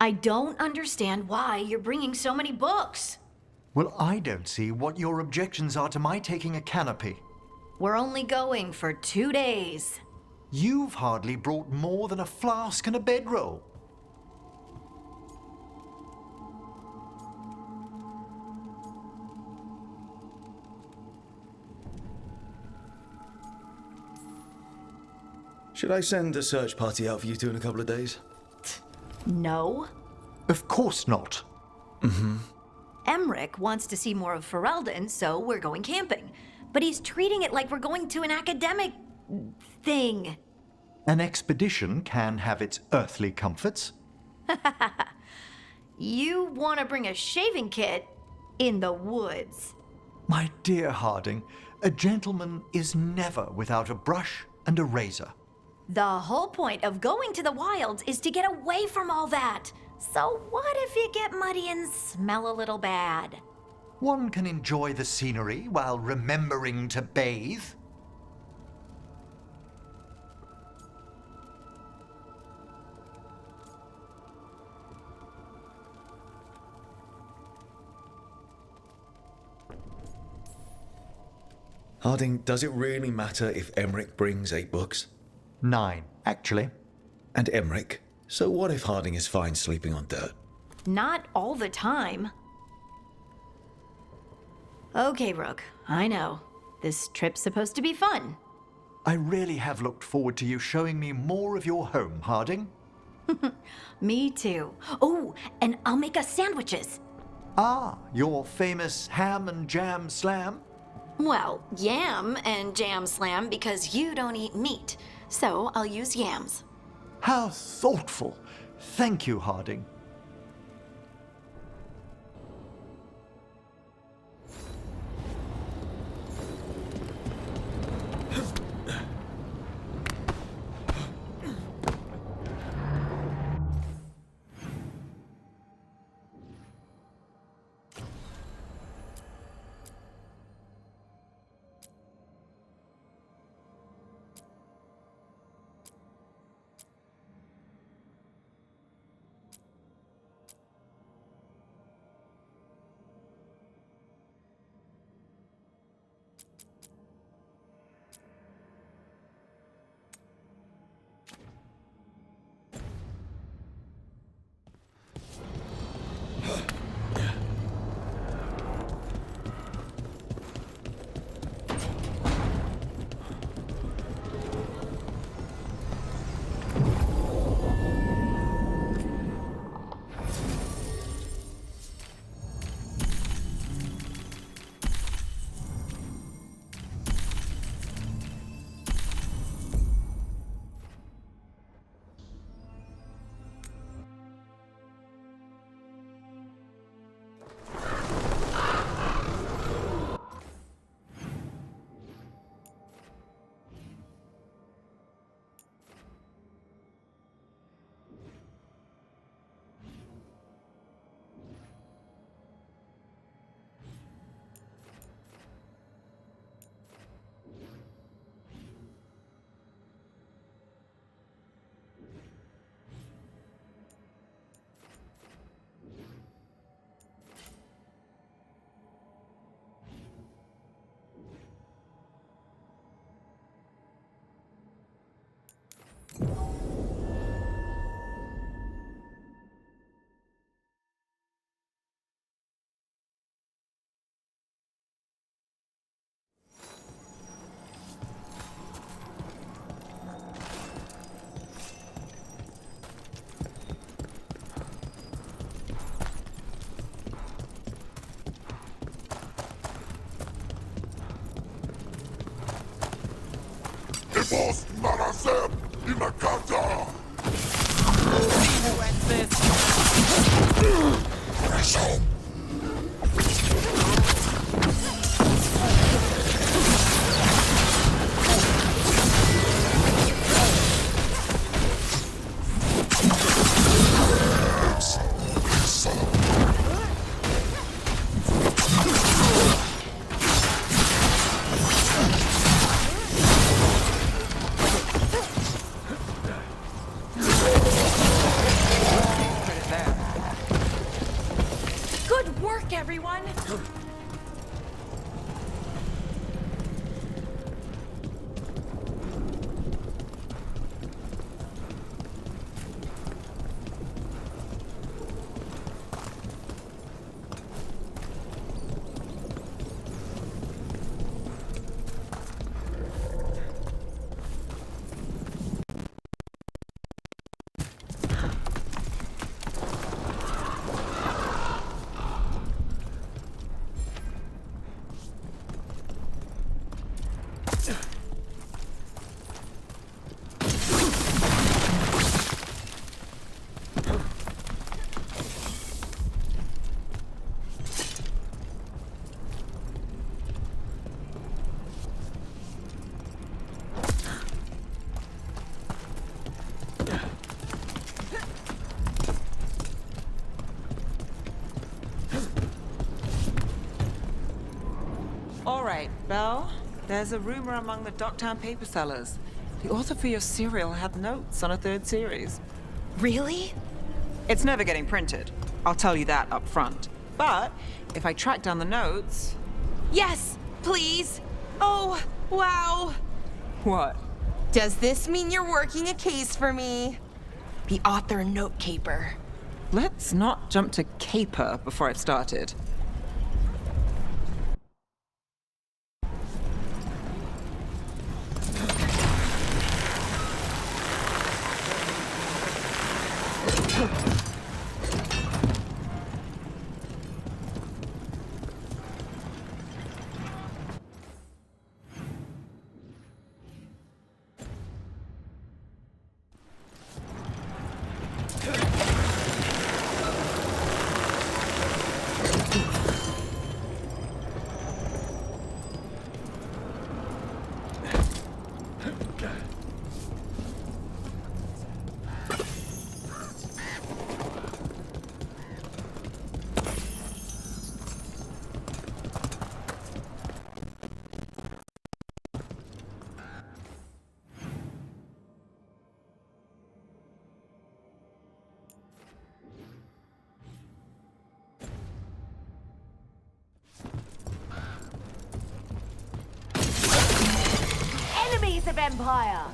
I don't understand why you're bringing so many books. Well, I don't see what your objections are to my taking a canopy. We're only going for 2 days. You've hardly brought more than a flask and a bedroll. Should I send a search party out for you two in a couple of days? No. Of course not. Emmerich wants to see more of Ferelden, so we're going camping. But he's treating it like we're going to an academic thing. An expedition can have its earthly comforts. You want to bring a shaving kit in the woods. My dear Harding, a gentleman is never without a brush and a razor. The whole point of going to the wilds is to get away from all that. So what if you get muddy and smell a little bad? One can enjoy the scenery while remembering to bathe. Harding, does it really matter if Emmerich brings 8 books? 9, actually. And Emmerich? So what if Harding is fine sleeping on dirt? Not all the time. Okay, Rook, I know. This trip's supposed to be fun. I really have looked forward to you showing me more of your home, Harding. Me too. Oh, and I'll make us sandwiches. Ah, your famous ham and jam slam? Well, yam and jam slam because you don't eat meat. So I'll use yams. How thoughtful. Thank you, Harding. Boss Marasem Imakata! Who ends this? Fresh home! everyone. All right, Belle. There's a rumor among the Docktown paper sellers. The author for your serial had notes on a third series. Really? It's never getting printed. I'll tell you that up front. But if I track down the notes... Yes, please. Oh, wow. What? Does this mean you're working a case for me? The author note caper. Let's not jump to caper before I've started. Enemies of Empire!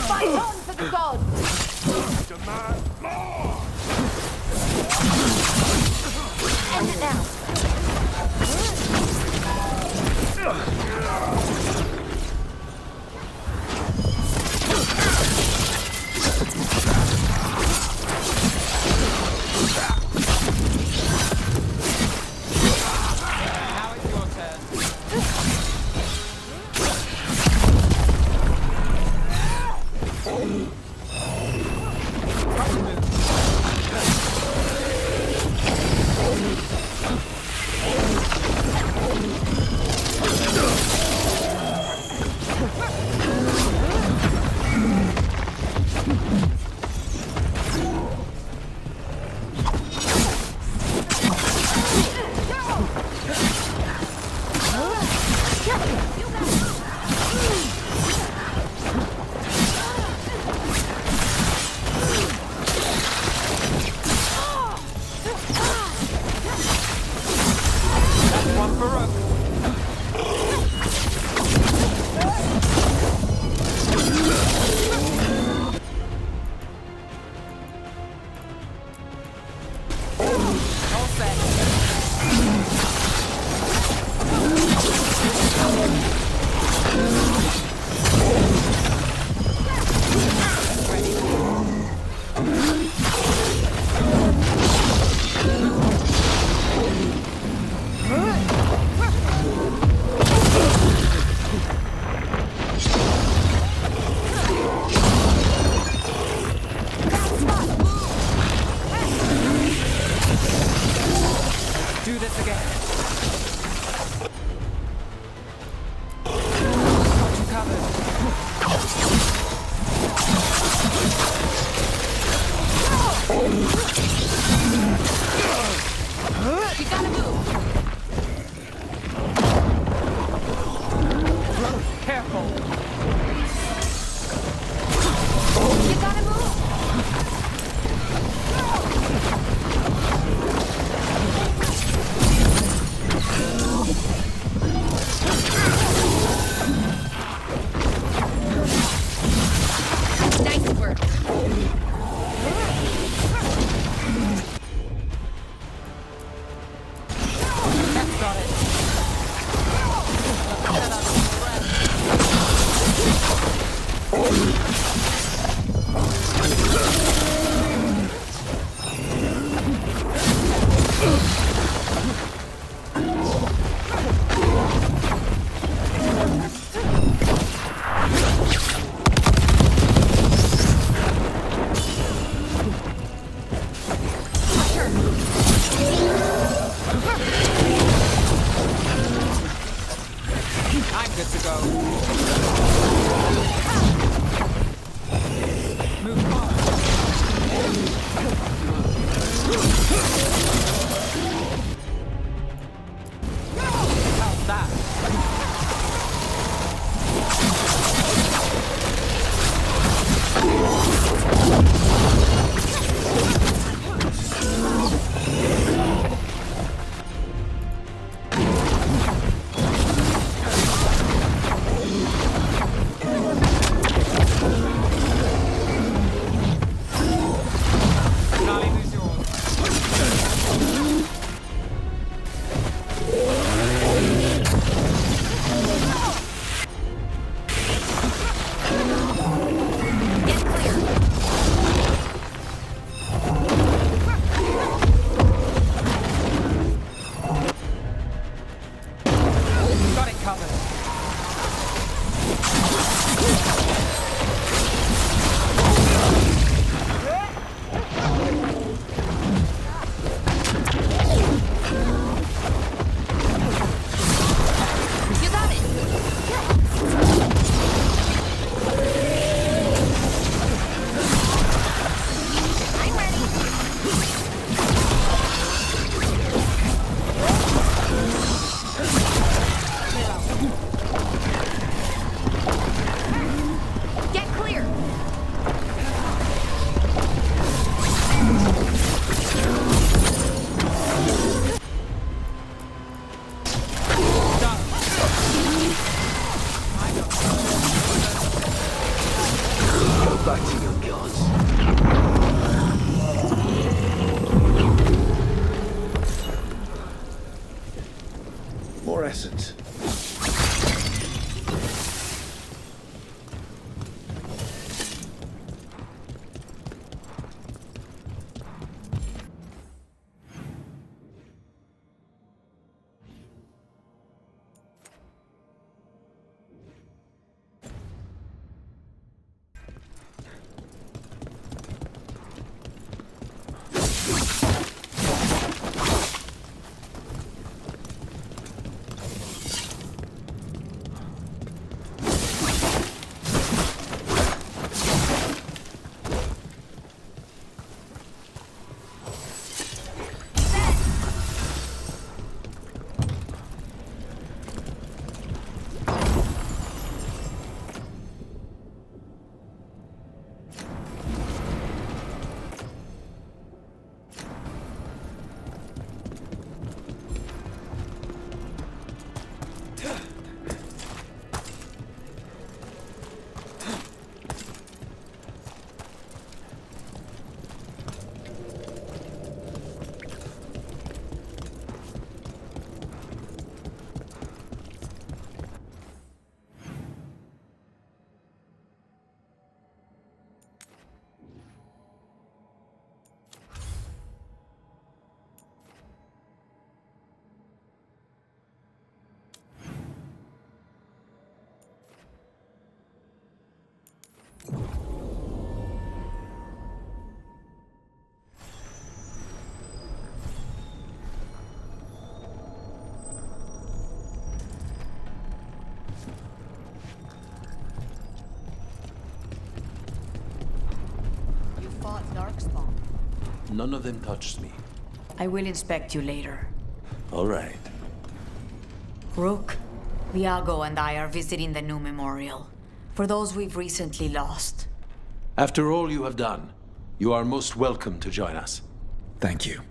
Fight on for the gods! Demand more! End it now! Now it's your turn. I'm good to go. Move How's that? Charlie, who's yours? Get clear. Got it covered. You got it. I'm ready. Get clear. Go back to your gods. More essence. None of them touched me. I will inspect you later. All right. Rook, Viago and I are visiting the new memorial for those we've recently lost. After all you have done, you are most welcome to join us. Thank you.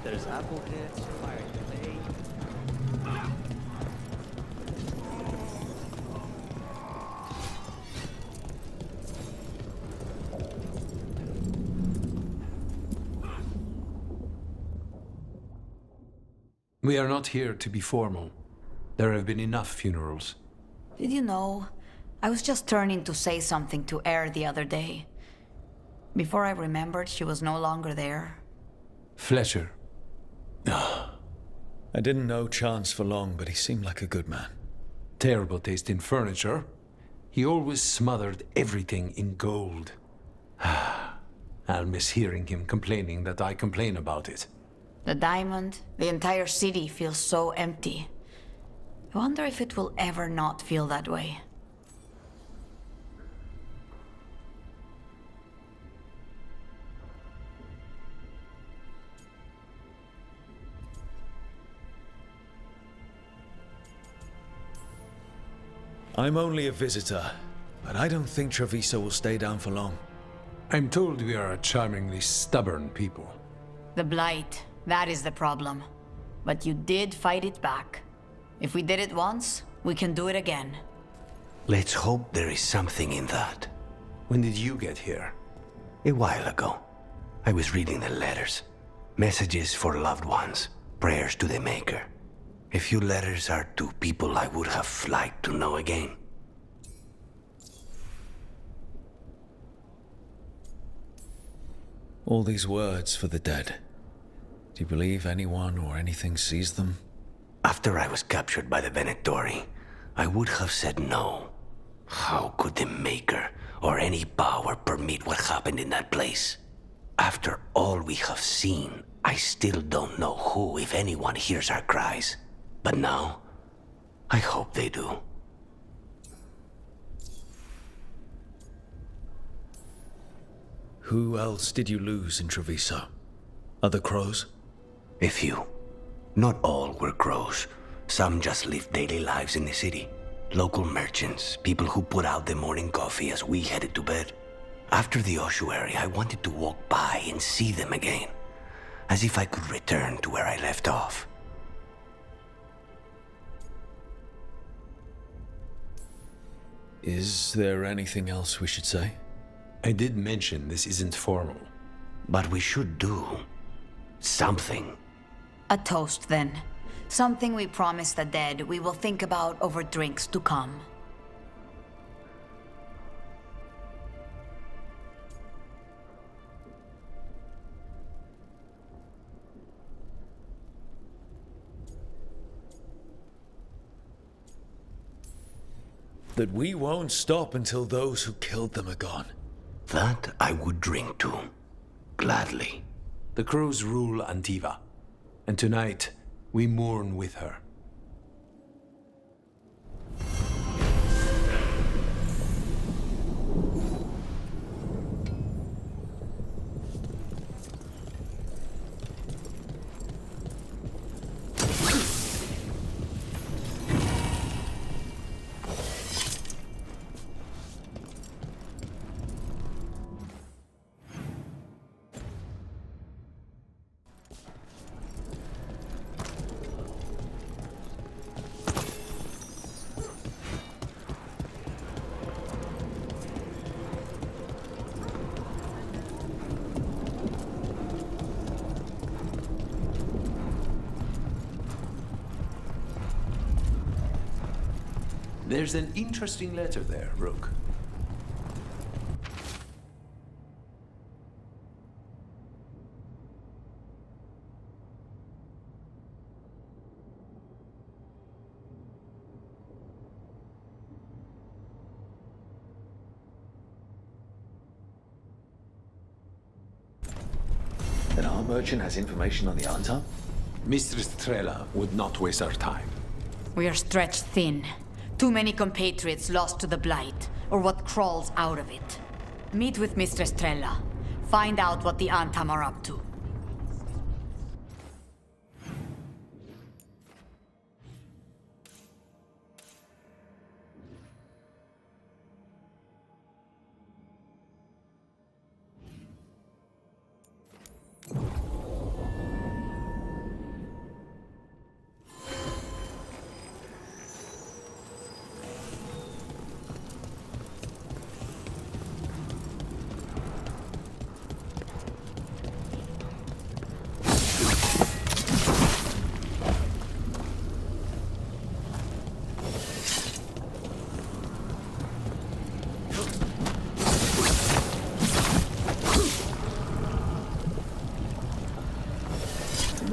There's apple hits, fire delay. We are not here to be formal. There have been enough funerals. Did you know? I was just turning to say something to Air the other day. Before I remembered, she was no longer there. Fletcher. I didn't know Chance for long, but he seemed like a good man. Terrible taste in furniture. He always smothered everything in gold. I'll miss hearing him complaining that I complain about it. The diamond, the entire city feels so empty. I wonder if it will ever not feel that way. I'm only a visitor, but I don't think Treviso will stay down for long. I'm told we are a charmingly stubborn people. The Blight, that is the problem. But you did fight it back. If we did it once, we can do it again. Let's hope there is something in that. When did you get here? A while ago, I was reading the letters. Messages for loved ones, prayers to the Maker. A few letters are to people I would have liked to know again. All these words for the dead. Do you believe anyone or anything sees them? After I was captured by the Venatori, I would have said no. How could the Maker or any power permit what happened in that place? After all we have seen, I still don't know who, if anyone, hears our cries. But now, I hope they do. Who else did you lose in Treviso? Other crows? A few. Not all were crows. Some just lived daily lives in the city. Local merchants, people who put out the morning coffee as we headed to bed. After the ossuary, I wanted to walk by and see them again, as if I could return to where I left off. Is there anything else we should say? I did mention this isn't formal. But we should do something. A toast, then. Something we promise the dead we will think about over drinks to come. That we won't stop until those who killed them are gone. That I would drink to. Gladly. The crows rule Antiva, and tonight we mourn with her. There's an interesting letter there, Rook. Then our merchant has information on the Antam? Mistress Trella would not waste our time. We are stretched thin. Too many compatriots lost to the Blight, or what crawls out of it. Meet with Mistress Trella. Find out what the Antam are up to.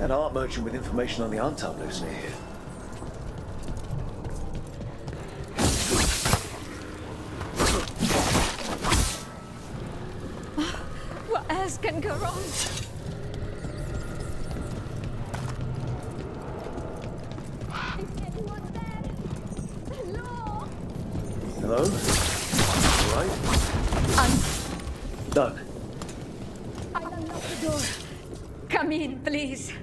An art merchant with information on the Antam lives near here. What else can go wrong? Hello? All right? Done. I unlocked the door. Come in, please.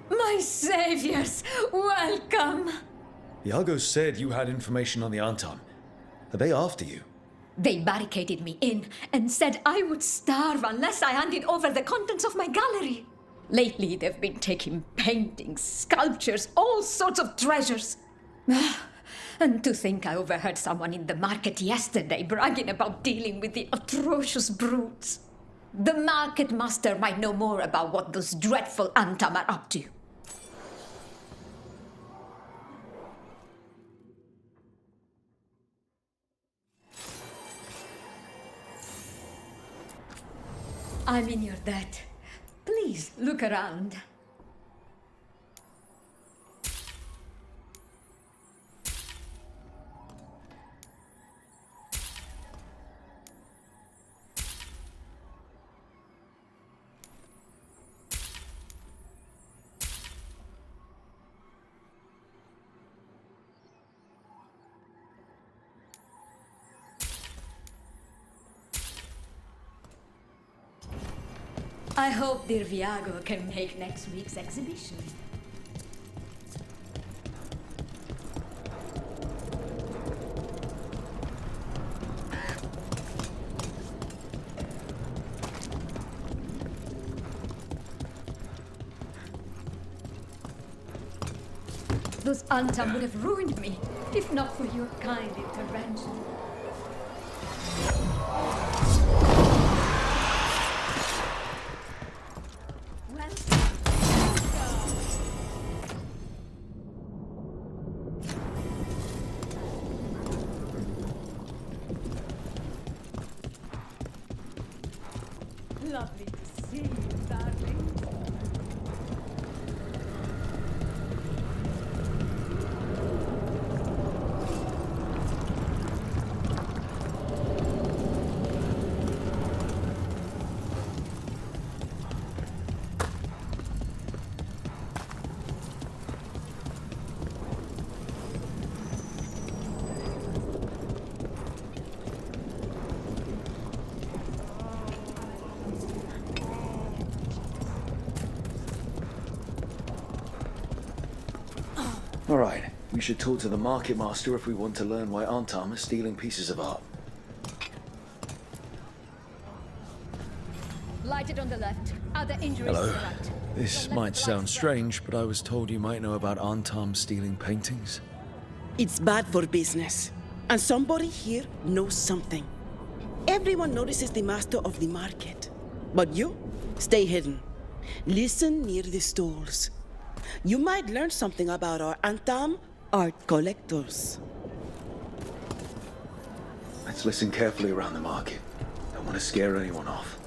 My saviors, welcome. Iago said you had information on the Antam. Are they after you? They barricaded me in and said I would starve unless I handed over the contents of my gallery. Lately, they've been taking paintings, sculptures, all sorts of treasures. And to think I overheard someone in the market yesterday bragging about dealing with the atrocious brutes. The market master might know more about what those dreadful Antam are up to. I'm in your debt. Please look around. I hope dear Viago can make next week's exhibition. Those Antam would have ruined me, if not for your kind intervention. Lovely to see you, darling. All right, we should talk to the market master if we want to learn why Antam is stealing pieces of art. Lighted on the left. Other injuries Hello. to the right. This might sound strange, but I was told you might know about Antam stealing paintings. It's bad for business. And somebody here knows something. Everyone notices the master of the market. But you, stay hidden. Listen near the stalls. You might learn something about our Antam art collectors. Let's listen carefully around the market. Don't want to scare anyone off.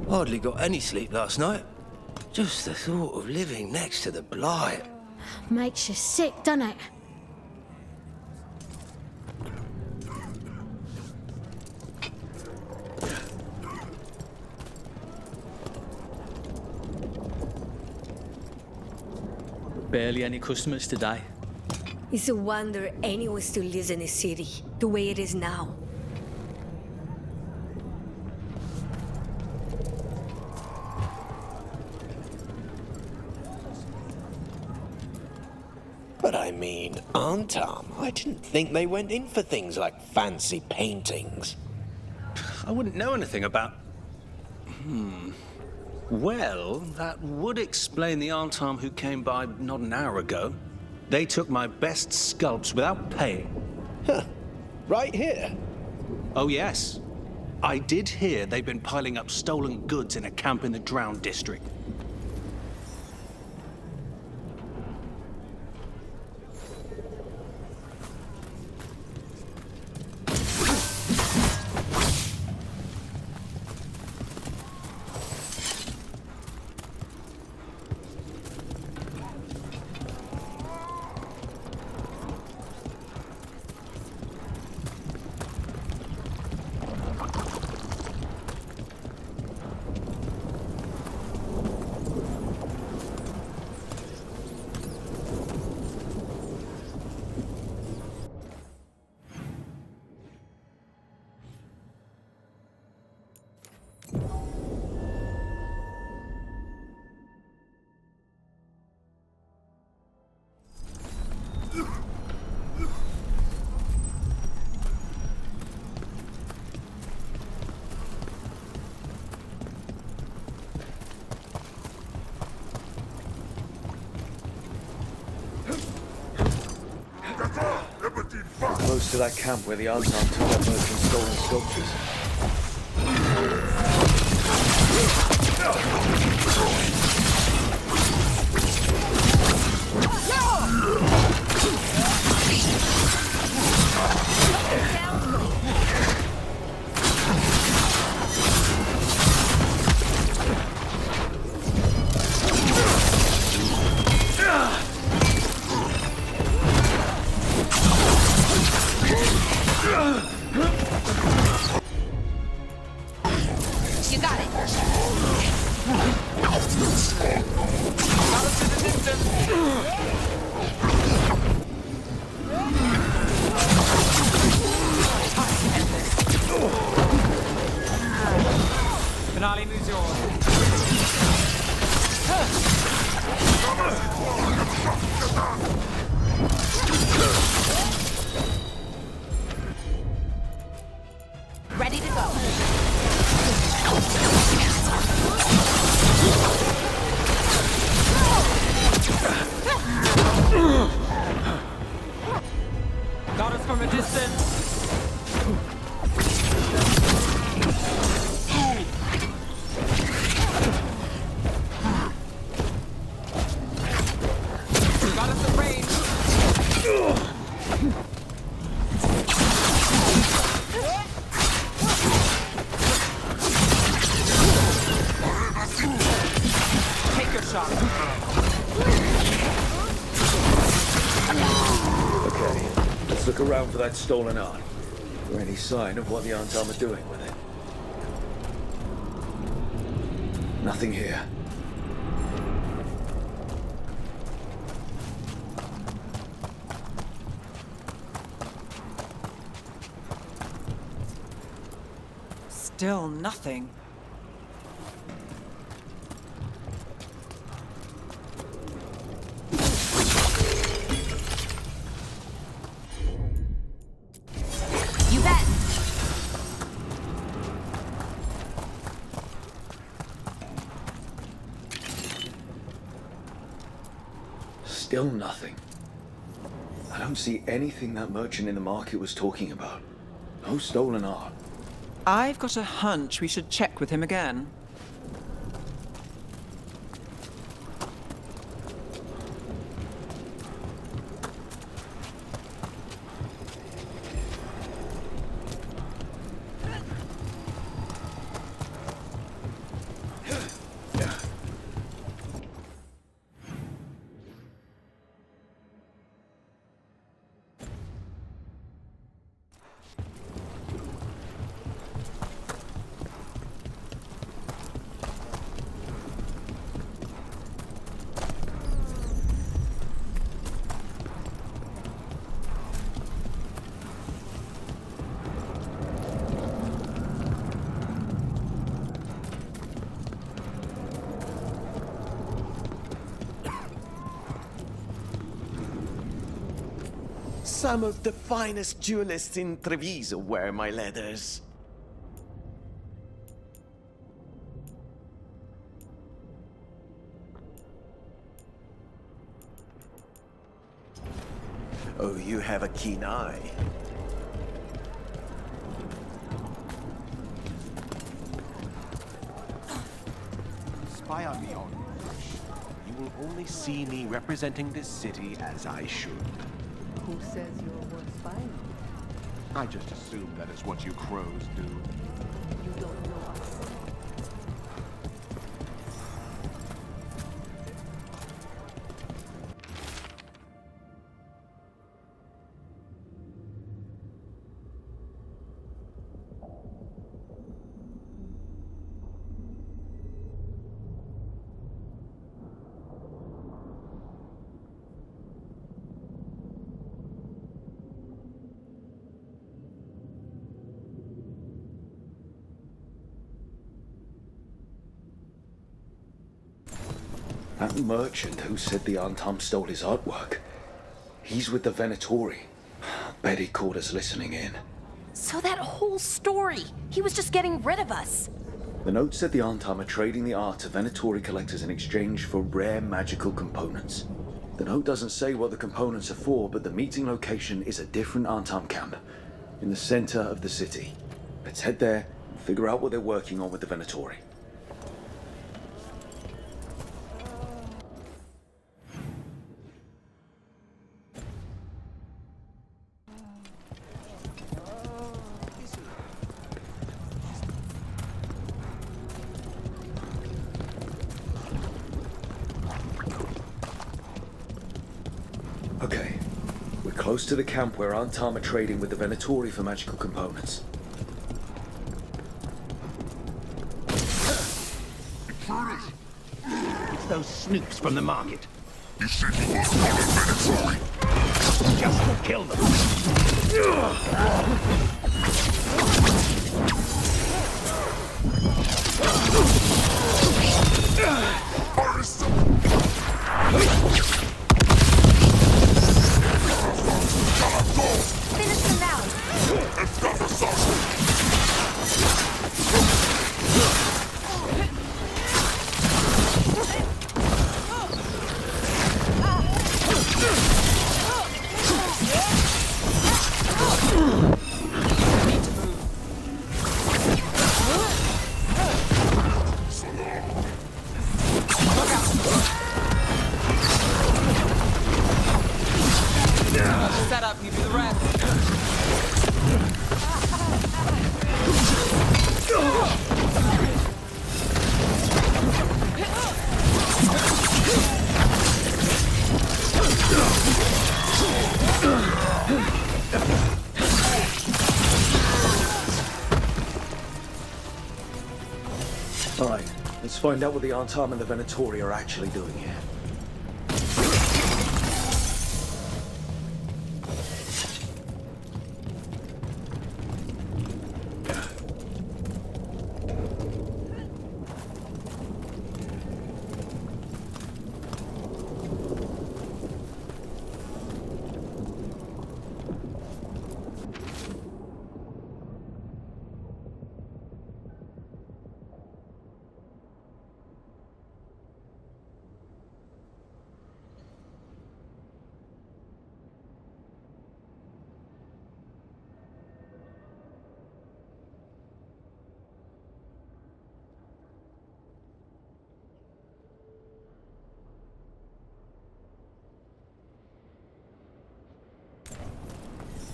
Hardly got any sleep last night. Just the thought of living next to the blight. Makes you sick, doesn't it? Barely any customers today. It's a wonder anyone still lives in the city, the way it is now. But I mean, Antam, I didn't think they went in for things like fancy paintings. I wouldn't know anything about... Well, that would explain the Antam who came by not an hour ago. They took my best sculpts without paying. Huh. Right here? Oh, yes. I did hear they've been piling up stolen goods in a camp in the Drowned district. Close to that camp where the Antam took out merchants' stolen sculptures. You got it. Finale moves yours. Ready to go. Got us from a distance. Got us at range. Take your shot. Okay, let's look around for that stolen art. Or any sign of what the Antam are doing with it. Nothing here. Still nothing. You bet. Still nothing. I don't see anything that merchant in the market was talking about. No stolen art. I've got a hunch we should check with him again. Some of the finest jewelists in Treviso wear my leathers. Oh, you have a keen eye. fire me on Rush, you will only see me representing this city as I should. Who says you're worth spying on? I just assume that is what you crows do. You don't know us. That merchant who said the Antam stole his artwork. He's with the Venatori. Bet he caught us listening in. So that whole story, he was just getting rid of us. The note said the Antam are trading the art to Venatori collectors in exchange for rare magical components. The note doesn't say what the components are for, but the meeting location is a different Antam camp, in the center of the city. Let's head there and figure out what they're working on with the Venatori. Okay, we're close to the camp where Antam are trading with the Venatori for magical components. It's those snoops from the market. You said you was one of Venatori. Just to kill them. Finish them now. Set up, you do the rest. All right, let's find out what the Antam and the Venatori are actually doing here.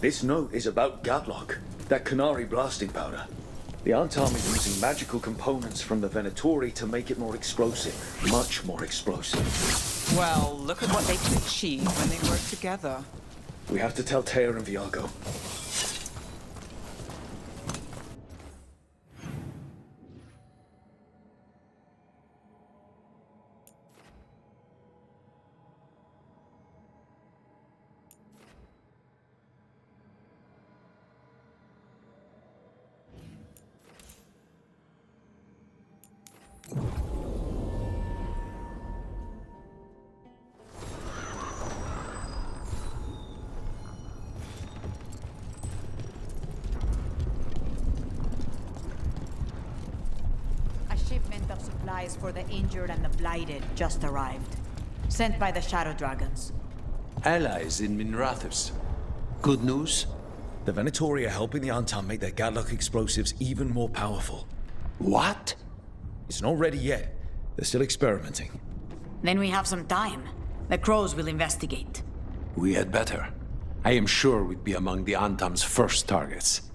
This note is about Gatlock, that Canary blasting powder. The Antam is using magical components from the Venatori to make it more explosive, much more explosive. Well, look at what they can achieve when they work together. We have to tell Tear and Viago. Shipment of supplies for the injured and the blighted just arrived. Sent by the Shadow Dragons. Allies in Minrathus. Good news? The Venatori are helping the Antam make their Gatlock explosives even more powerful. What? It's not ready yet. They're still experimenting. Then we have some time. The crows will investigate. We had better. I am sure we'd be among the Antam's first targets.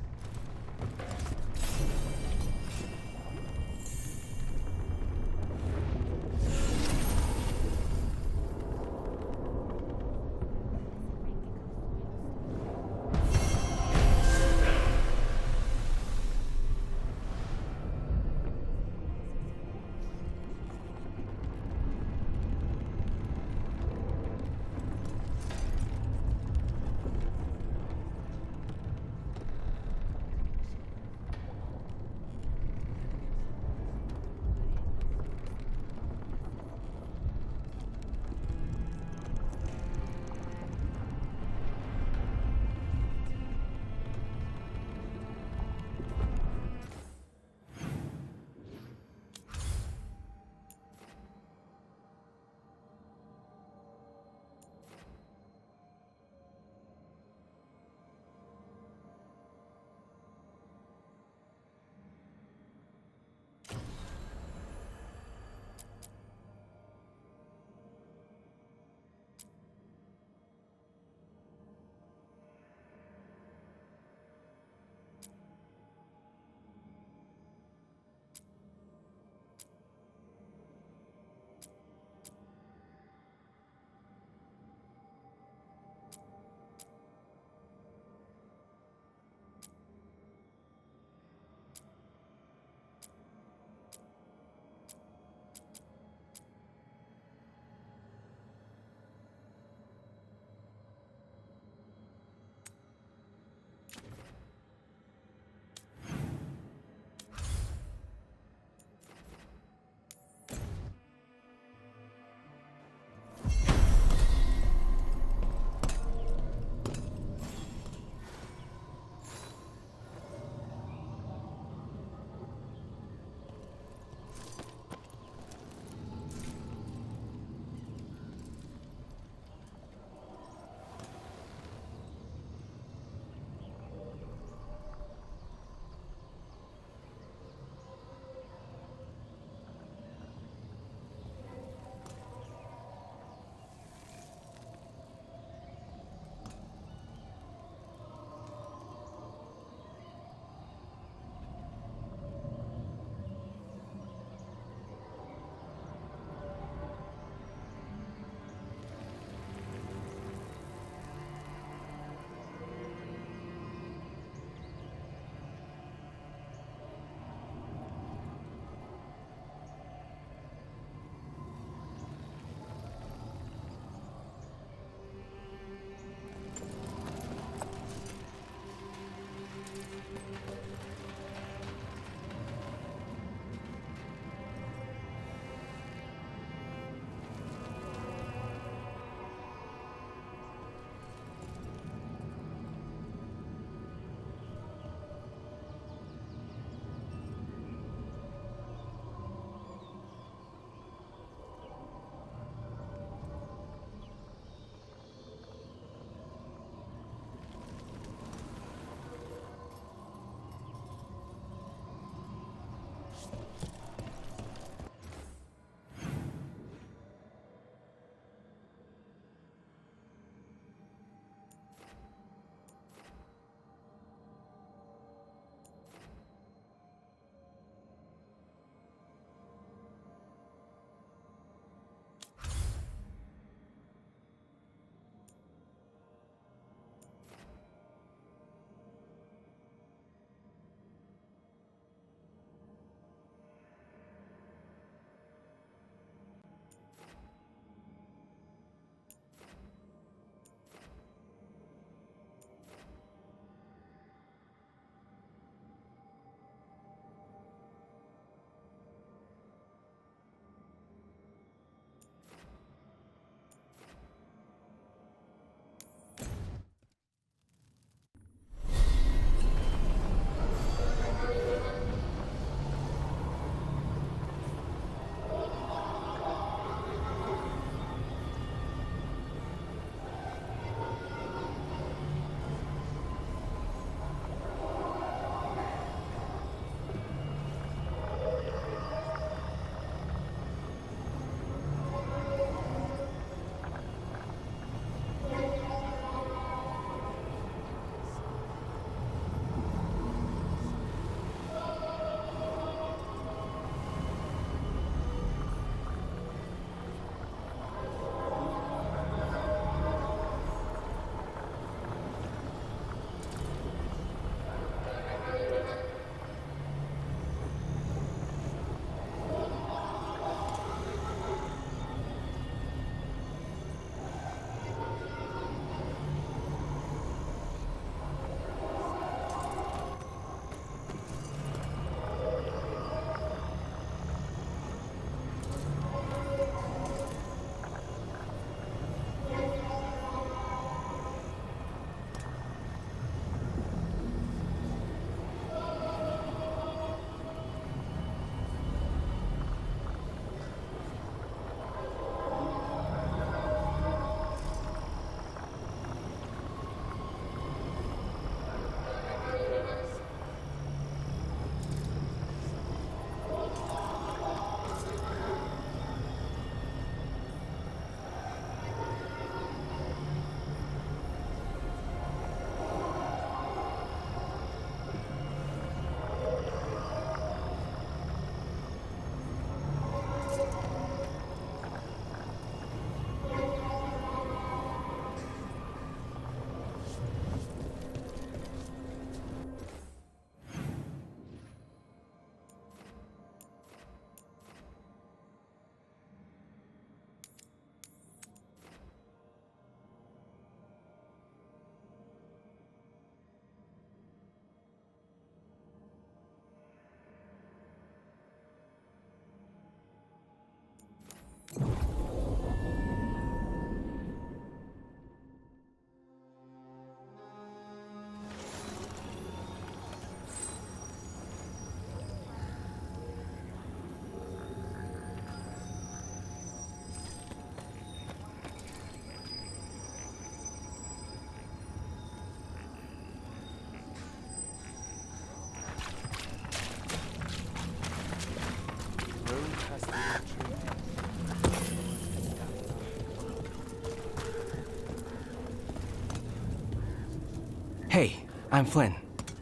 Hey, I'm Flynn,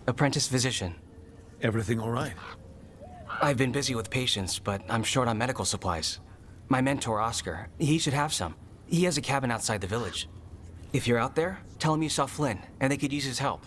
apprentice physician. Everything all right? I've been busy with patients, but I'm short on medical supplies. My mentor, Oscar, he should have some. He has a cabin outside the village. If you're out there, tell him you saw Flynn, and they could use his help.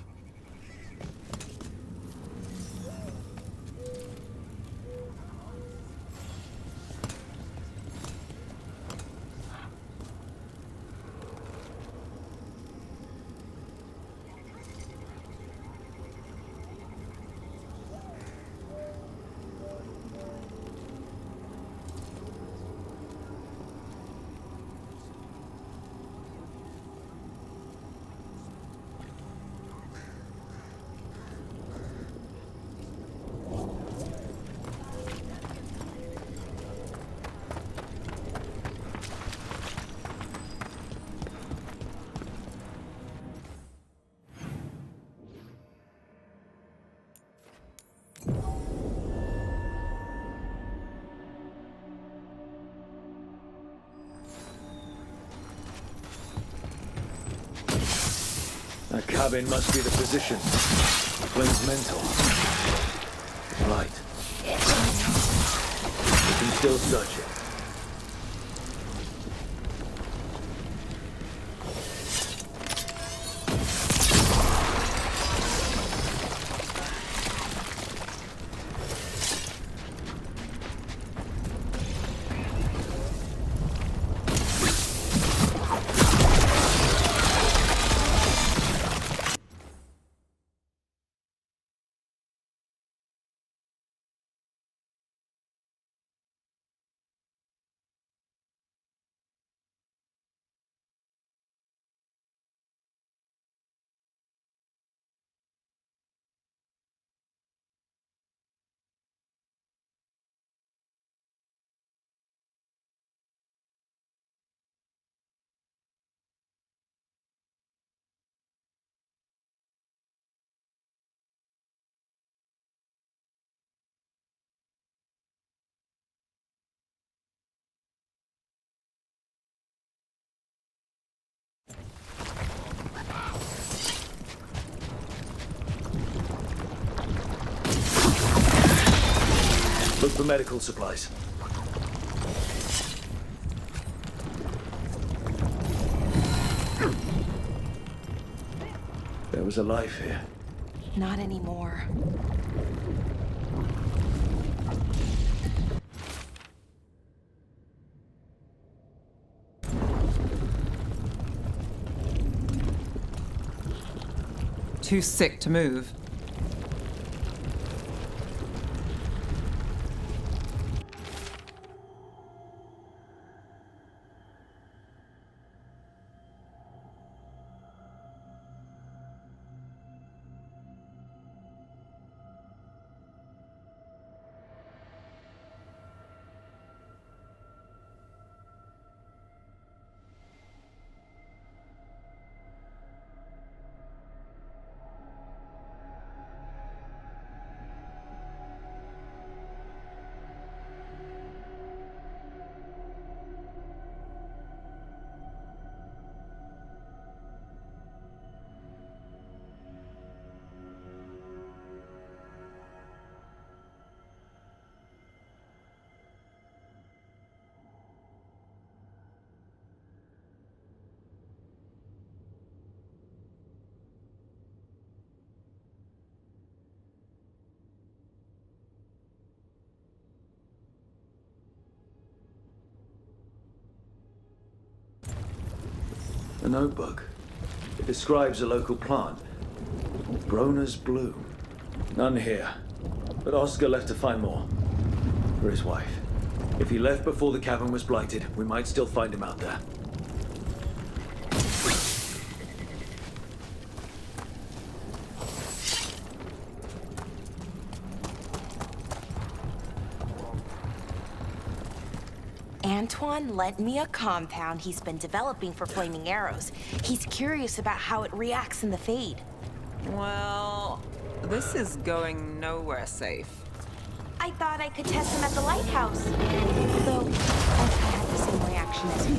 That cabin must be the physician. Flynn's mentor. Right. We can still search it. Look for medical supplies. There was a life here. Not anymore. Too sick to move. A notebook. It describes a local plant. Brona's bloom. None here. But Oscar left to find more. For his wife. If he left before the cabin was blighted, we might still find him out there. Antoine lent me a compound he's been developing for flaming arrows. He's curious about how it reacts in the Fade. Well, this is going nowhere safe. I thought I could test them at the lighthouse. Though, I had the same reaction as you.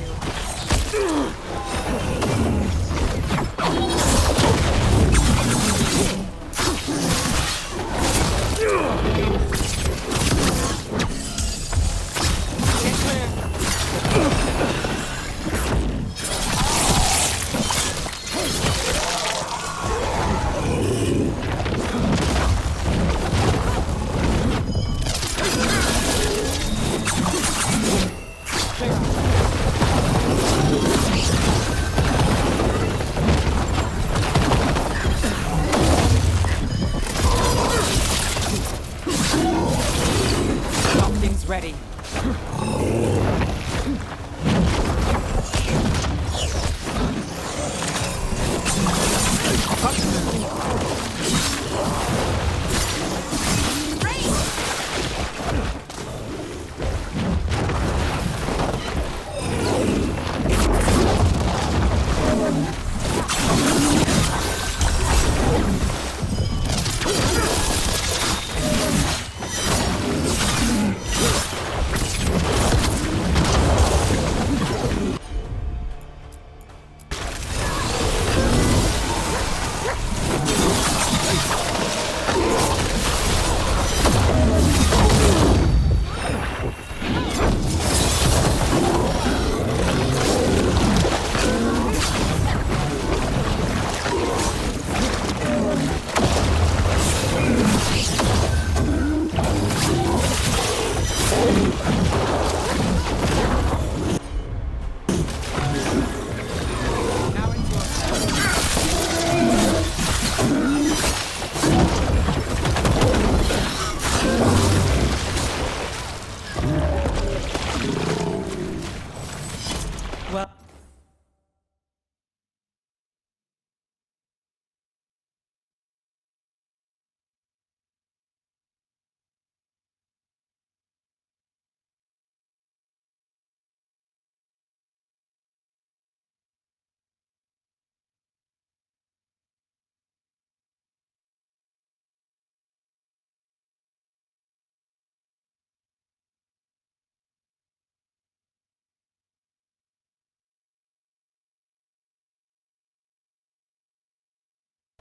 Well,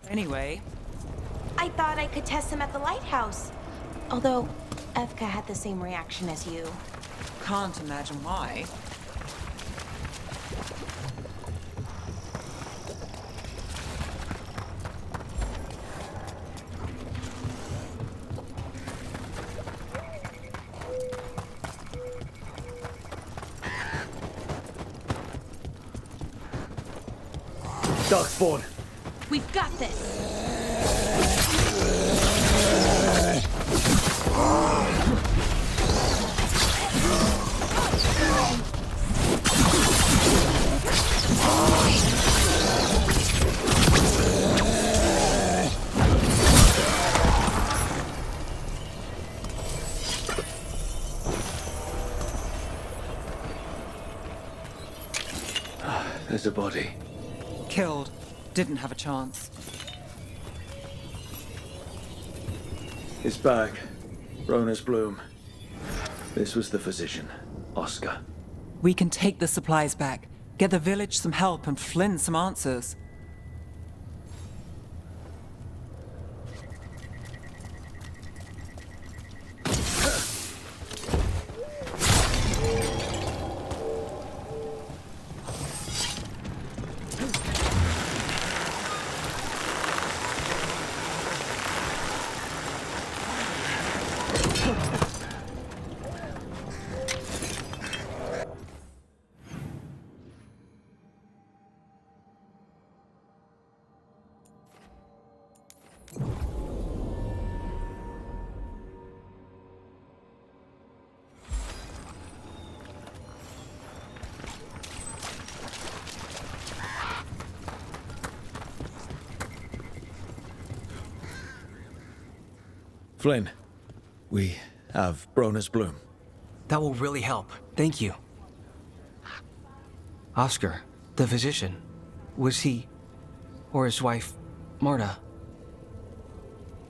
anyway, I thought I could test him at the lighthouse. Although, Evka had the same reaction as you. can't imagine why. Darkspawn! We've got this! There's a body. Killed. Didn't have a chance. His bag. Rona's bloom. This was the physician, Oscar. We can take the supplies back, get the village some help, and Flynn some answers. Flynn, we have Brona's bloom. That will really help. Thank you. Oscar, the physician, was he, or his wife, Marta?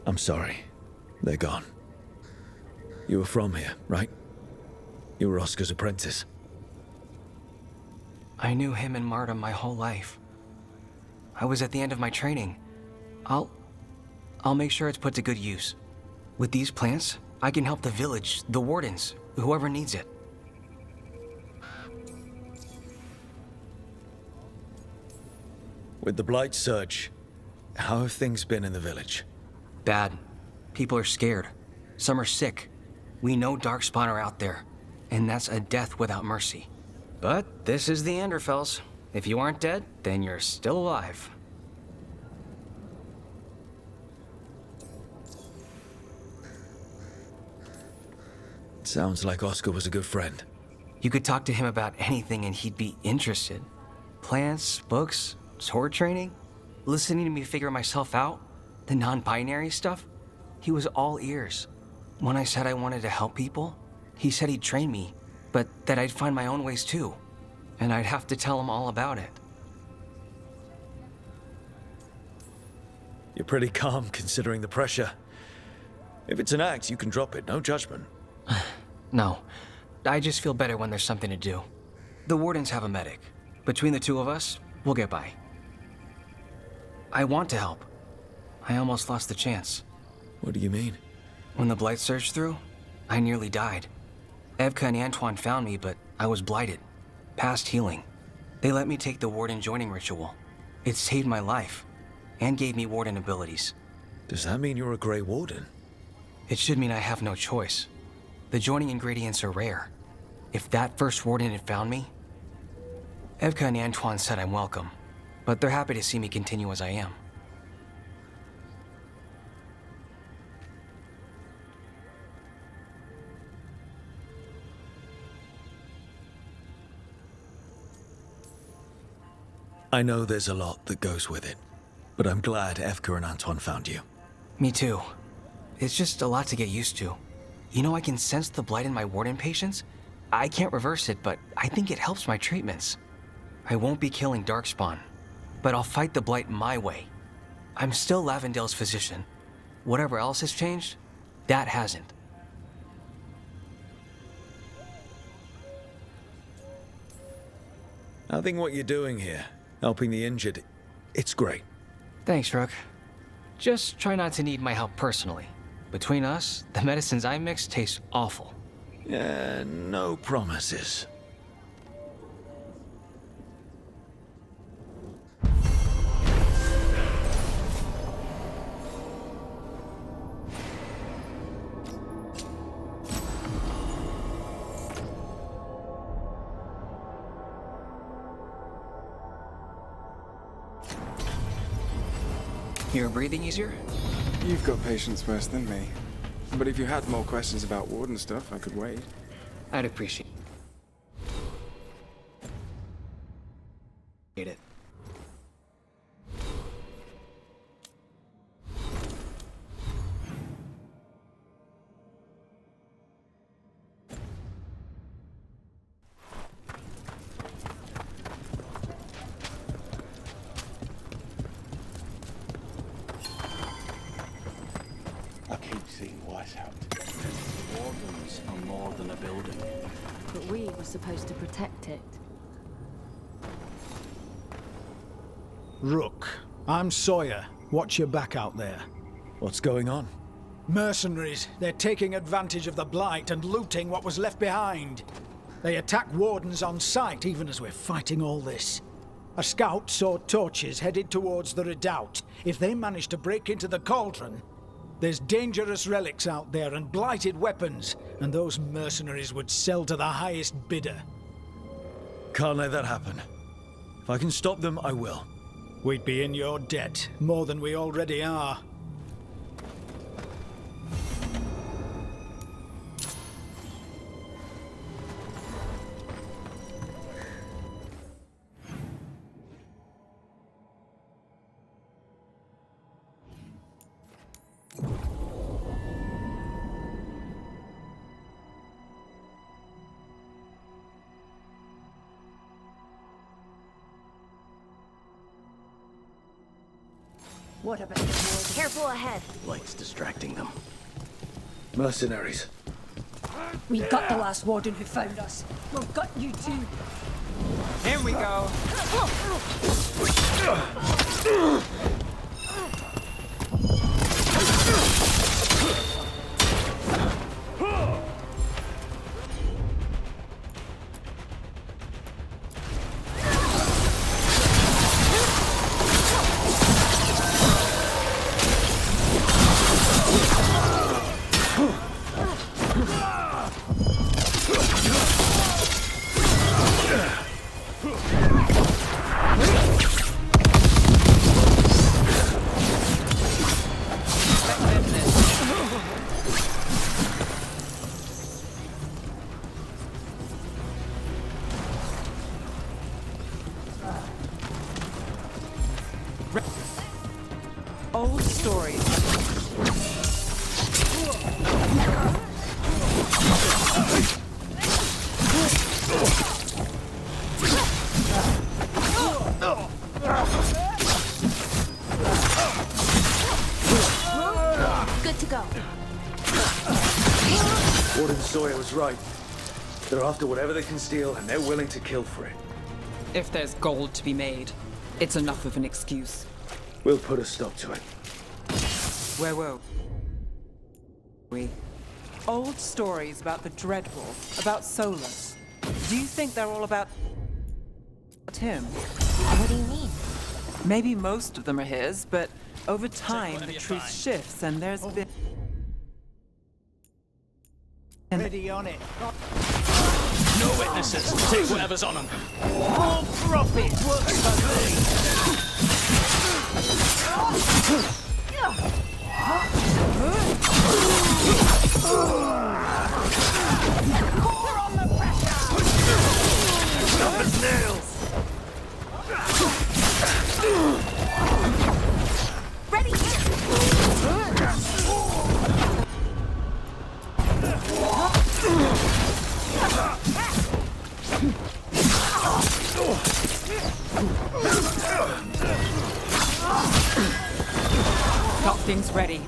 I'm sorry. They're gone. You were from here, right? You were Oscar's apprentice. I knew him and Marta my whole life. I was at the end of my training. I'll make sure it's put to good use. With these plants, I can help the village, the wardens, whoever needs it. With the Blight surge, how have things been in the village? Bad. People are scared. Some are sick. We know Darkspawn are out there, and that's a death without mercy. But this is the Anderfells. If you aren't dead, then you're still alive. Sounds like Oscar was a good friend. You could talk to him about anything and he'd be interested. Plants, books, sword training, listening to me figure myself out, the non-binary stuff. He was all ears. When I said I wanted to help people, he said he'd train me, but that I'd find my own ways too. And I'd have to tell him all about it. You're pretty calm considering the pressure. If it's an act, you can drop it, no judgment. No. I just feel better when there's something to do. The wardens have a medic. Between the two of us, we'll get by. I want to help. I almost lost the chance. What do you mean? When the blight surged through, I nearly died. Evka and Antoine found me, but I was blighted. Past healing. They let me take the warden joining ritual. It saved my life, and gave me warden abilities. Does that mean you're a Grey Warden? It should mean I have no choice. The joining ingredients are rare. If that first warden had found me... Evka and Antoine said I'm welcome, but they're happy to see me continue as I am. I know there's a lot that goes with it, but I'm glad Evka and Antoine found you. Me too. It's just a lot to get used to. You know, I can sense the blight in my warden patients. I can't reverse it, but I think it helps my treatments. I won't be killing Darkspawn, but I'll fight the blight my way. I'm still Lavendale's physician. Whatever else has changed, that hasn't. I think what you're doing here, helping the injured, it's great. Thanks, Rook. Just try not to need my help personally. Between us, the medicines I mix taste awful. Yeah, no promises. You're breathing easier? You've got patience worse than me. But if you had more questions about warden stuff, I could wait. I'd appreciate it. I keep seeing whiteout. Wardens are more than a building. But we were supposed to protect it. Rook, I'm Sawyer. Watch your back out there. What's going on? Mercenaries. They're taking advantage of the blight and looting what was left behind. They attack wardens on sight even as we're fighting all this. A scout saw torches headed towards the redoubt. If they manage to break into the cauldron, there's dangerous relics out there and blighted weapons, and those mercenaries would sell to the highest bidder. Can't let that happen. If I can stop them, I will. We'd be in your debt, more than we already are. What about the boys? Careful ahead. Light's distracting them. Mercenaries. We got the last warden who found us. We've got you too. Here we go. Old stories. to go. Warden Sawyer was right. They're after whatever they can steal, and they're willing to kill for it. If there's gold to be made, it's enough of an excuse. We'll put a stop to it. Where were we? Old stories about the Dreadwolf, about Solus. Do you think they're all about him? What do you mean? Maybe most of them are his, but over time the truth shifts and there's been... Ready on it. No witnesses. Take whatever's on them. More profit works for More on the pressure! Stop as nails! Ready Got things ready.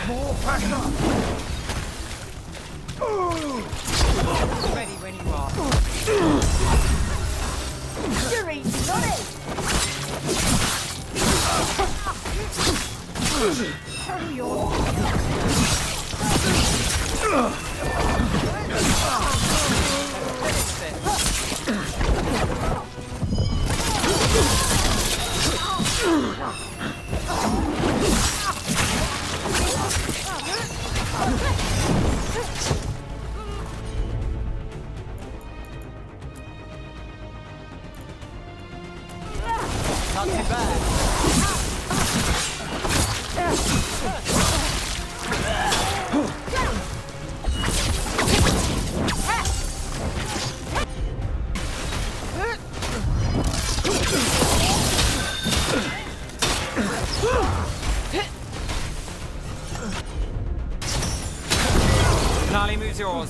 More pressure! Ready when you are. You're easy on it! Hurry Not too bad. Gnarly moves yours.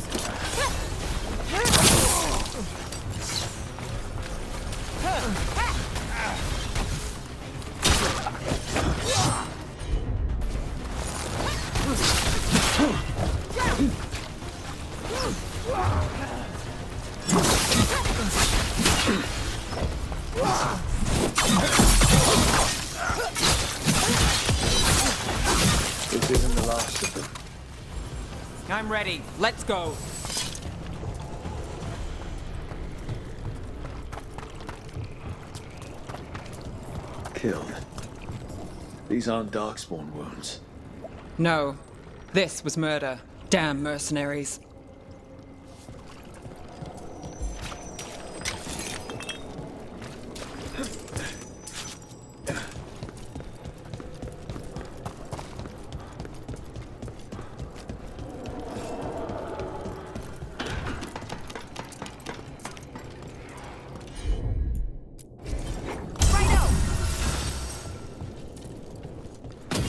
This isn't the last of them. I'm ready. Let's go. Killed. These aren't Darkspawn wounds. No. This was murder. Damn mercenaries.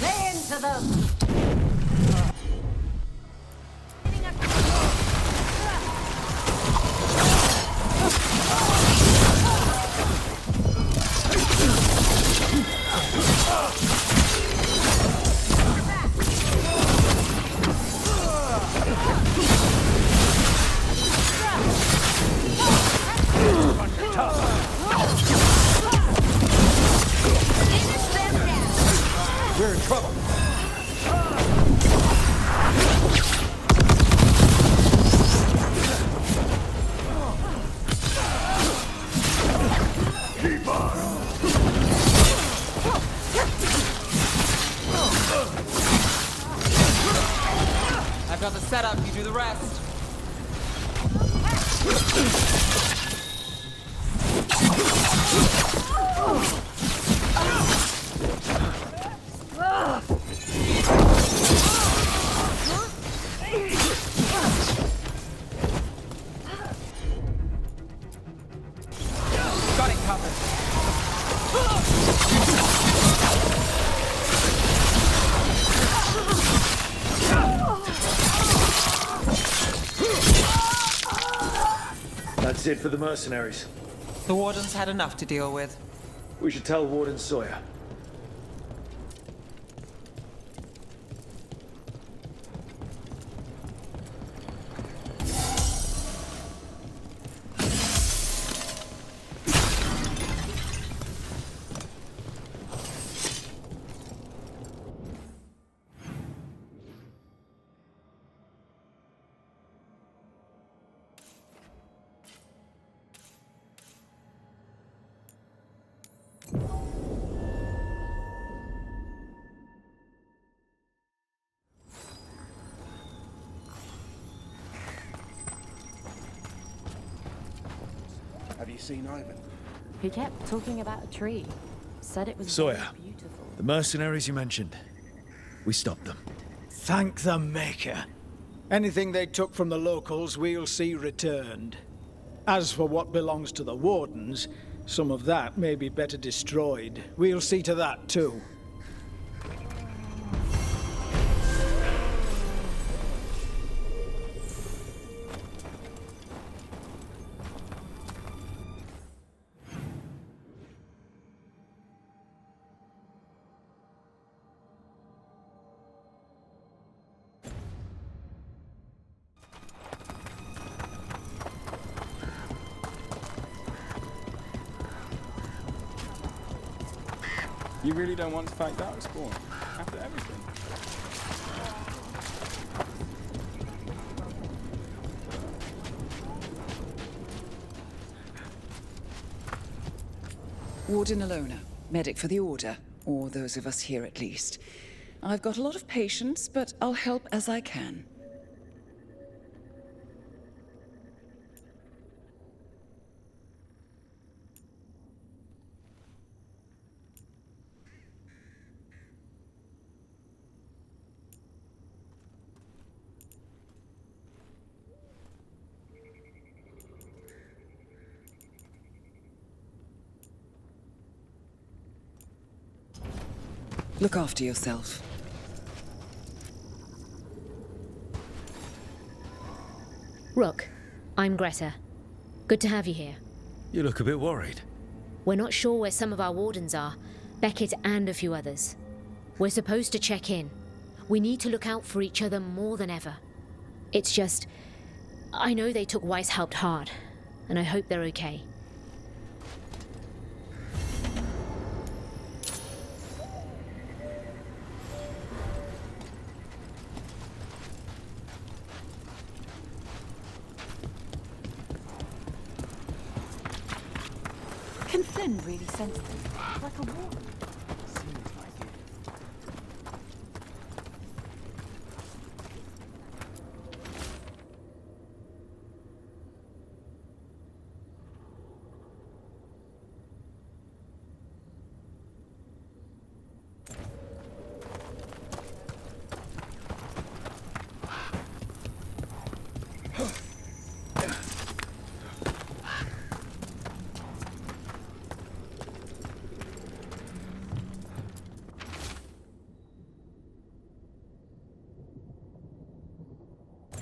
Lay into them! We're in trouble. Keep on! I've got the setup, you do the rest. Got it covered. That's it for the mercenaries. The Wardens had enough to deal with. We should tell Warden Sawyer. Have you seen Ivan? He kept talking about a tree. Said it was Sawyer, very beautiful. the mercenaries you mentioned. We stopped them. Thank the Maker. Anything they took from the locals, we'll see returned. As for what belongs to the Wardens, some of that may be better destroyed. We'll see to that, too. You really don't want to fight Darkspawn after everything? Warden Alona, medic for the Order, or those of us here at least. I've got a lot of patience, but I'll help as I can. Look after yourself. Rook, I'm Greta. Good to have you here. You look a bit worried. We're not sure where some of our wardens are, Beckett and a few others. We're supposed to check in. We need to look out for each other more than ever. It's just, I know they took Weishaupt hard, and I hope they're okay. Can Flynn really sense them? Like a warden?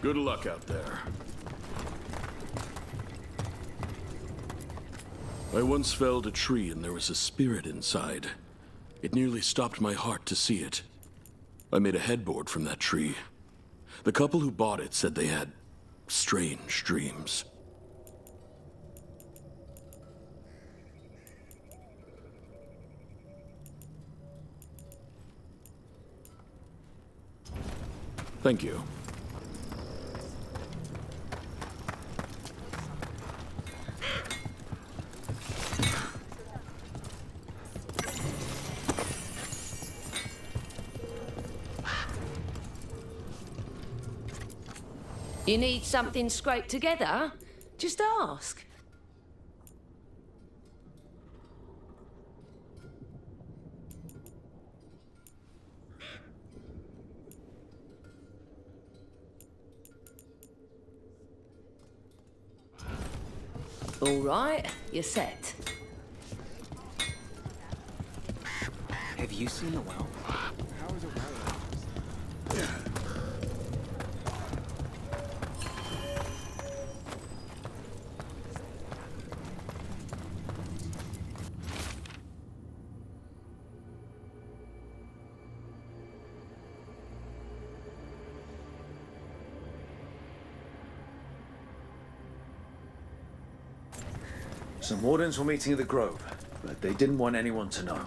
Good luck out there. I once felled a tree and there was a spirit inside. It nearly stopped my heart to see it. I made a headboard from that tree. The couple who bought it said they had strange dreams. Thank you. You need something scraped together? Just ask. All right, you're set. Have you seen the well? How is a well? Some wardens were meeting at the Grove, but they didn't want anyone to know.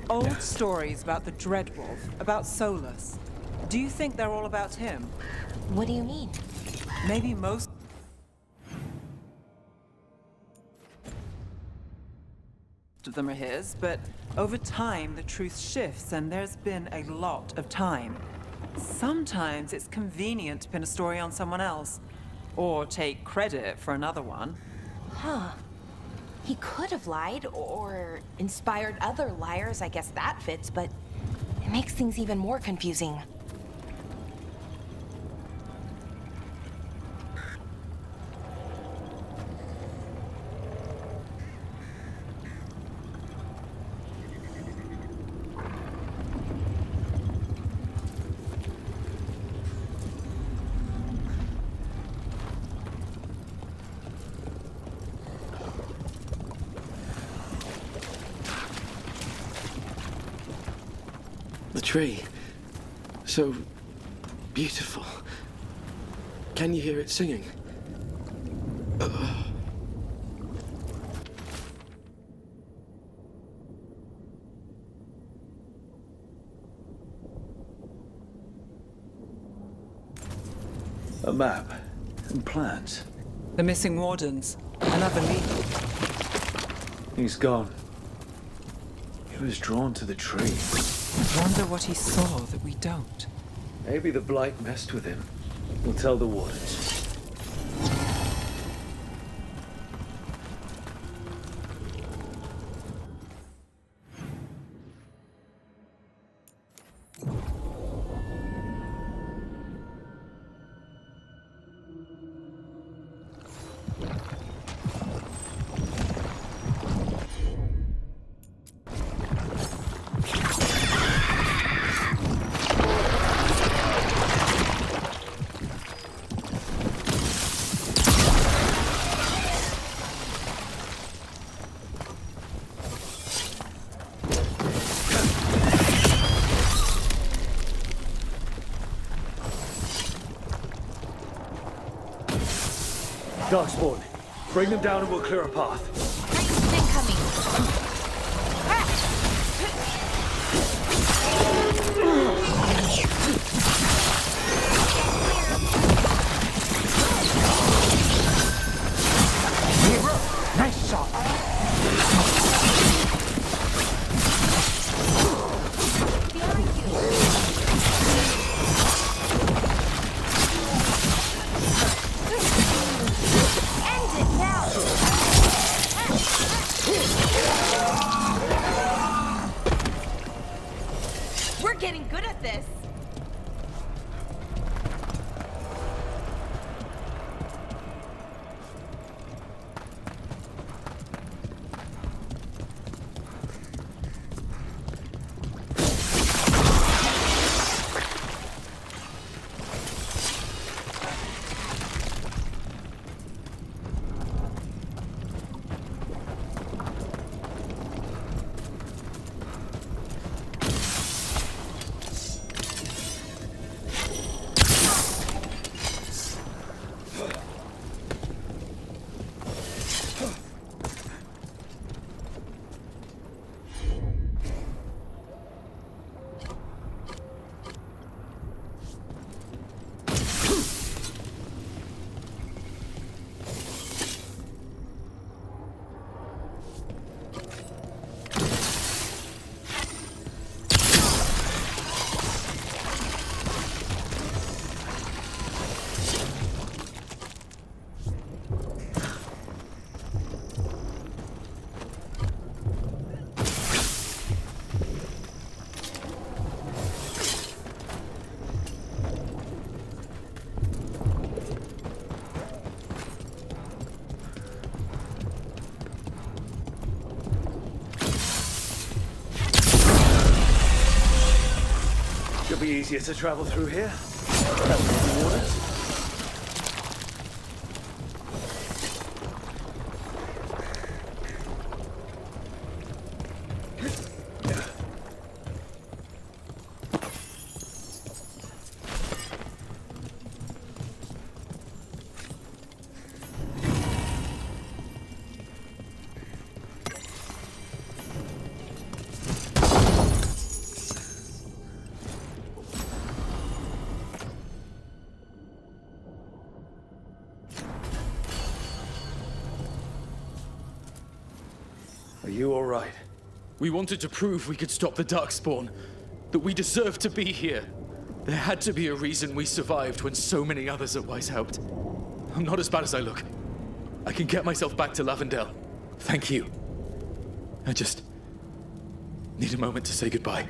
Old stories about the Dreadwolf, about Solus. Do you think they're all about him? What do you mean? Maybe most of them are his, but over time the truth shifts and there's been a lot of time. Sometimes it's convenient to pin a story on someone else, or take credit for another one. Huh. He could have lied, or inspired other liars, I guess that fits, but it makes things even more confusing. The tree. So beautiful. Can you hear it singing? A map and plans. The missing wardens. Another lead. He's gone. He was drawn to the tree. I wonder what he saw that we don't. Maybe the blight messed with him. We'll tell the wardens. Darkspawn, bring them down and we'll clear a path. Thing coming. Nice shot. We're getting good at this. be easier to travel through here. The waters. Are you all right? We wanted to prove we could stop the Darkspawn, that we deserved to be here. There had to be a reason we survived when so many others at Weiss helped. I'm not as bad as I look. I can get myself back to Lavendel. Thank you. I just need a moment to say goodbye.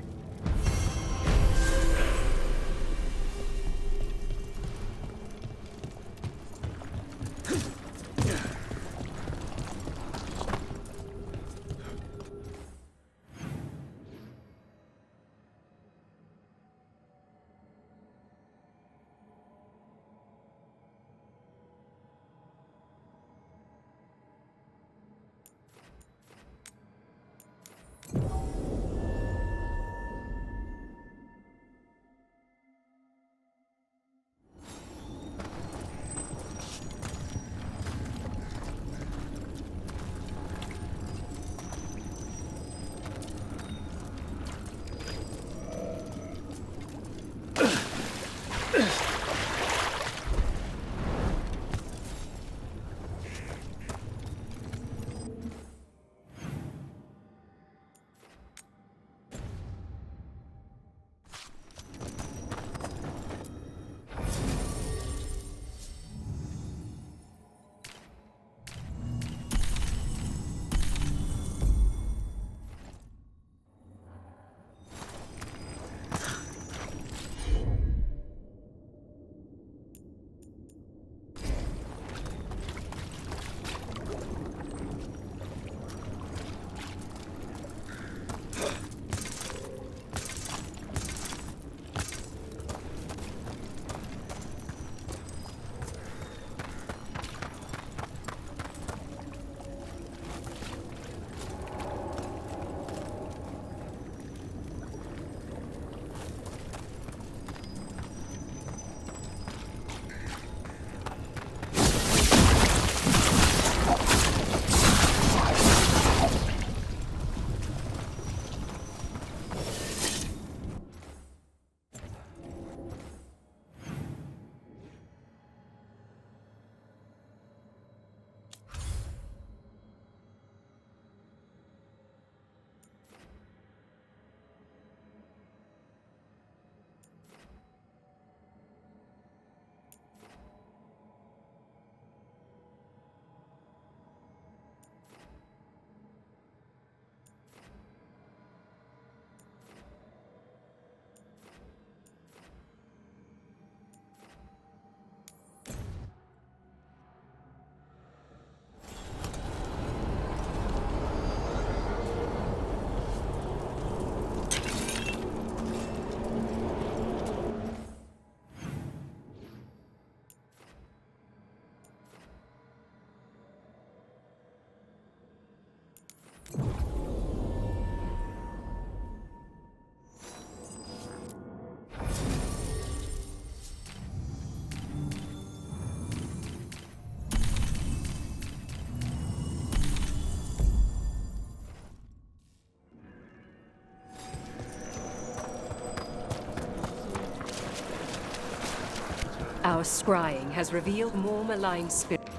Our scrying has revealed more malign spirits.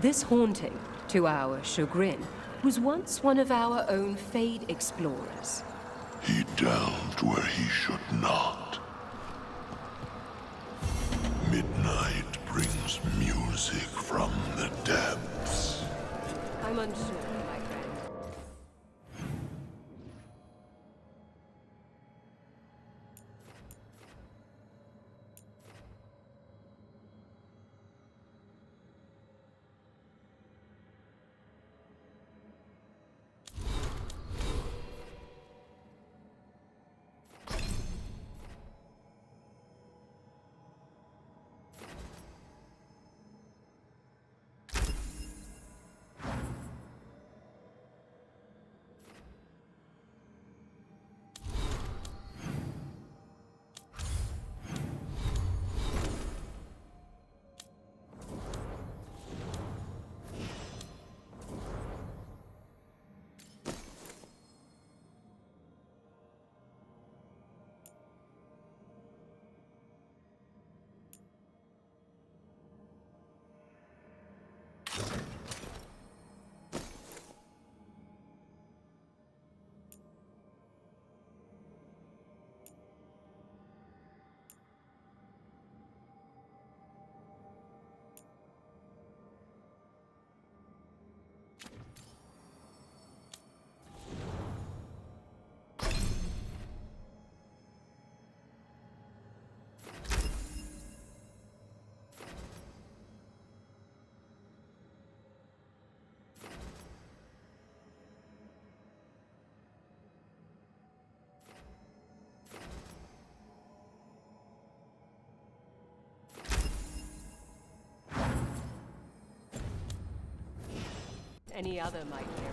This haunting, to our chagrin, was once one of our own Fade explorers. He delved where he should not. Midnight brings music from the depths. I'm unsure, my friend. any other might hear it.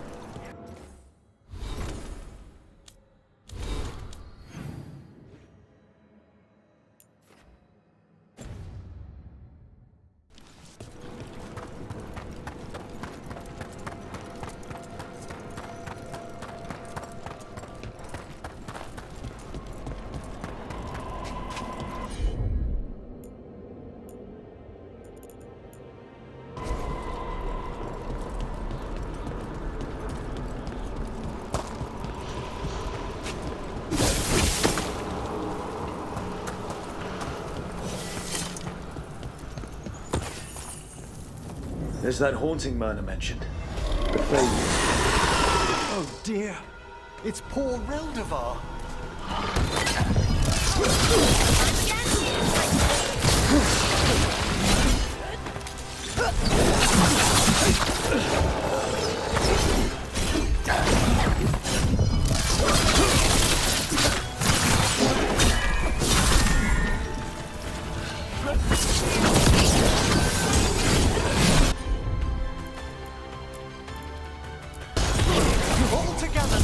There's that haunting Myrna mentioned. The Veilguard. Oh dear. It's poor Reldevar. All together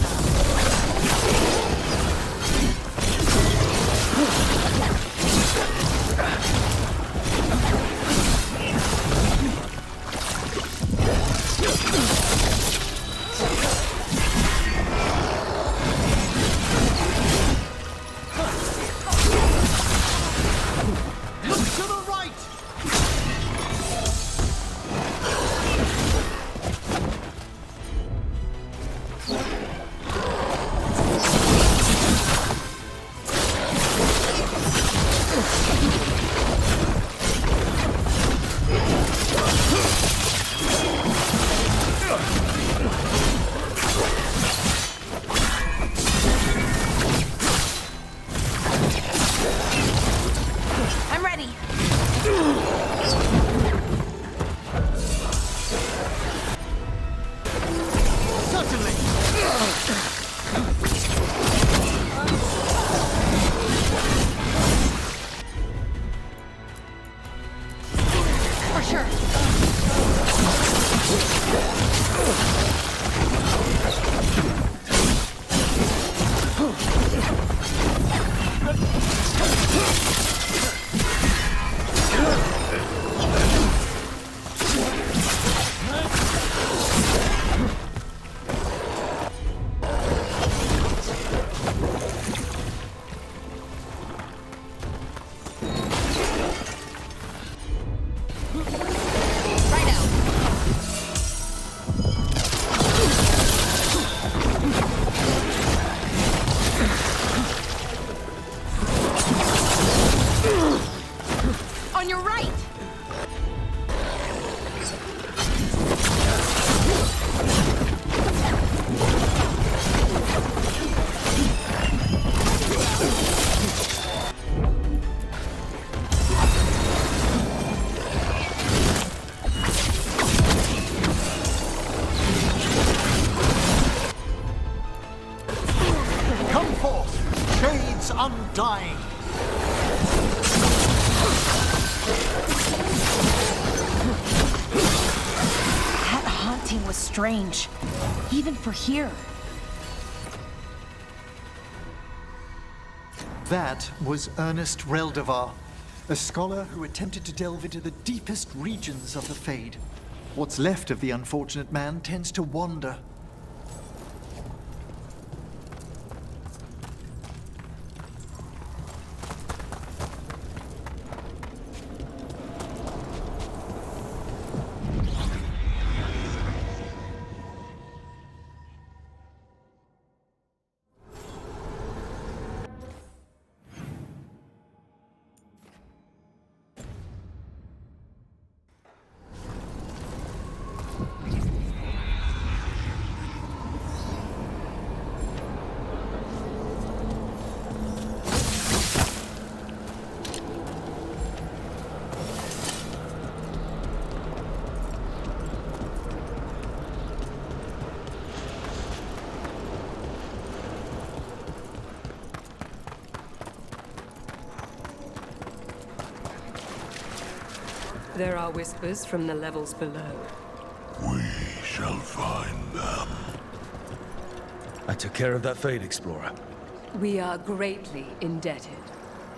look to the right! I'm ready. For sure. Right out. On your right. Come forth, shades undying. That haunting was strange, even for here. That was Ernest Reldevar, a scholar who attempted to delve into the deepest regions of the Fade. What's left of the unfortunate man tends to wander. There are whispers from the levels below. We shall find them. I took care of that Fade Explorer. We are greatly indebted.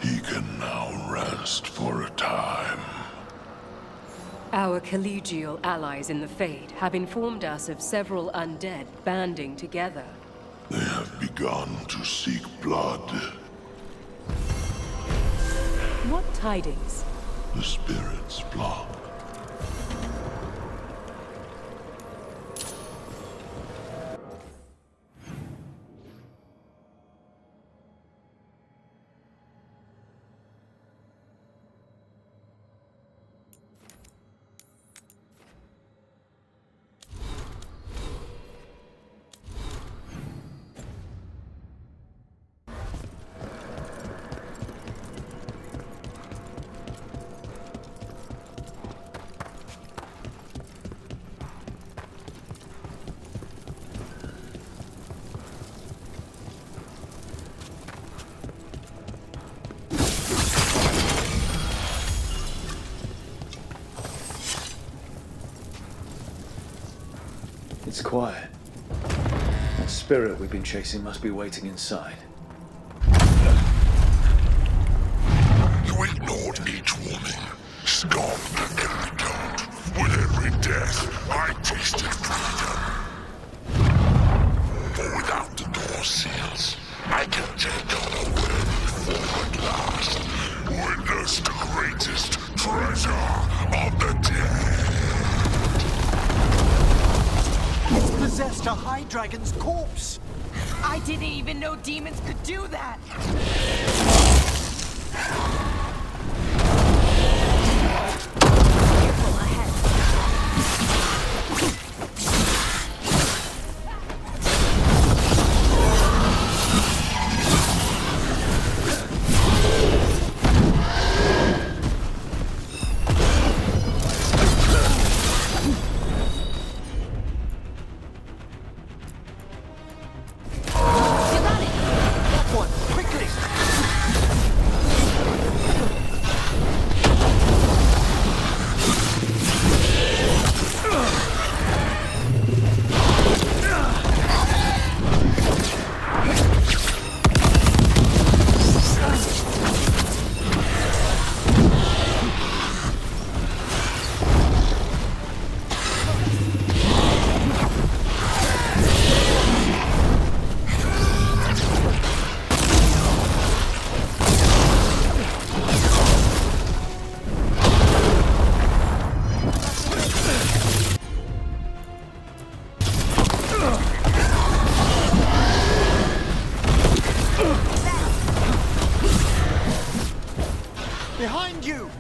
He can now rest for a time. Our collegial allies in the Fade have informed us of several undead banding together. They have begun to seek blood. What tidings? The spirits plot. It's quiet. That spirit we've been chasing must be waiting inside. You ignored each warning. Scoffed and condoned. With every death, I tasted freedom. For without the door seals, I can take on a way forward last. Witness the greatest treasure of the dead. It's possessed a High Dragon's corpse! I didn't even know demons could do that! Careful ahead. Behind you!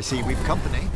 I see we've company.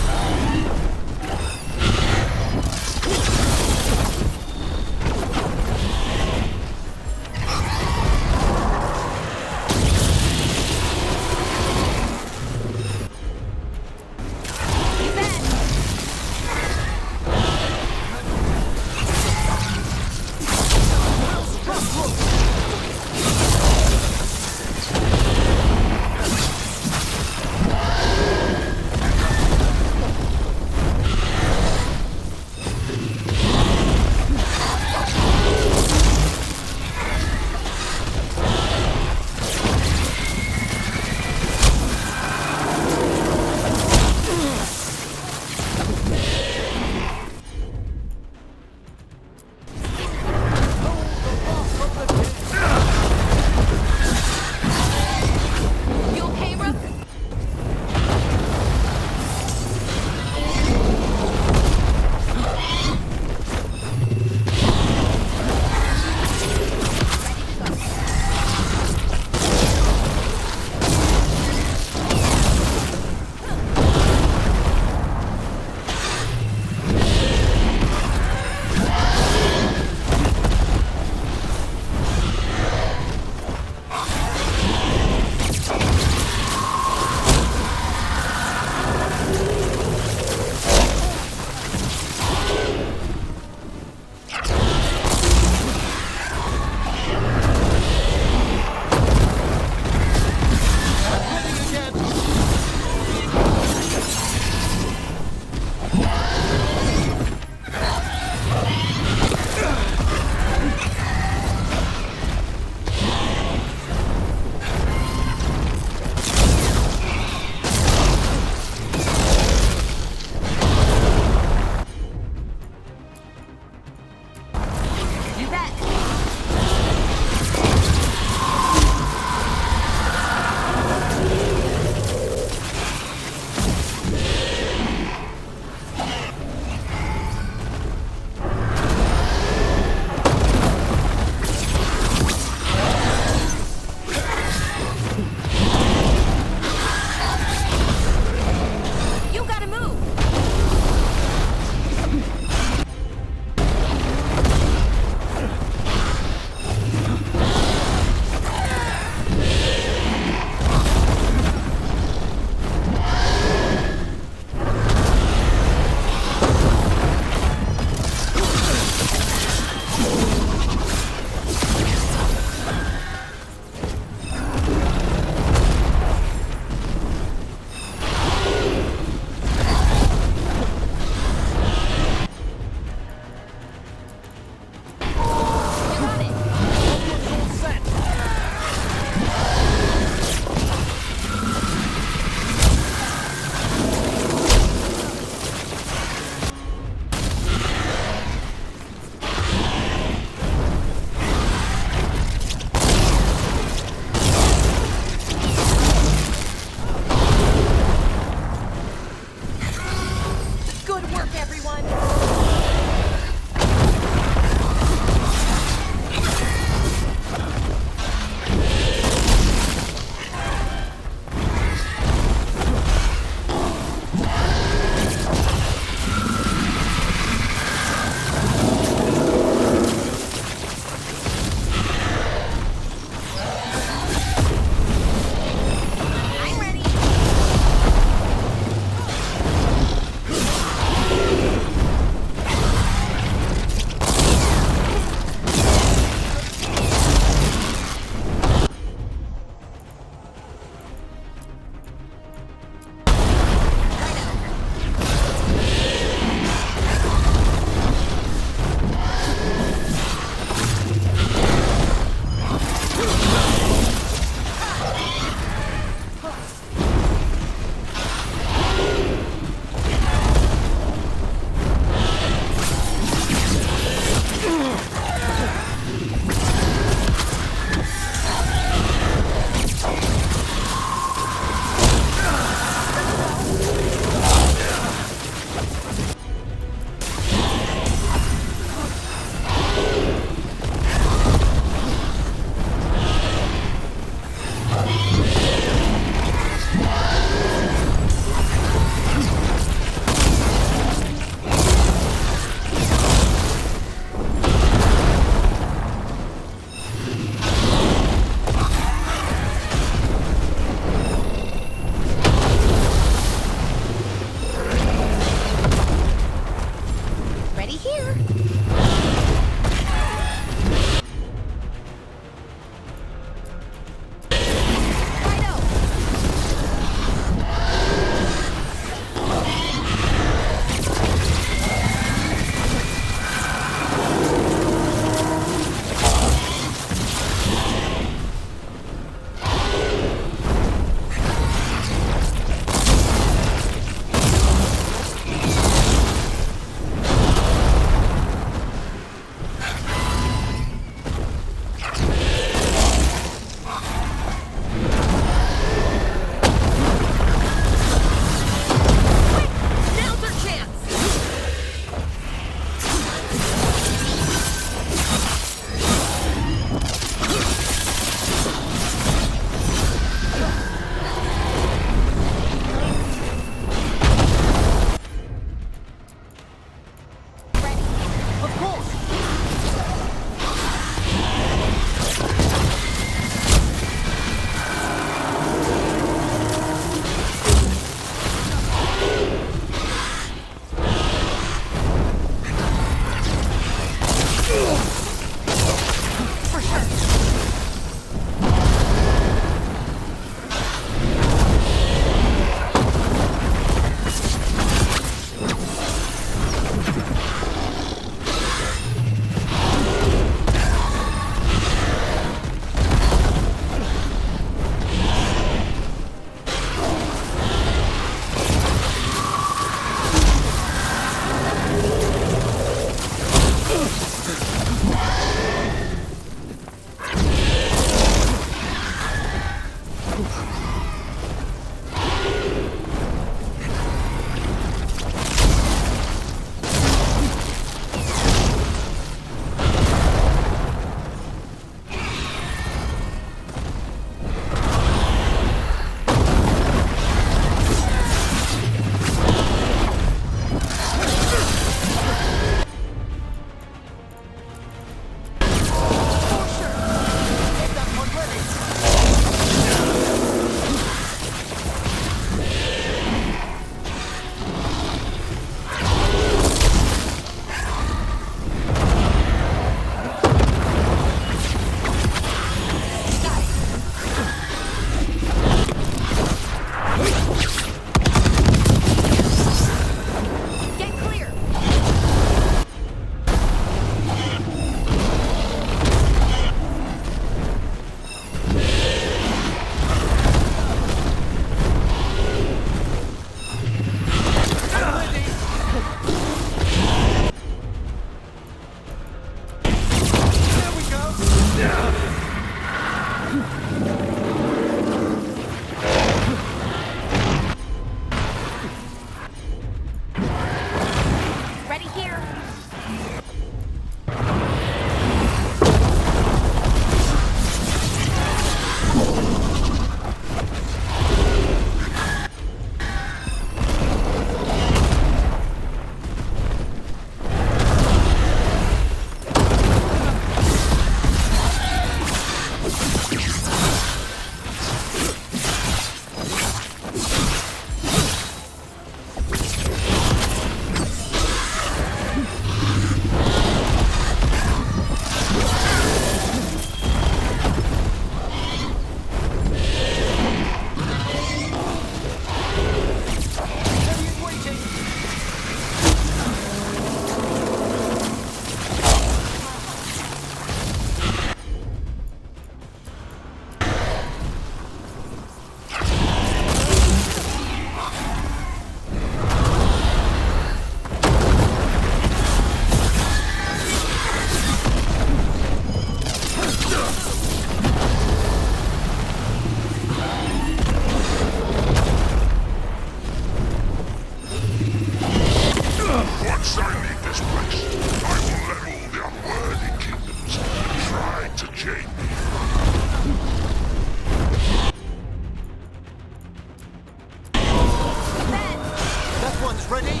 Everyone's ready?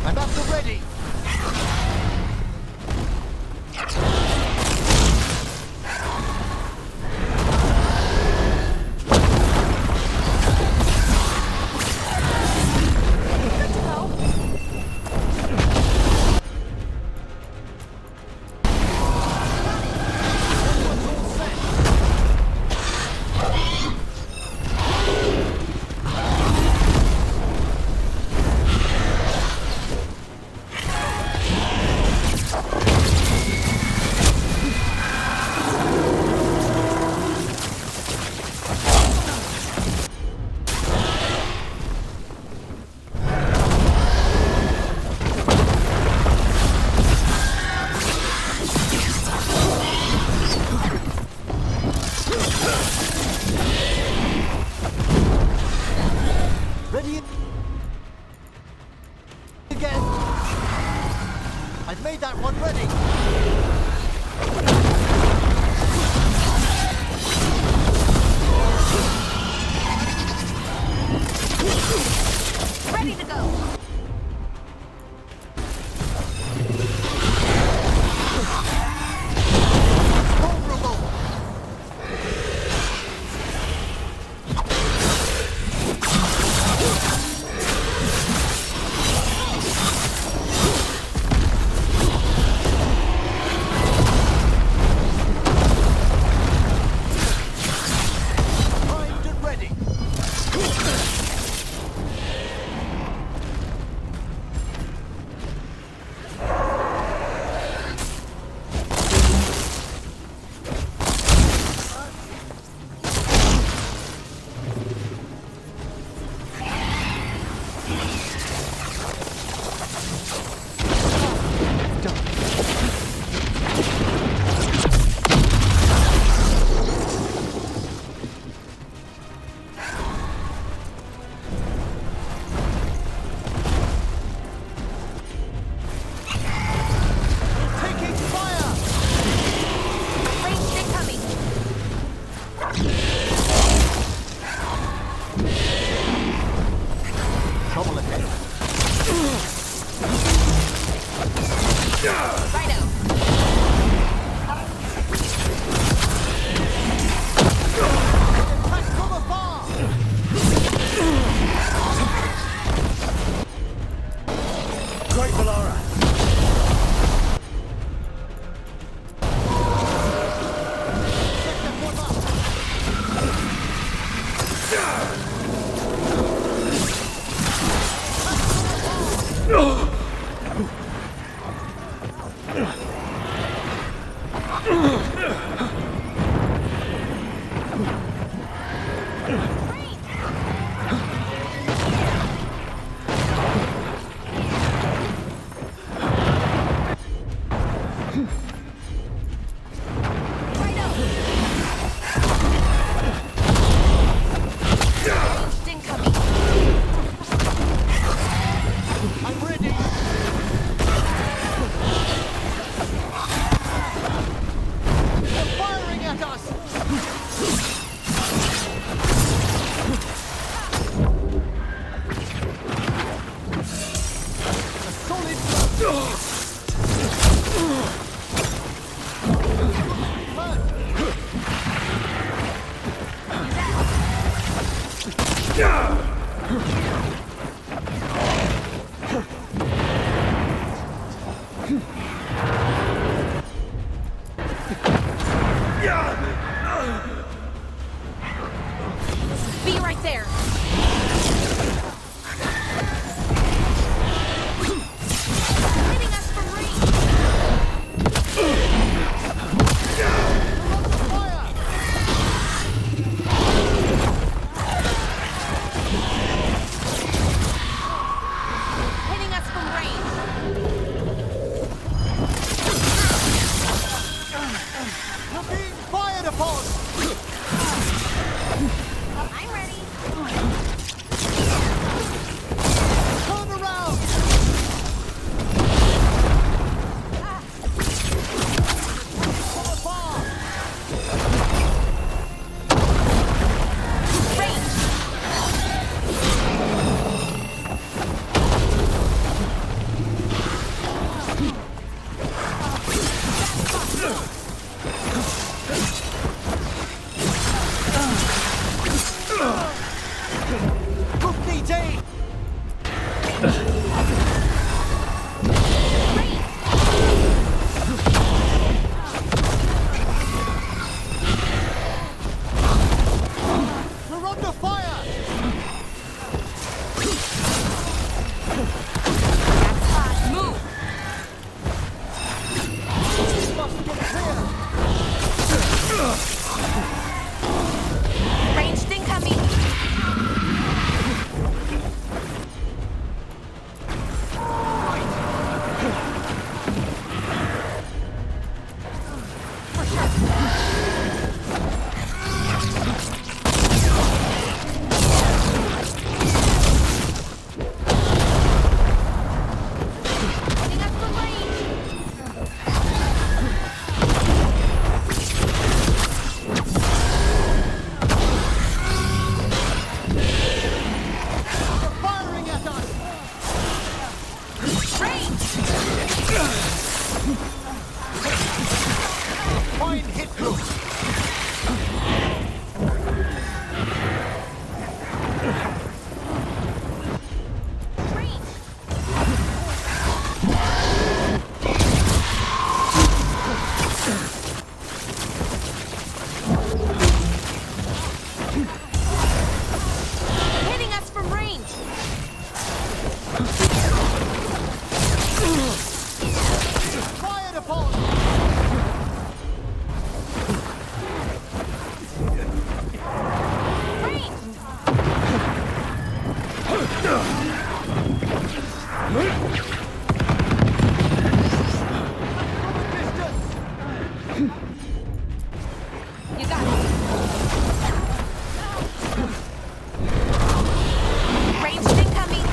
I'm up to ready. Ready again. I've made that one ready. Ready to go. Primed and ready. Taking fire. Ranged incoming. Trouble ahead. Righto. Attack from afar. Great Valara. Ranged incoming. I'm ready. They're firing at us. A solid. Be right there. Hitting us from range. We're under fire! That's hot. Move! Ranged incoming! Firing at us! Fine hit through! Hitting us from range! Fired upon! You got it. Ranged incoming.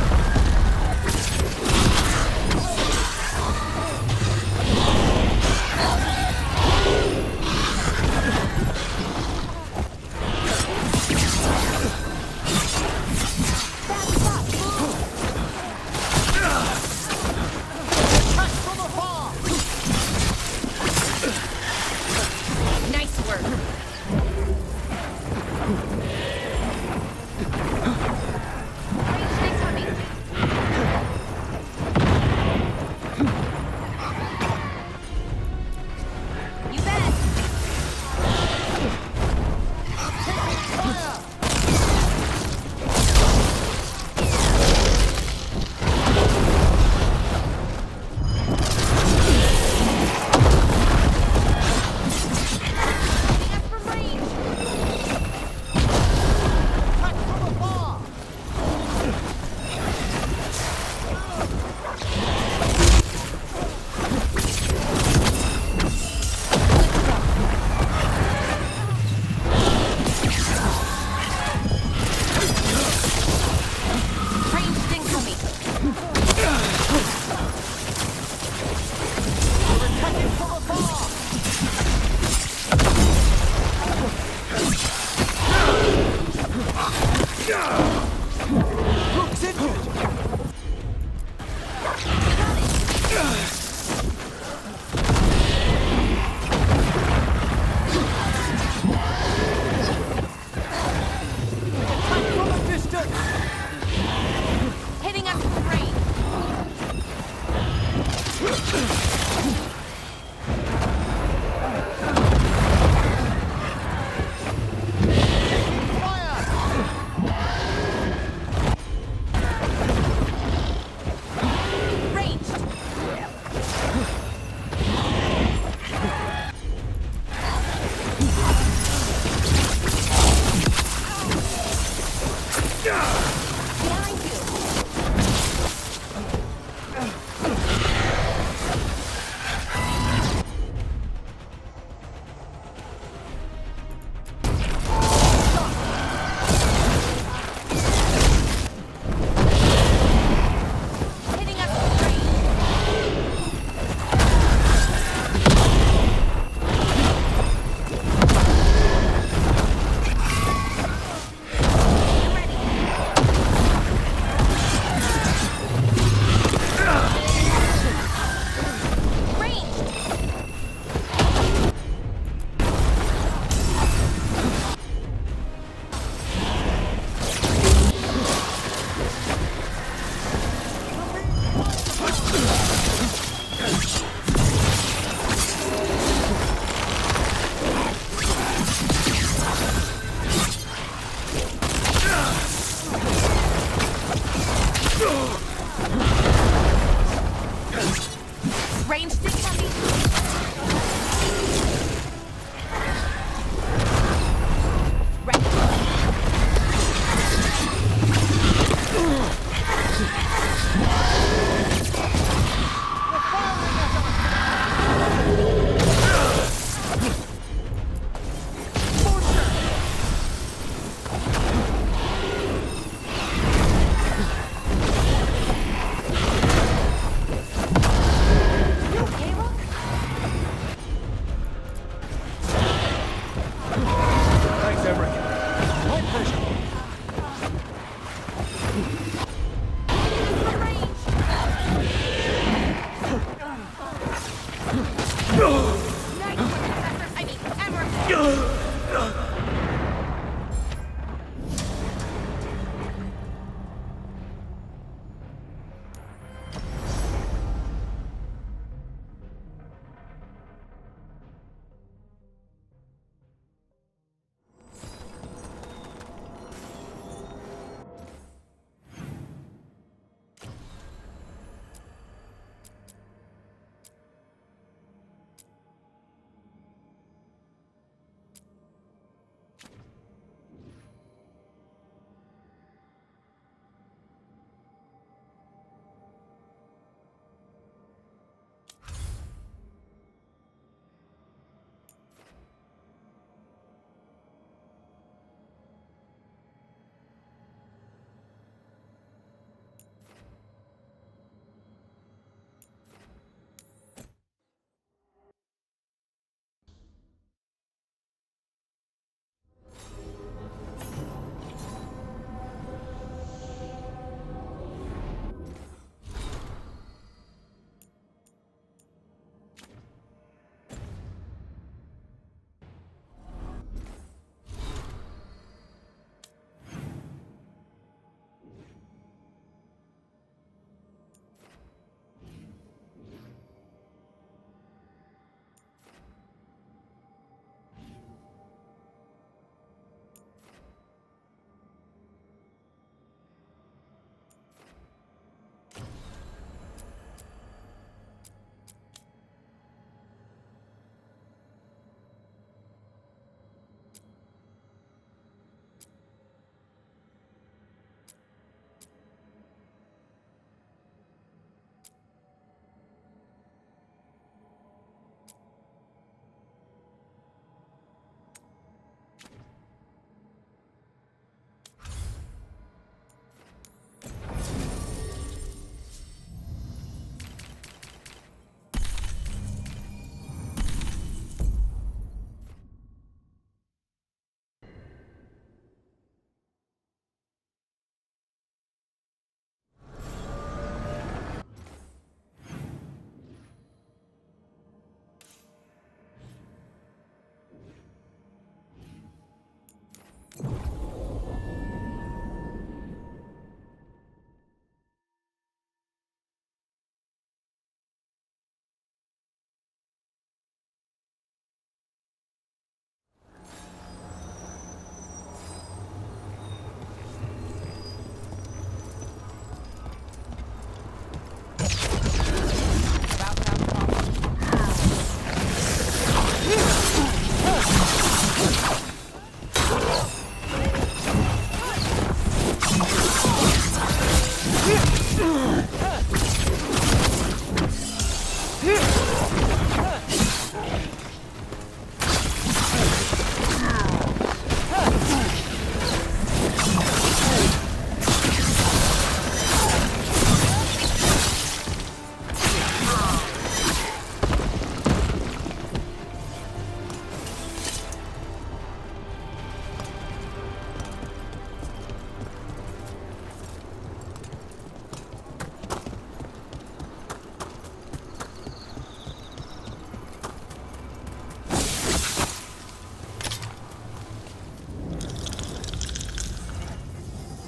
Attack from afar! Nice work. Ranged incoming. You bet. Attack from afar! Ranged incoming. Attacking from afar! Rook's injured! Attack from a distance! Hitting us from range. Fire!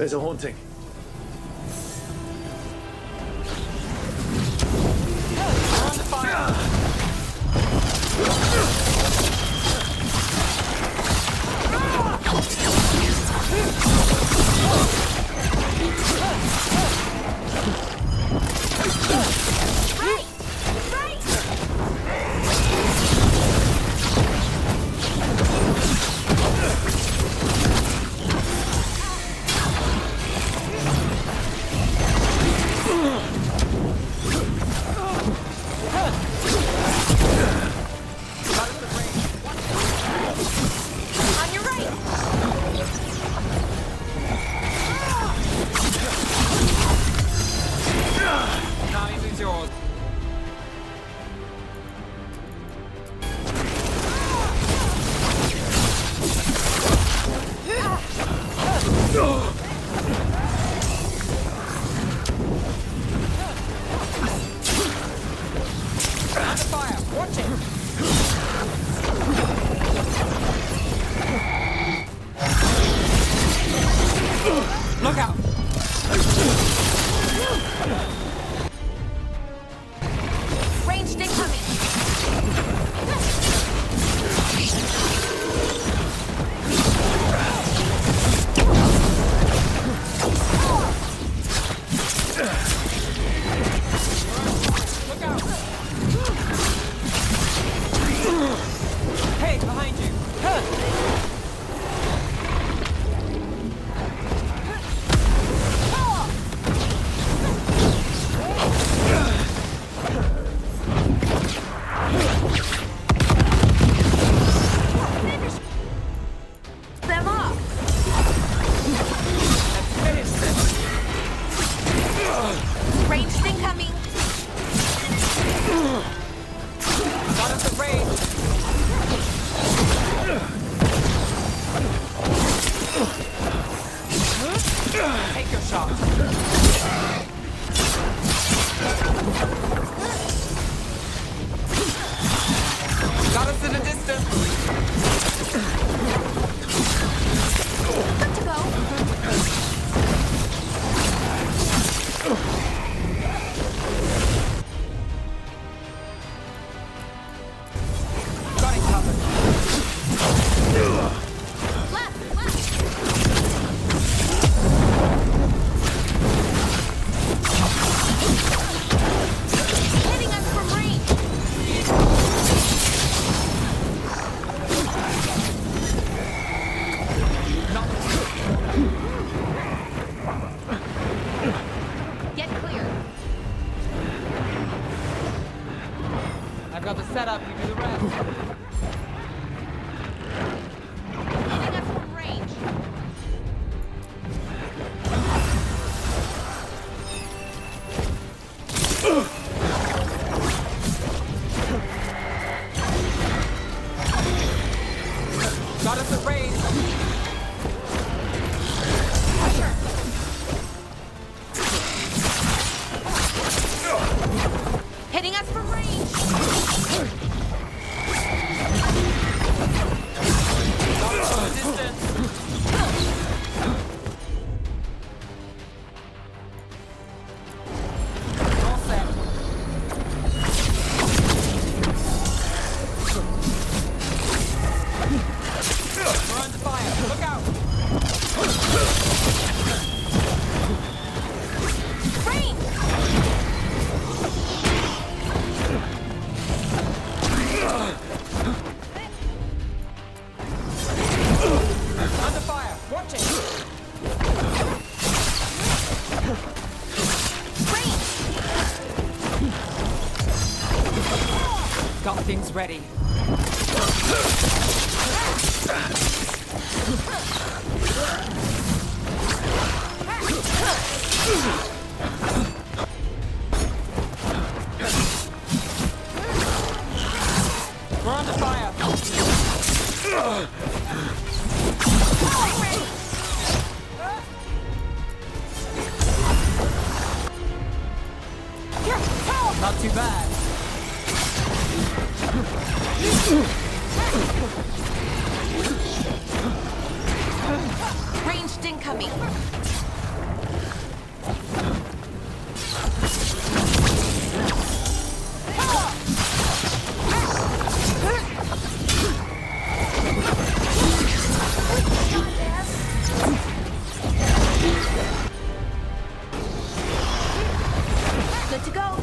There's a haunting. Look out! Ranged incoming! Hey, behind you! Them up! Ranged incoming! Got us at range! Take your shot! Got us in a distance! Good to go! Got it covered! Hitting us from range! Get clear! I've got the setup, you do the rest. Hitting us from range! Got us at range! Hitting us from range! All set. We're under fire. Look out! Range! Under fire. Watch it. Got things ready. We're under fire. Not too bad. Ranged incoming! Good to go.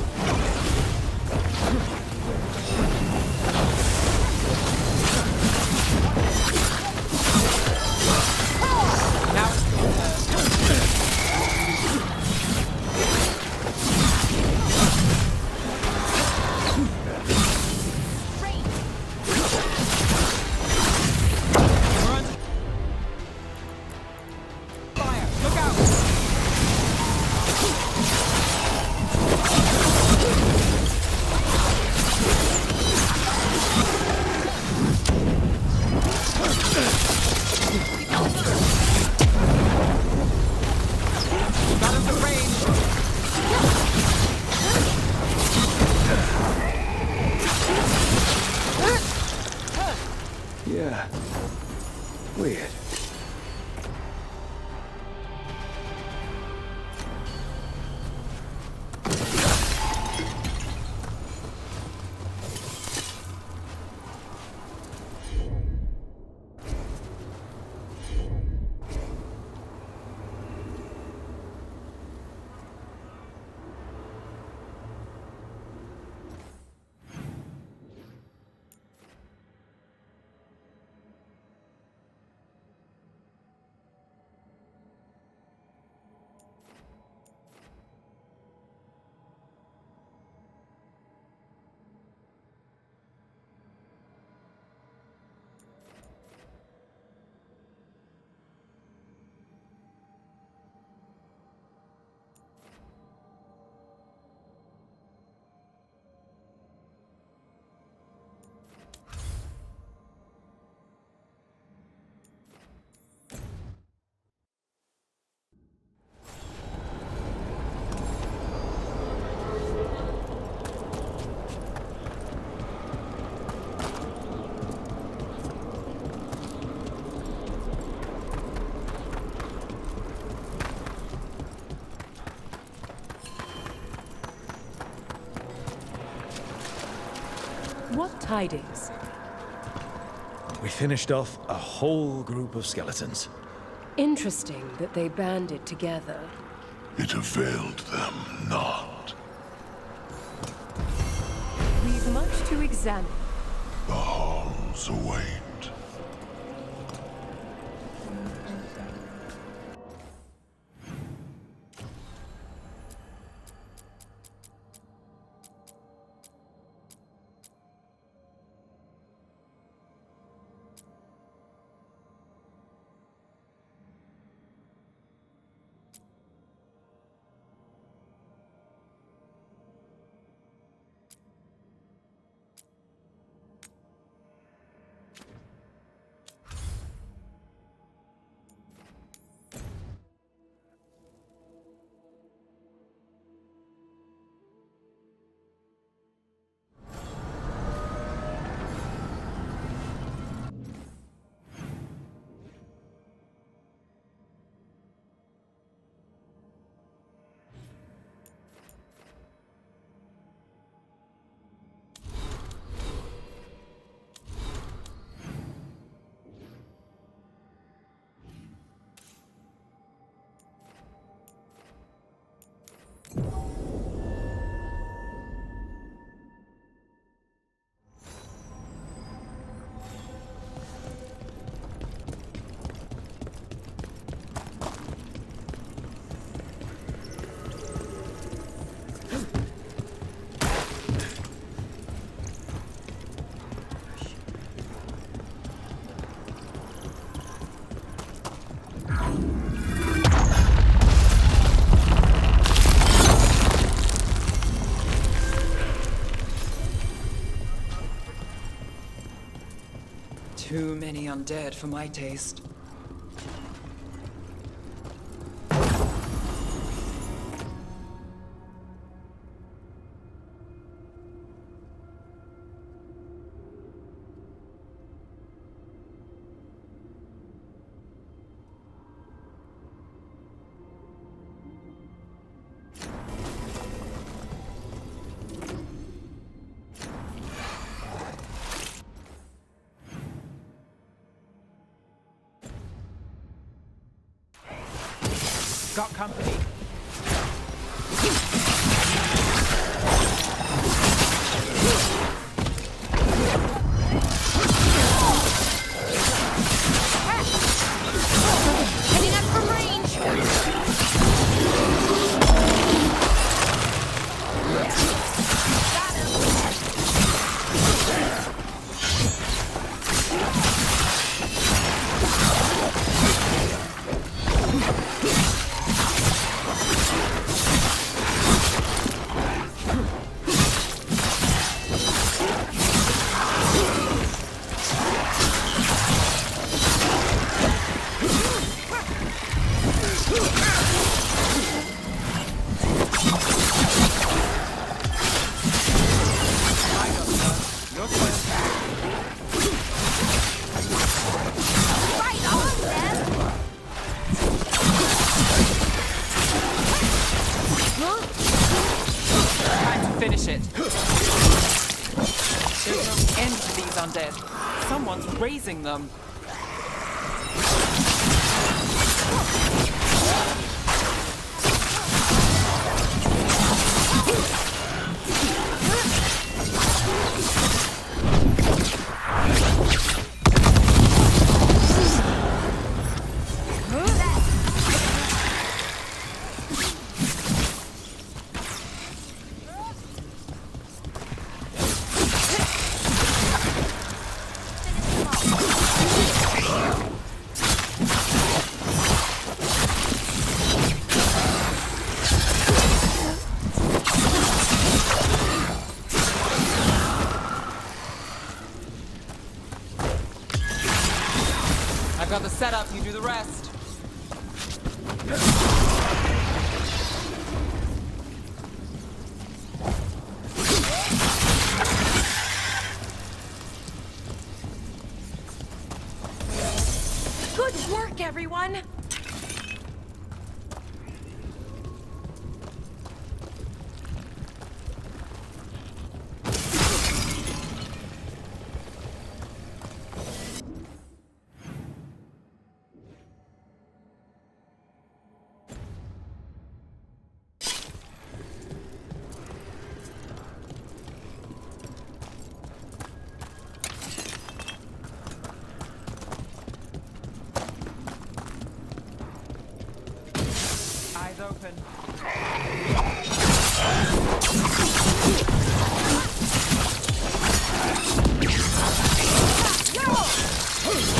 Yeah. Weird. What tidings? We finished off a whole group of skeletons. Interesting that they banded together. It availed them not. We've much to examine. The halls await. Too many undead for my taste. Got company. Hitting us from range! Finish it. There's no end to these undead. Someone's raising them. I've got the setup, you do the rest. Good work, everyone! Eyes open.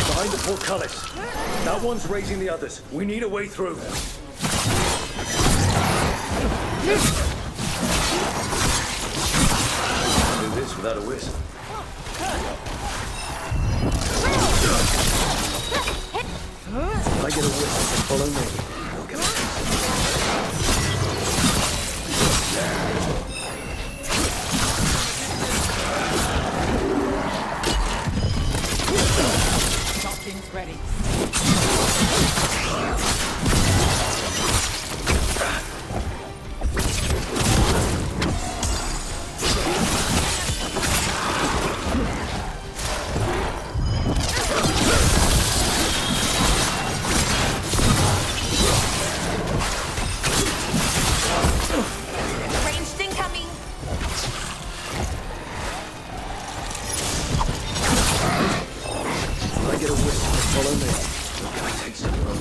Behind the portcullis. That one's raising the others. We need a way through. Do this without a whistle. If I get a whistle, follow me. We'll get Something's ready. Ranged incoming! If I get a whistle, follow me. We'll take some.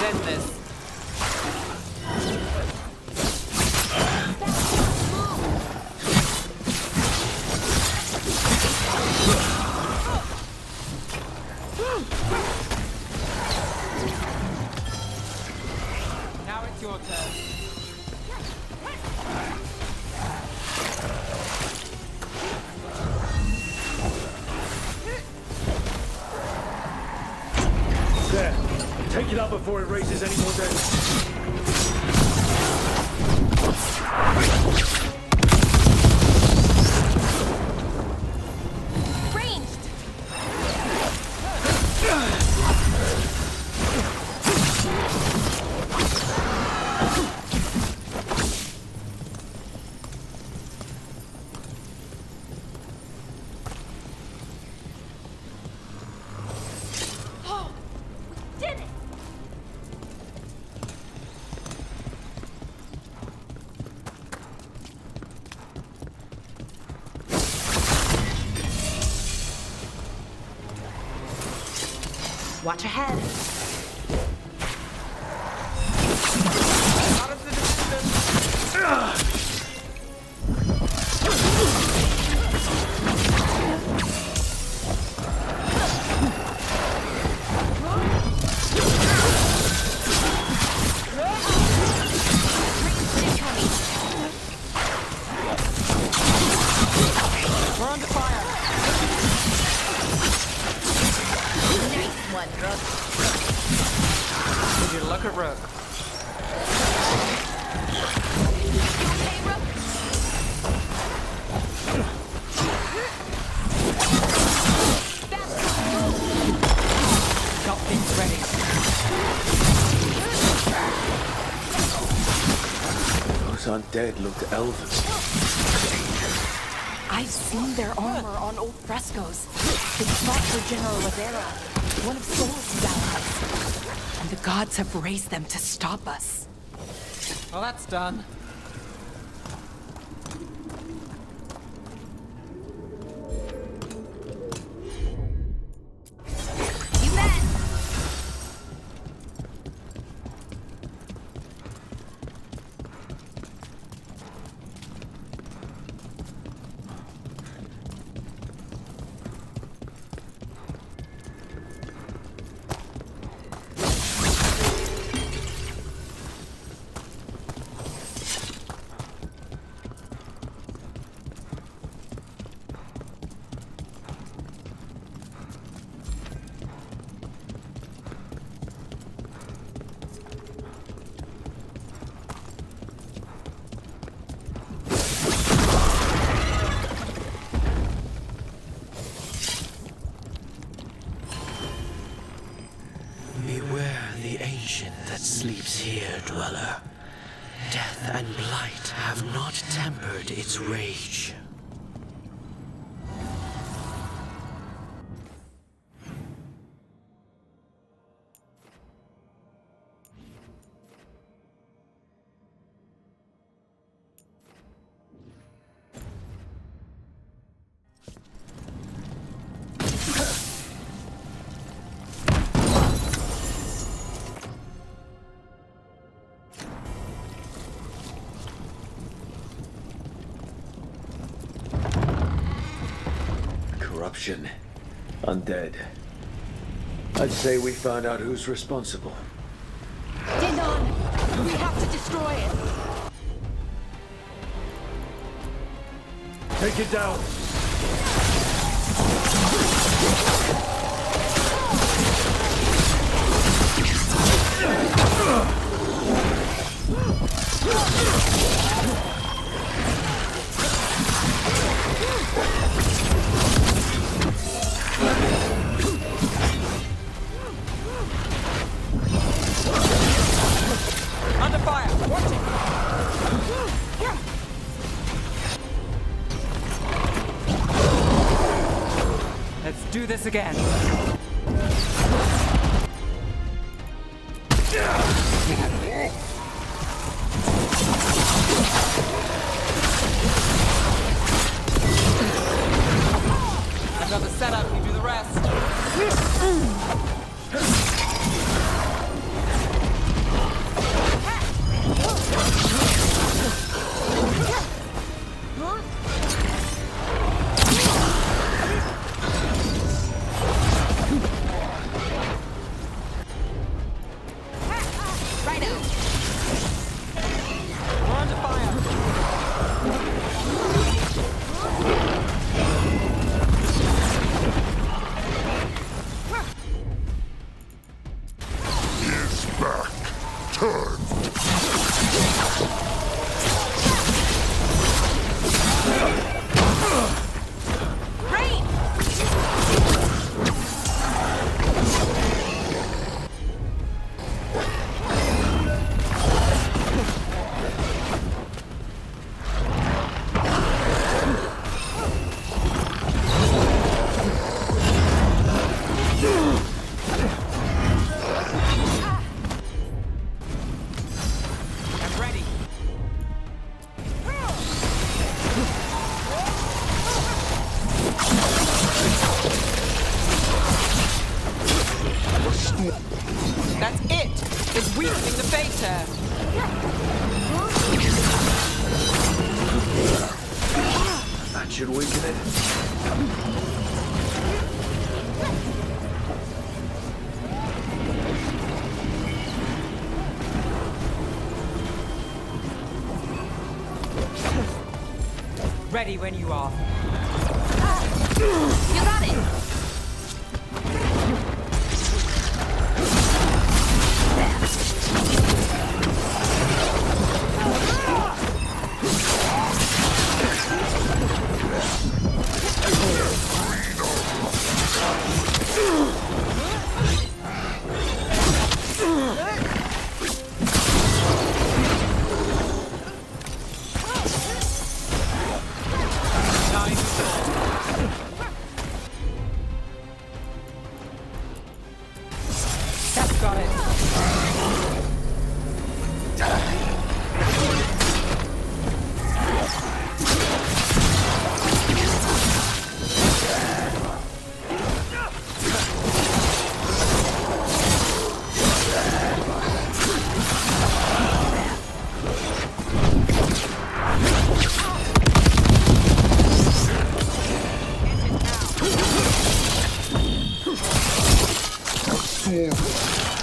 end this. Now it's your turn. There. Take it up before it raises any more damage. Watch ahead. We're under fire. Nice one, Rook. Would you look at Rook? Got things ready. Those undead looked elven. I've seen their armor on old frescoes. They fought for General Rivera, one of Solus' allies. And the gods have raised them to stop us. Well, that's done. You bet! Beware the ancient that sleeps here, dweller. Death and blight have not tempered its rage. Corruption. Undead. I'd say we found out who's responsible. Dindon! We have to destroy it! Take it down. Under fire! Watch it! Let's do this again. I've got the setup, you do the rest. returned. That's it! It's weakening the Fater! That should weaken it. Ready when you are. You got it! That's got it.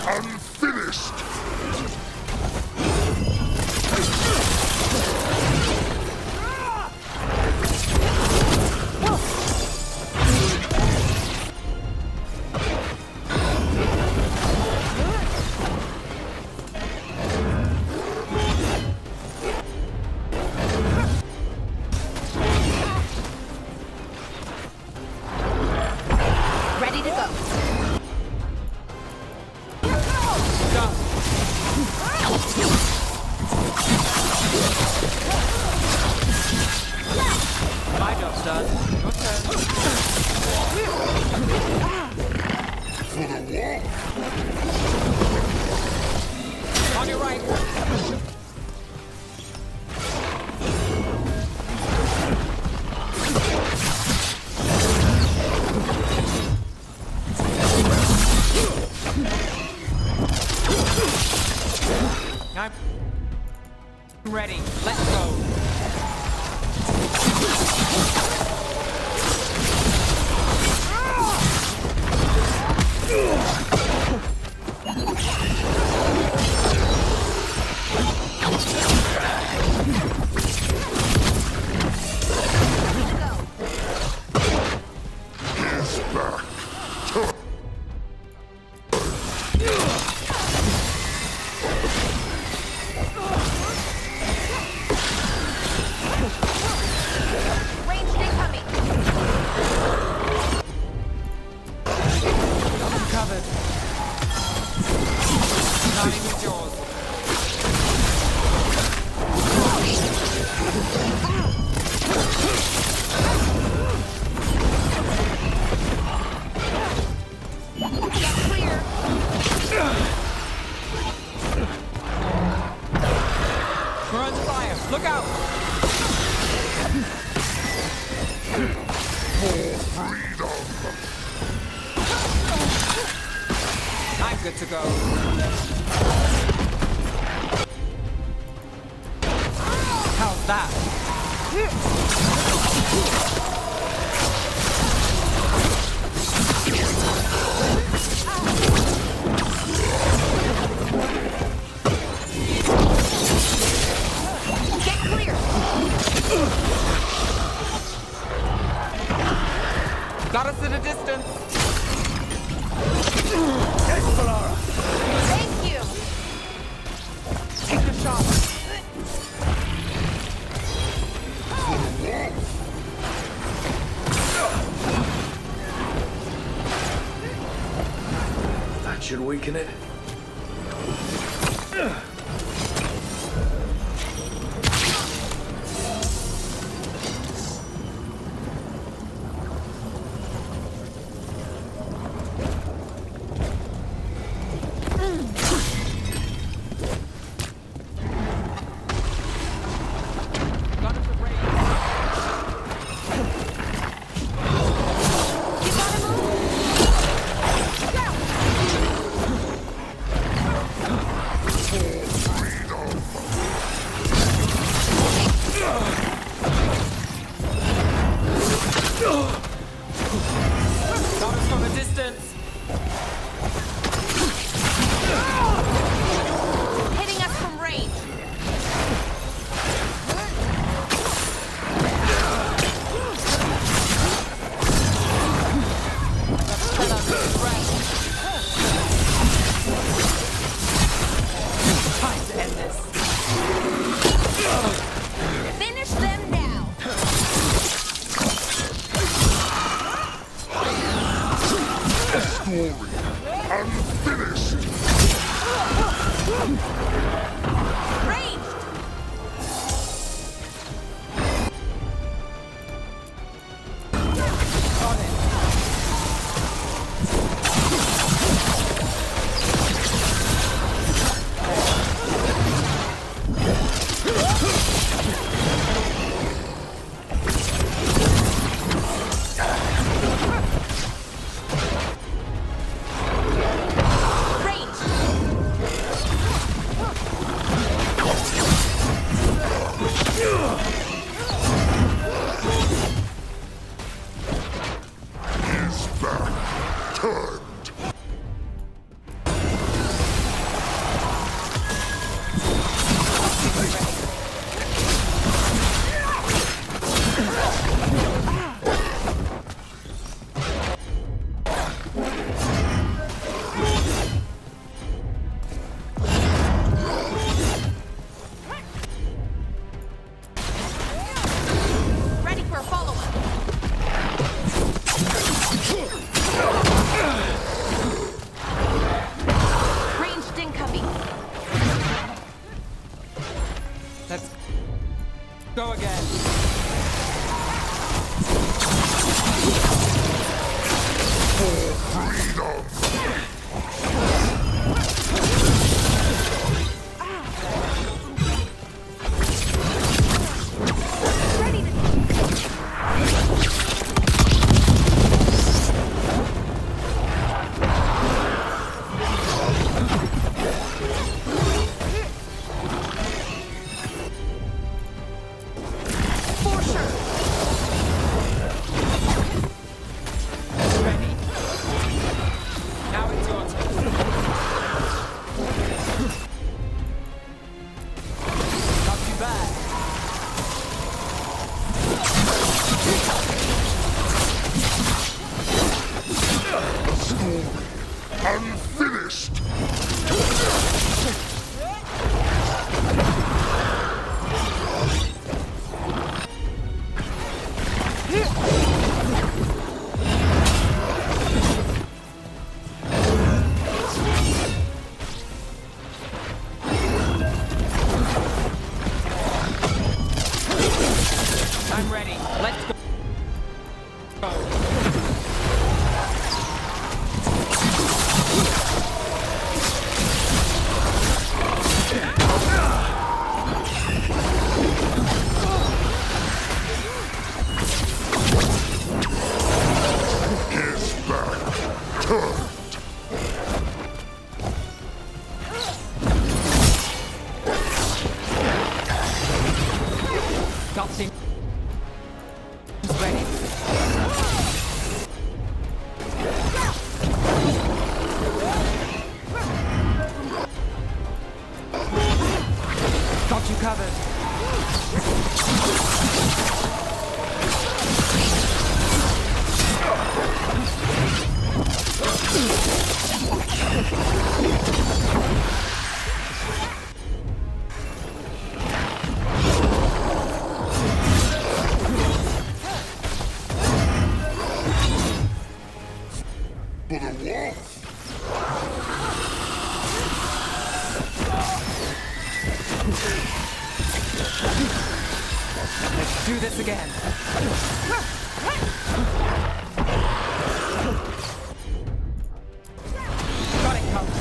Unfinished! Ready to go. My job's done. Your turn. For the wall! On your right. I'm ready. Let's go. He's back. Ranged incoming. Covered. Time is yours. Get clear. We're under fire. Look out. I'm good to go. How's that? Get clear. Got us at a distance. Thank you. weaken it. Go again. Unfinished! I'm ready. Let's go. Do this again. Got it covered.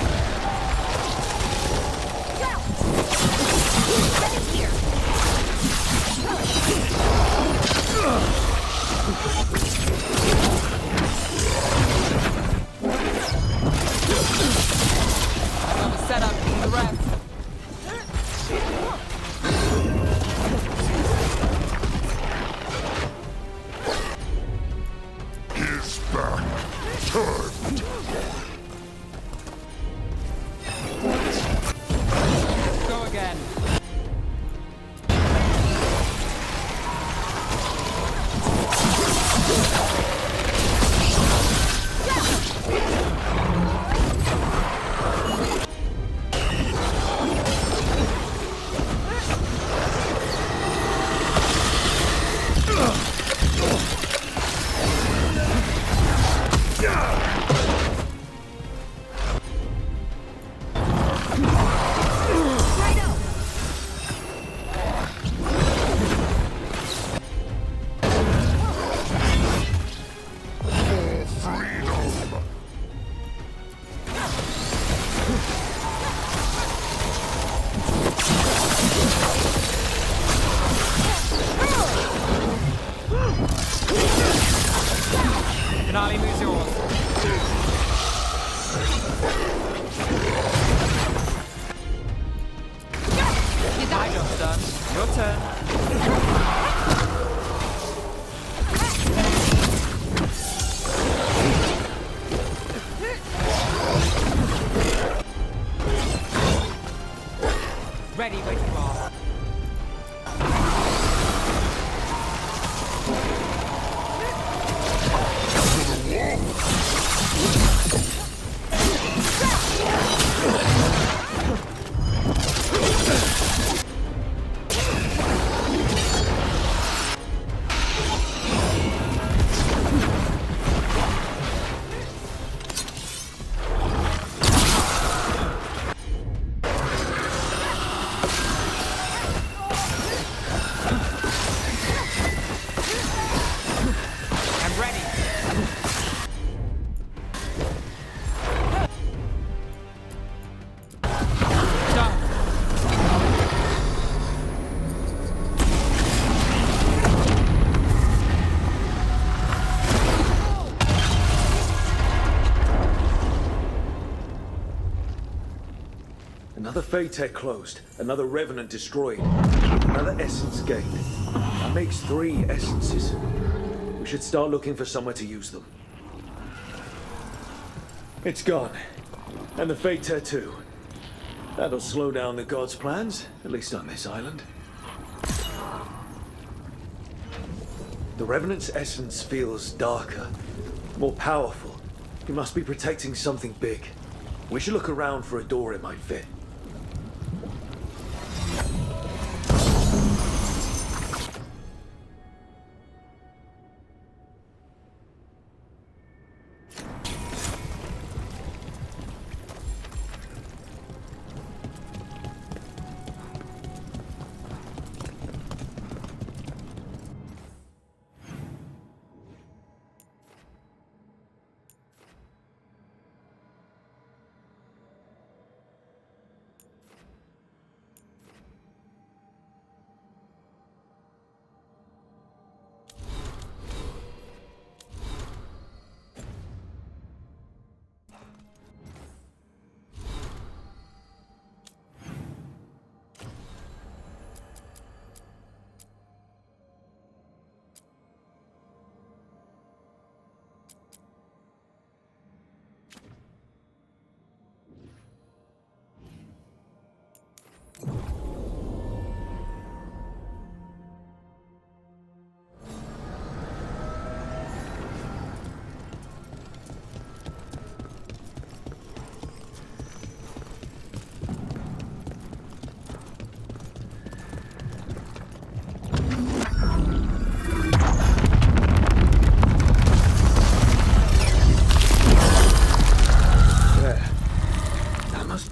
I got the setup and the rest. His back turned. Go again. Finale moves yours. My job's done. Your turn. Ready when you are. I'm ready. Done. Another Fade Tech closed, another Revenant destroyed, another Essence gained. That makes 3 Essences. We should start looking for somewhere to use them. It's gone. And the Fade Tattoo. That'll slow down the gods' plans, at least on this island. The Revenant's essence feels darker, more powerful. He must be protecting something big. We should look around for a door it might fit.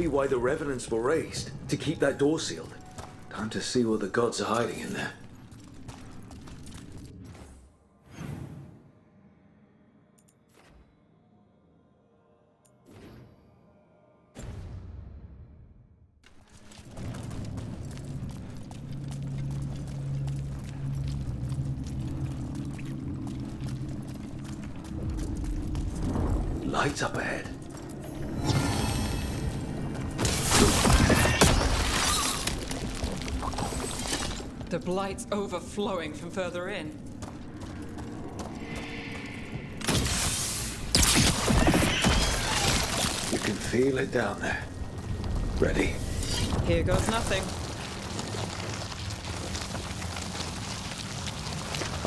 Why the Revenants were raised, to keep that door sealed. Time to see what the gods are hiding in there. lights up ahead. The blight's overflowing from further in. You can feel it down there. Ready? Here goes nothing.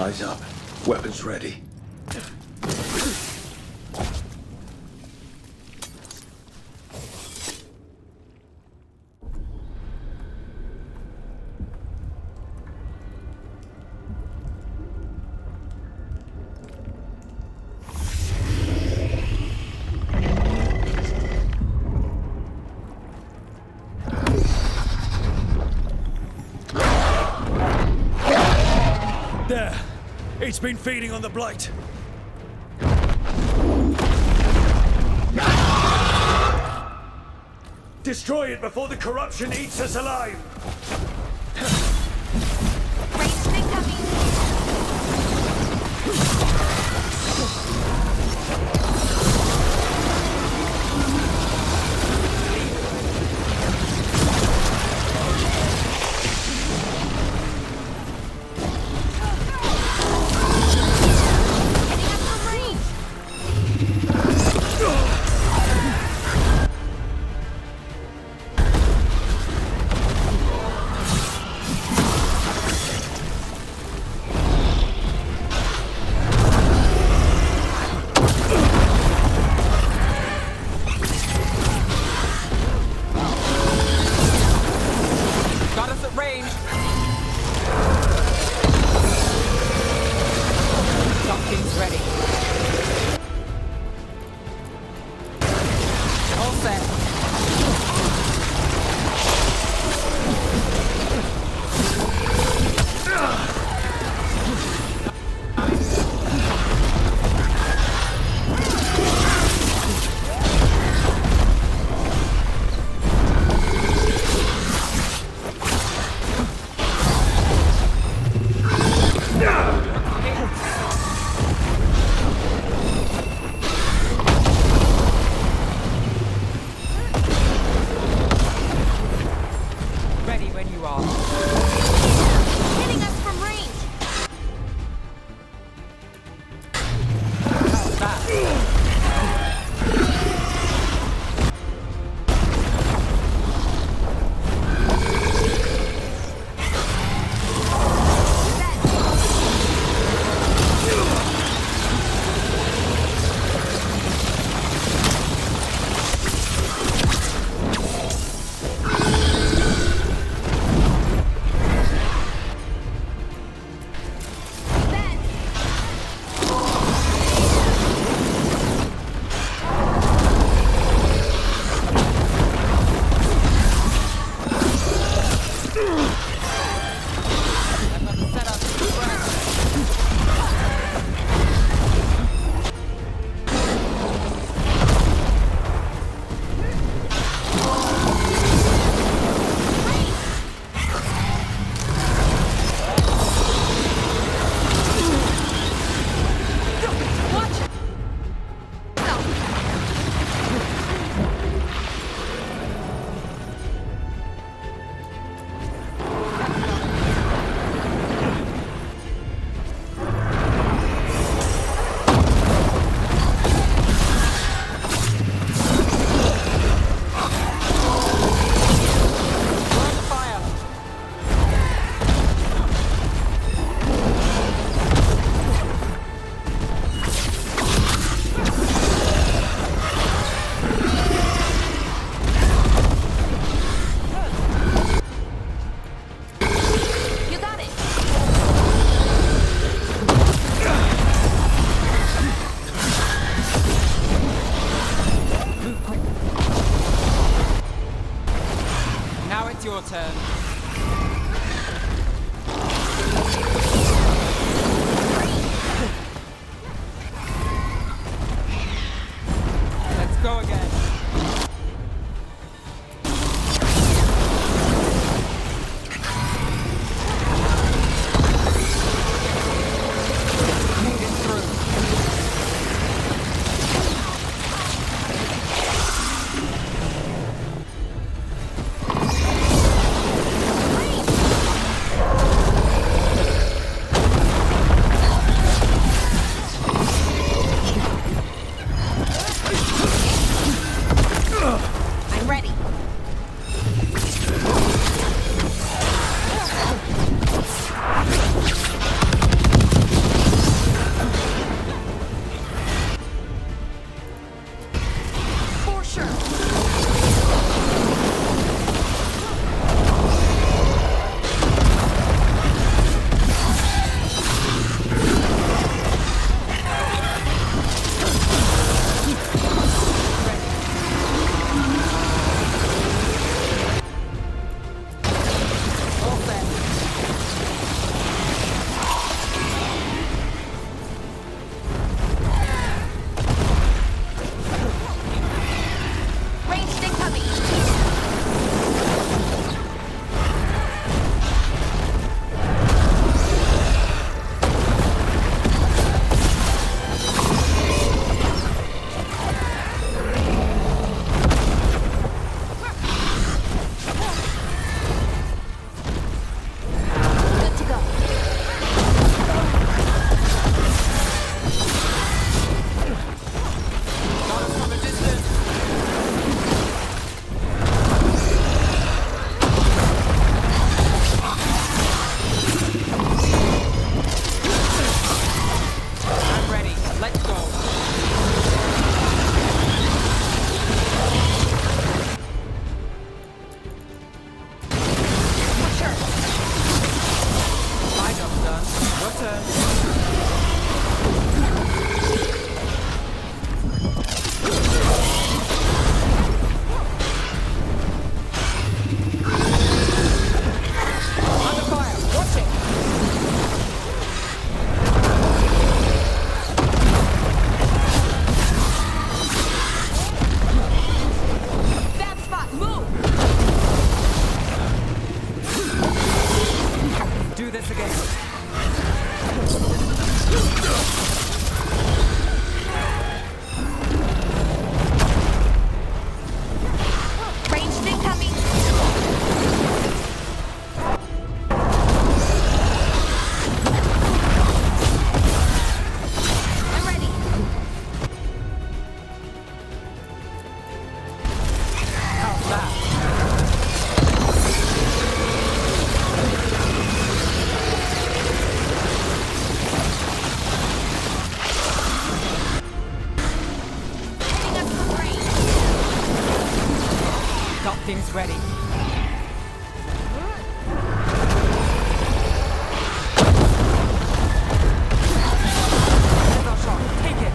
Eyes up. Weapons ready. There! It's been feeding on the blight! Destroy it before the corruption eats us alive! Got us at range. Something's ready. All set. Ready when you are. Hitting us from range. How's that? You got it. Now it's your turn. Let's go again. Moving through. Got things ready. There's our shot. Take it.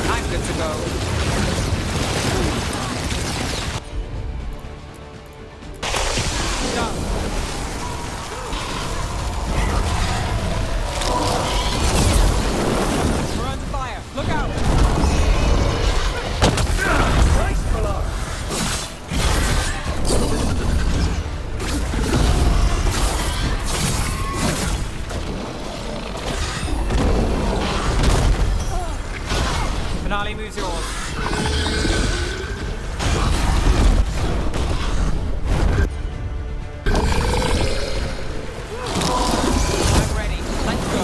I'm good to go. Done. We're under fire. Look out! Brace below. Finale moves yours. I'm ready. Let's go.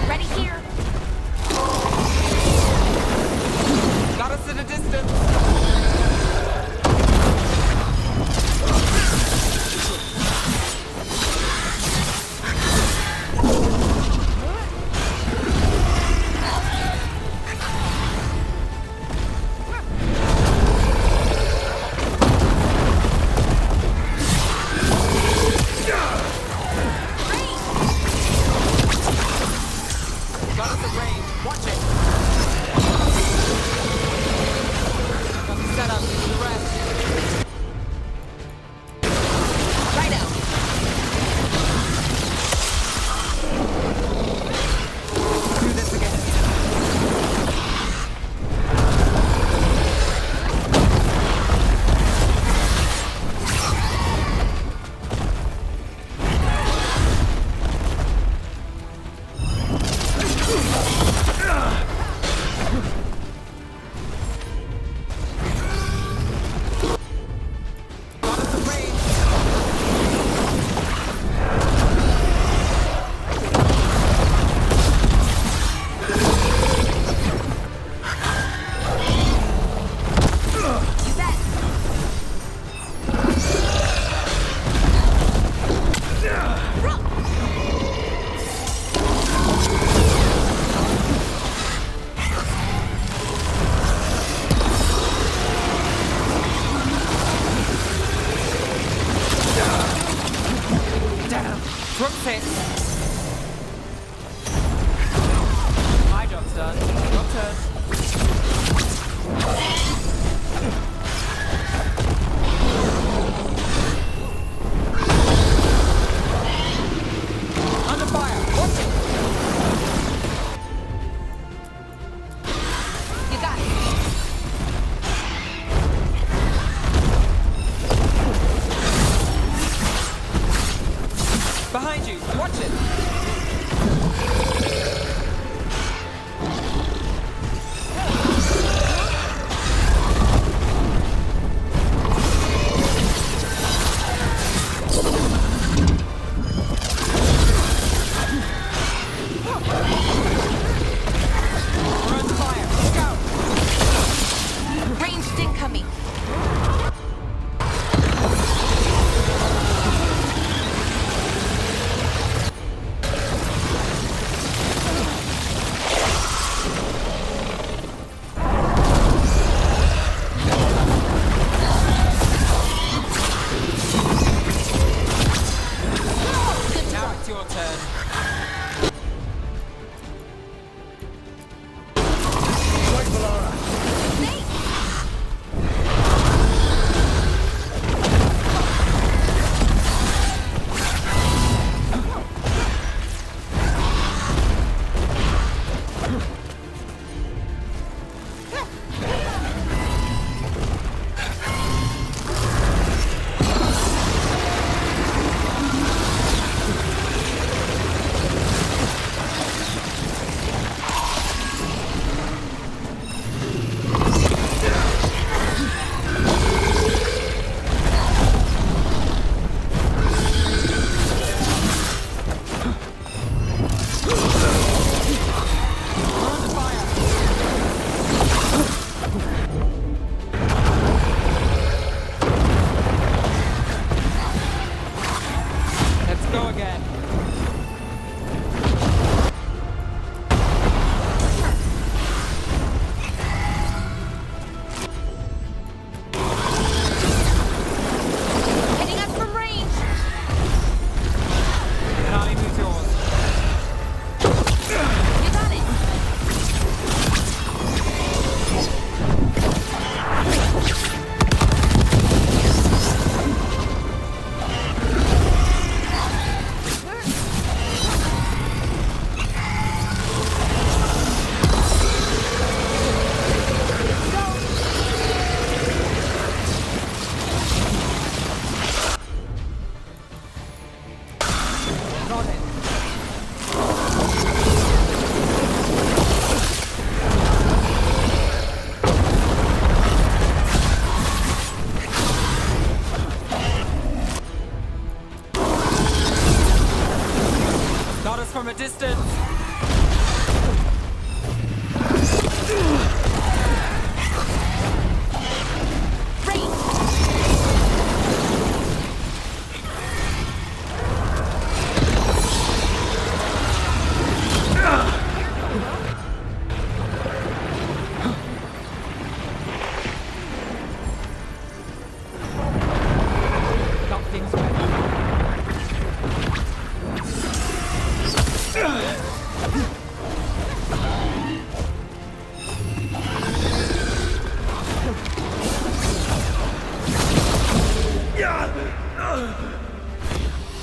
Ready here. Got us at a distance. Got us at range. Watch it. I've got the setup. Do the rest. Righto. Do this again.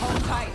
Hold tight.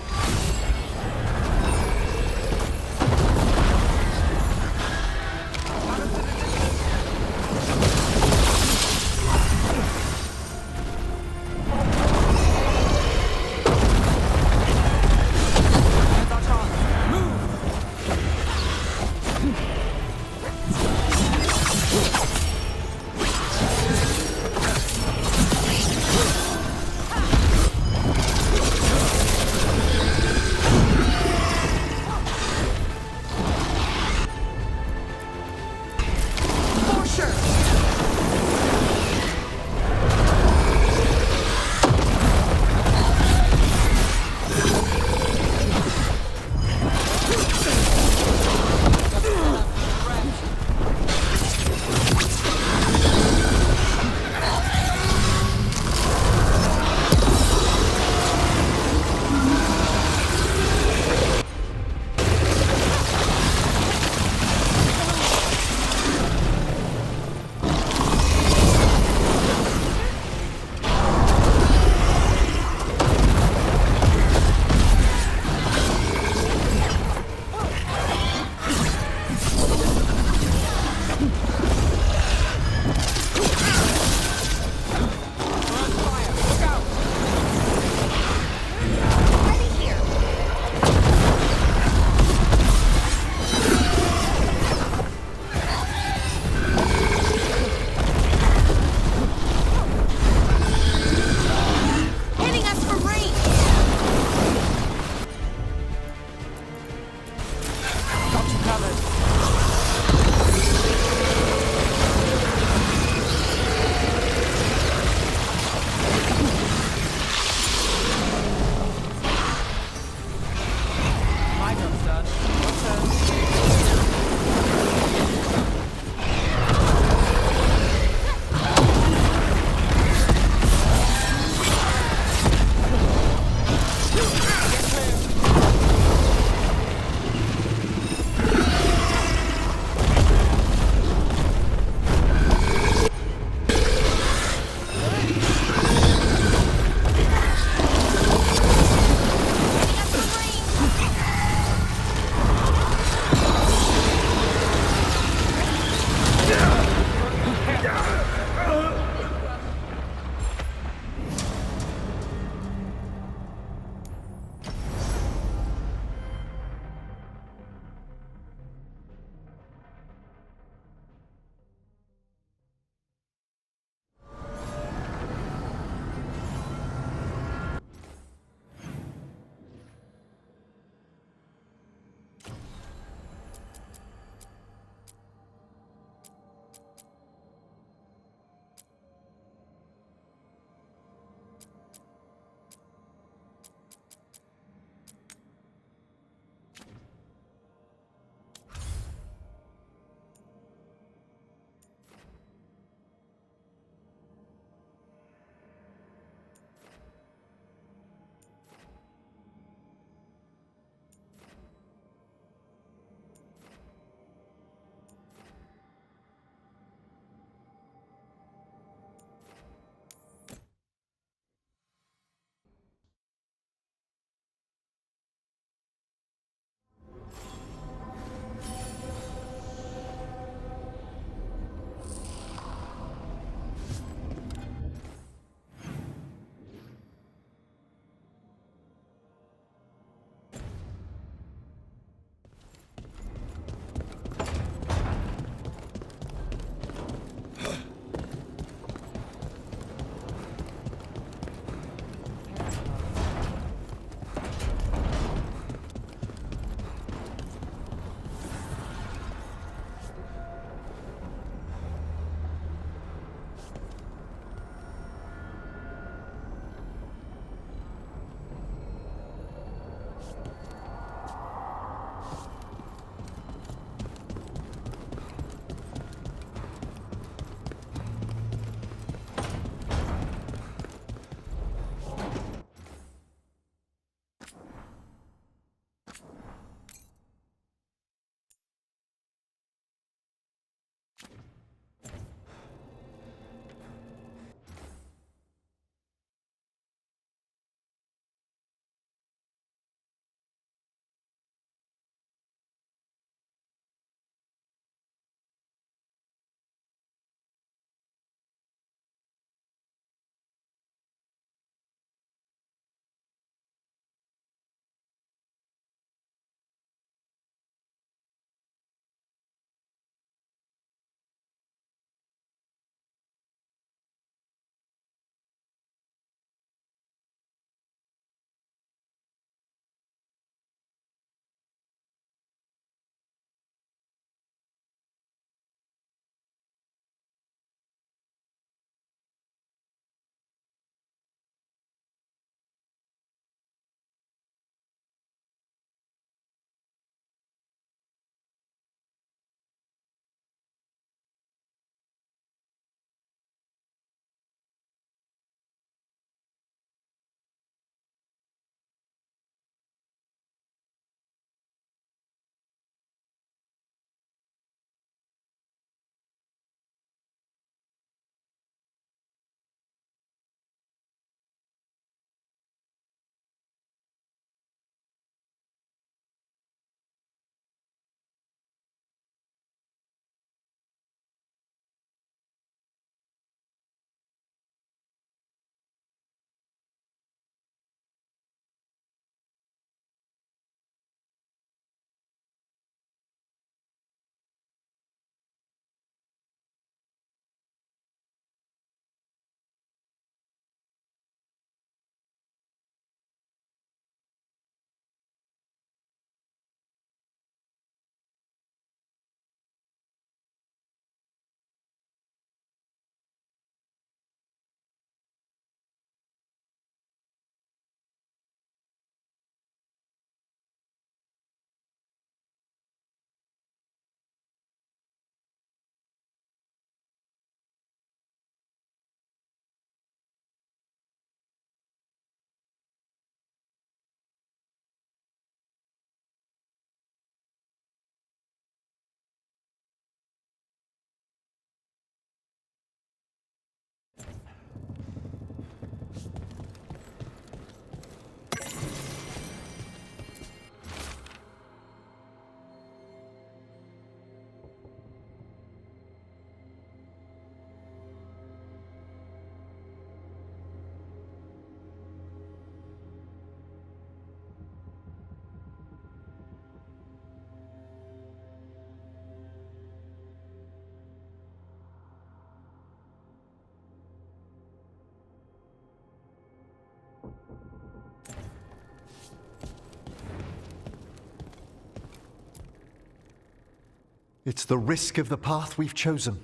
It's the risk of the path we've chosen.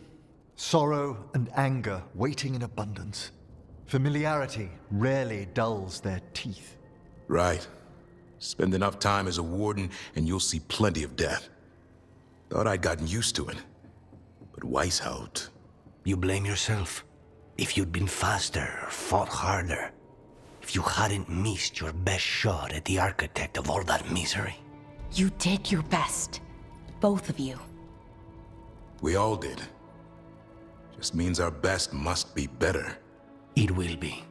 Sorrow and anger waiting in abundance. Familiarity rarely dulls their teeth. Right. Spend enough time as a warden and you'll see plenty of death. Thought I'd gotten used to it. But Weishaupt... You blame yourself. If you'd been faster or fought harder. If you hadn't missed your best shot at the architect of all that misery. You did your best. Both of you. We all did. Just means our best must be better. It will be.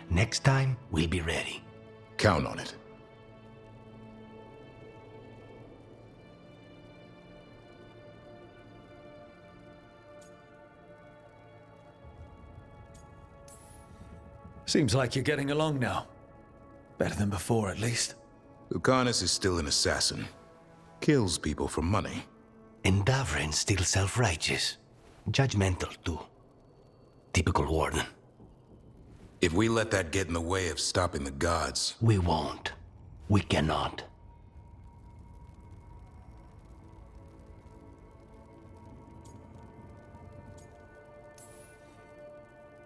Next time, we'll be ready. Count on it. Seems like you're getting along now. Better than before, at least. Lucanus is still an assassin. Kills people for money. And Davrin's still self-righteous. Judgmental, too. Typical warden. If we let that get in the way of stopping the gods... We won't. We cannot.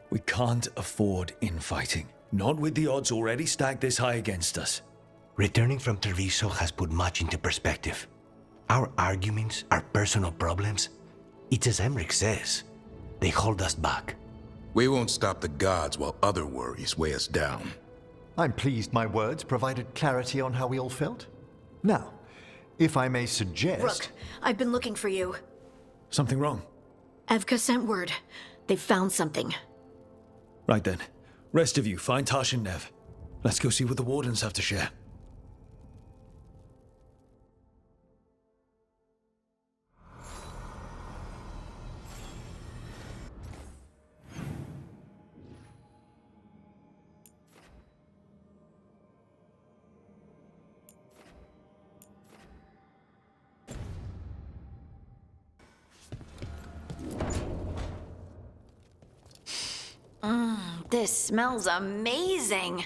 We can't afford infighting. Not with the odds already stacked this high against us. Returning from Treviso has put much into perspective. Our arguments, our personal problems, it's as Emmerich says. They hold us back. We won't stop the gods while other worries weigh us down. I'm pleased my words provided clarity on how we all felt. Now, if I may suggest... Rook, I've been looking for you. Something wrong? Evka sent word. They've found something. Right then. Rest of you, find Tash and Nev. Let's go see what the Wardens have to share. This smells amazing.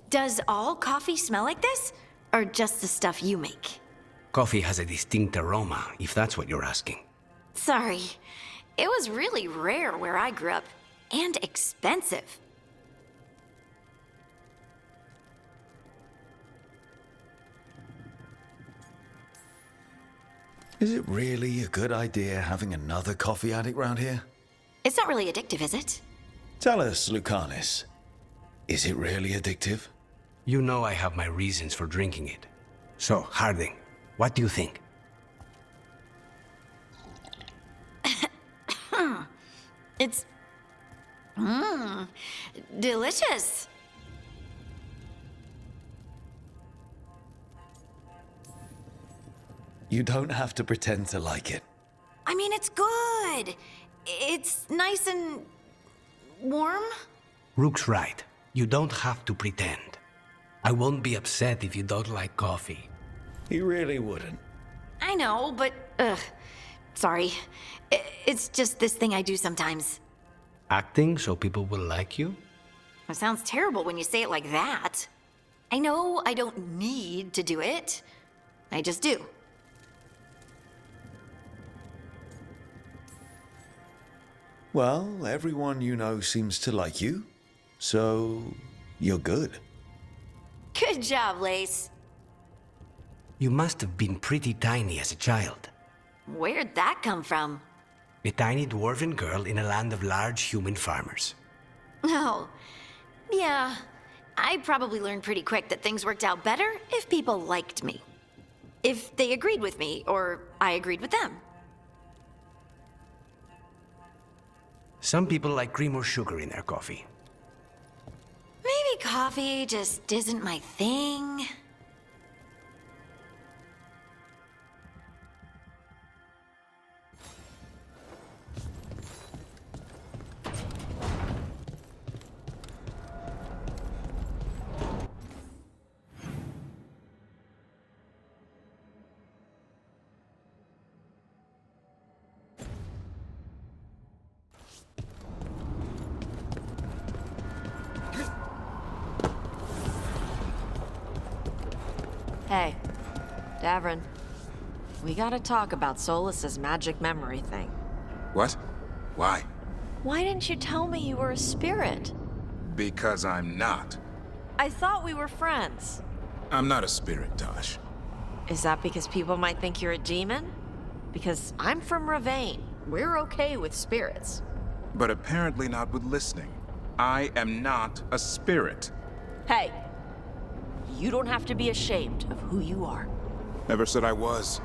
Does all coffee smell like this? Or just the stuff you make? Coffee has a distinct aroma, if that's what you're asking. Sorry. It was really rare where I grew up. And expensive. Is it really a good idea having another coffee addict round here? It's not really addictive, is it? Tell us, Lucanus. Is it really addictive? You know I have my reasons for drinking it. So, Harding, what do you think? It's... delicious. You don't have to pretend to like it. I mean, it's good. It's nice and... warm? Rook's right. You don't have to pretend. I won't be upset if you don't like coffee. He really wouldn't. I know, but... sorry. It's just this thing I do sometimes. Acting so people will like you? It sounds terrible when you say it like that. I know I don't need to do it. I just do. Well, everyone you know seems to like you. So, you're good. Good job, Lace. You must have been pretty tiny as a child. Where'd that come from? A tiny dwarven girl in a land of large human farmers. Oh, yeah. I probably learned pretty quick that things worked out better if people liked me. If they agreed with me, or I agreed with them. Some people like cream or sugar in their coffee. Maybe coffee just isn't my thing. Hey, Davrin. We gotta talk about Solus's magic memory thing. What? Why? Why didn't you tell me you were a spirit? Because I'm not. I thought we were friends. I'm not a spirit, Tosh. Is that because people might think you're a demon? Because I'm from Ravane. We're okay with spirits. But apparently not with listening. I am not a spirit. Hey, you don't have to be ashamed of who you are. Never said I was.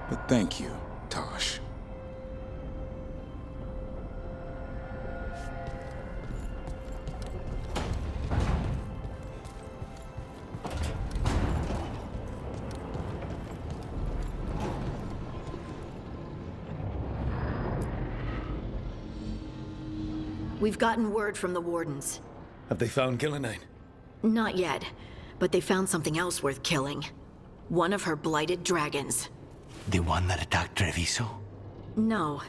But thank you, Tosh. We've gotten word from the Wardens. Have they found Gillenane? Not yet, but they found something else worth killing. One of her blighted dragons. The one that attacked Treviso? No,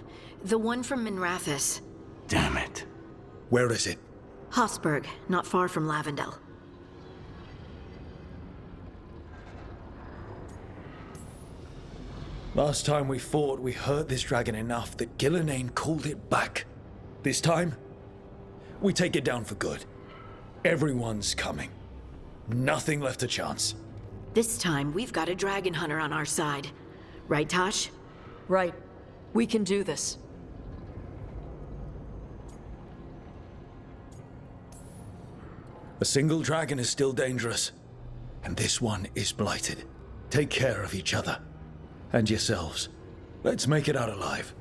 the one from Minrathous. Damn it. Where is it? Hosberg, not far from Lavendel. Last time we fought, we hurt this dragon enough that Gillenane called it back. This time, we take it down for good. Everyone's coming. Nothing left to chance. This time, we've got a dragon hunter on our side. Right, Tosh? Right. We can do this. A single dragon is still dangerous, and this one is blighted. Take care of each other. And yourselves. Let's make it out alive.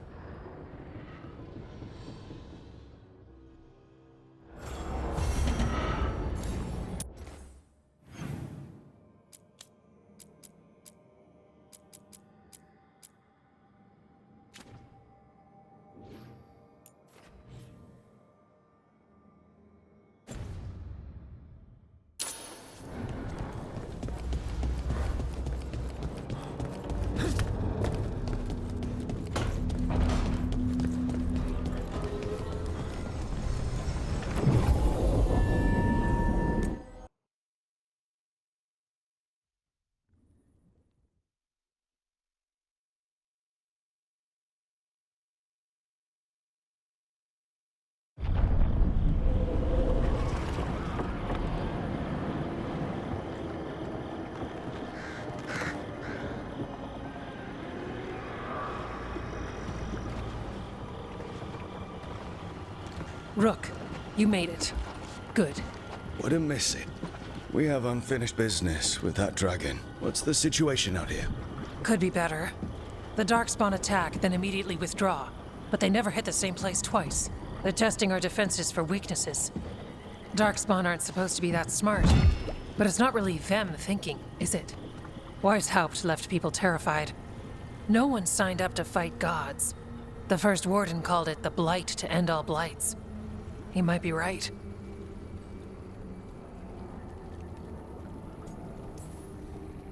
Rook, you made it. Good. Wouldn't miss it. We have unfinished business with that dragon. What's the situation out here? Could be better. The Darkspawn attack, then immediately withdraw. But they never hit the same place twice. They're testing our defenses for weaknesses. Darkspawn aren't supposed to be that smart. But it's not really them thinking, is it? Weishaupt left people terrified. No one signed up to fight gods. The first warden called it the blight to end all blights. He might be right.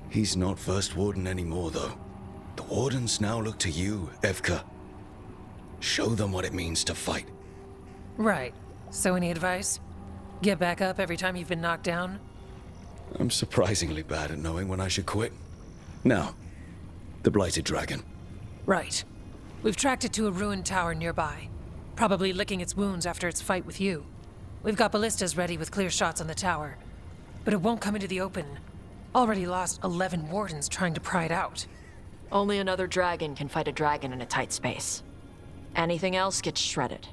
He's not First Warden anymore, though. The Wardens now look to you, Evka. Show them what it means to fight. Right. So any advice? Get back up every time you've been knocked down? I'm surprisingly bad at knowing when I should quit. Now, the Blighted Dragon. Right. We've tracked it to a ruined tower nearby. Probably licking its wounds after its fight with you. We've got ballistas ready with clear shots on the tower. But it won't come into the open. Already lost 11 wardens trying to pry it out. Only another dragon can fight a dragon in a tight space. Anything else gets shredded.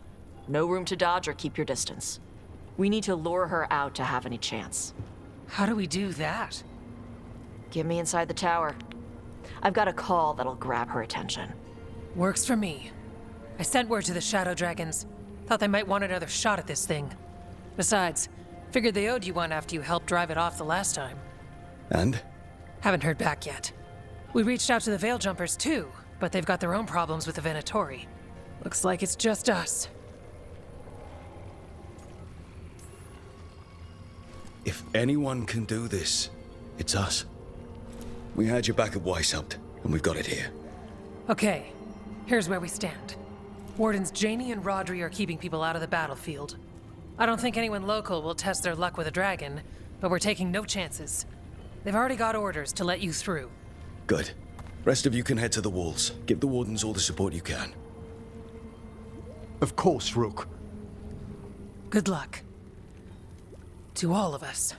No room to dodge or keep your distance. We need to lure her out to have any chance. How do we do that? Get me inside the tower. I've got a call that'll grab her attention. Works for me. I sent word to the Shadow Dragons. Thought they might want another shot at this thing. Besides, figured they owed you one after you helped drive it off the last time. And? Haven't heard back yet. We reached out to the Veil Jumpers too, but they've got their own problems with the Venatori. Looks like it's just us. If anyone can do this, it's us. We had your back at Weishaupt, and we've got it here. Okay, here's where we stand. Wardens Janey and Rodri are keeping people out of the battlefield. I don't think anyone local will test their luck with a dragon, but we're taking no chances. They've already got orders to let you through. Good. Rest of you can head to the walls. Give the wardens all the support you can. Of course, Rook. Good luck. To all of us.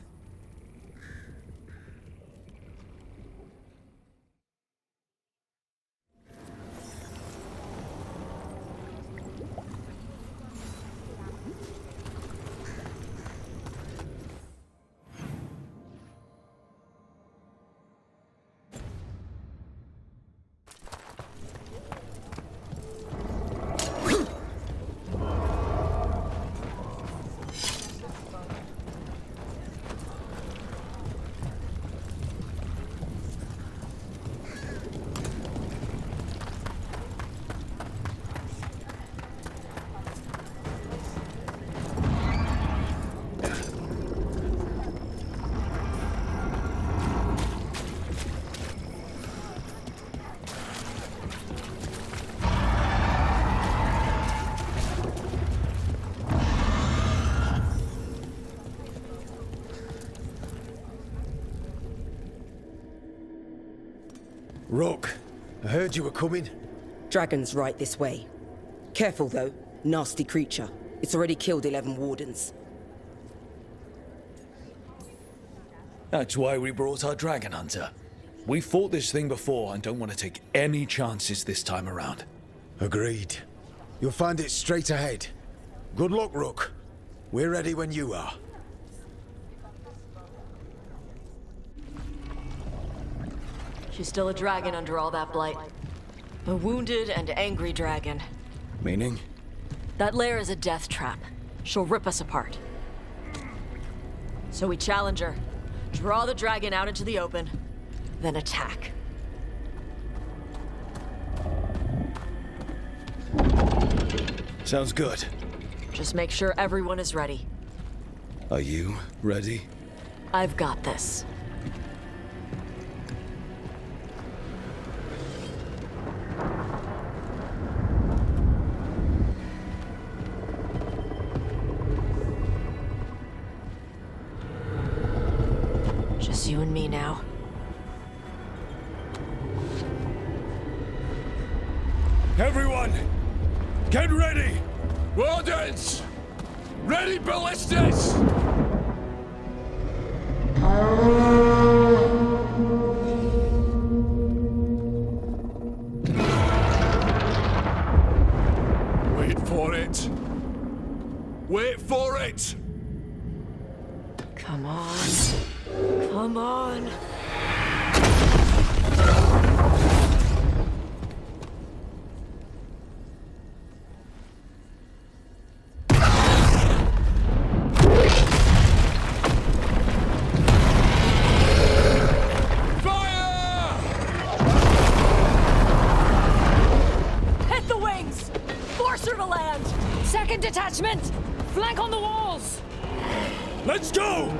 Rook, I heard you were coming. Dragon's right this way. Careful though, nasty creature. It's already killed 11 wardens. That's why we brought our dragon hunter. We fought this thing before and don't want to take any chances this time around. Agreed. You'll find it straight ahead. Good luck, Rook. We're ready when you are. She's still a dragon under all that blight. A wounded and angry dragon. Meaning? That lair is a death trap. She'll rip us apart. So we challenge her, draw the dragon out into the open, then attack. Sounds good. Just make sure everyone is ready. Are you ready? I've got this. Just you and me now. Everyone, get ready! Wardens! Ready ballistas! Wait for it. Wait for it! Come on. Come on. Hit the wings! Force her to land! Second detachment! Flank on the walls! Let's go!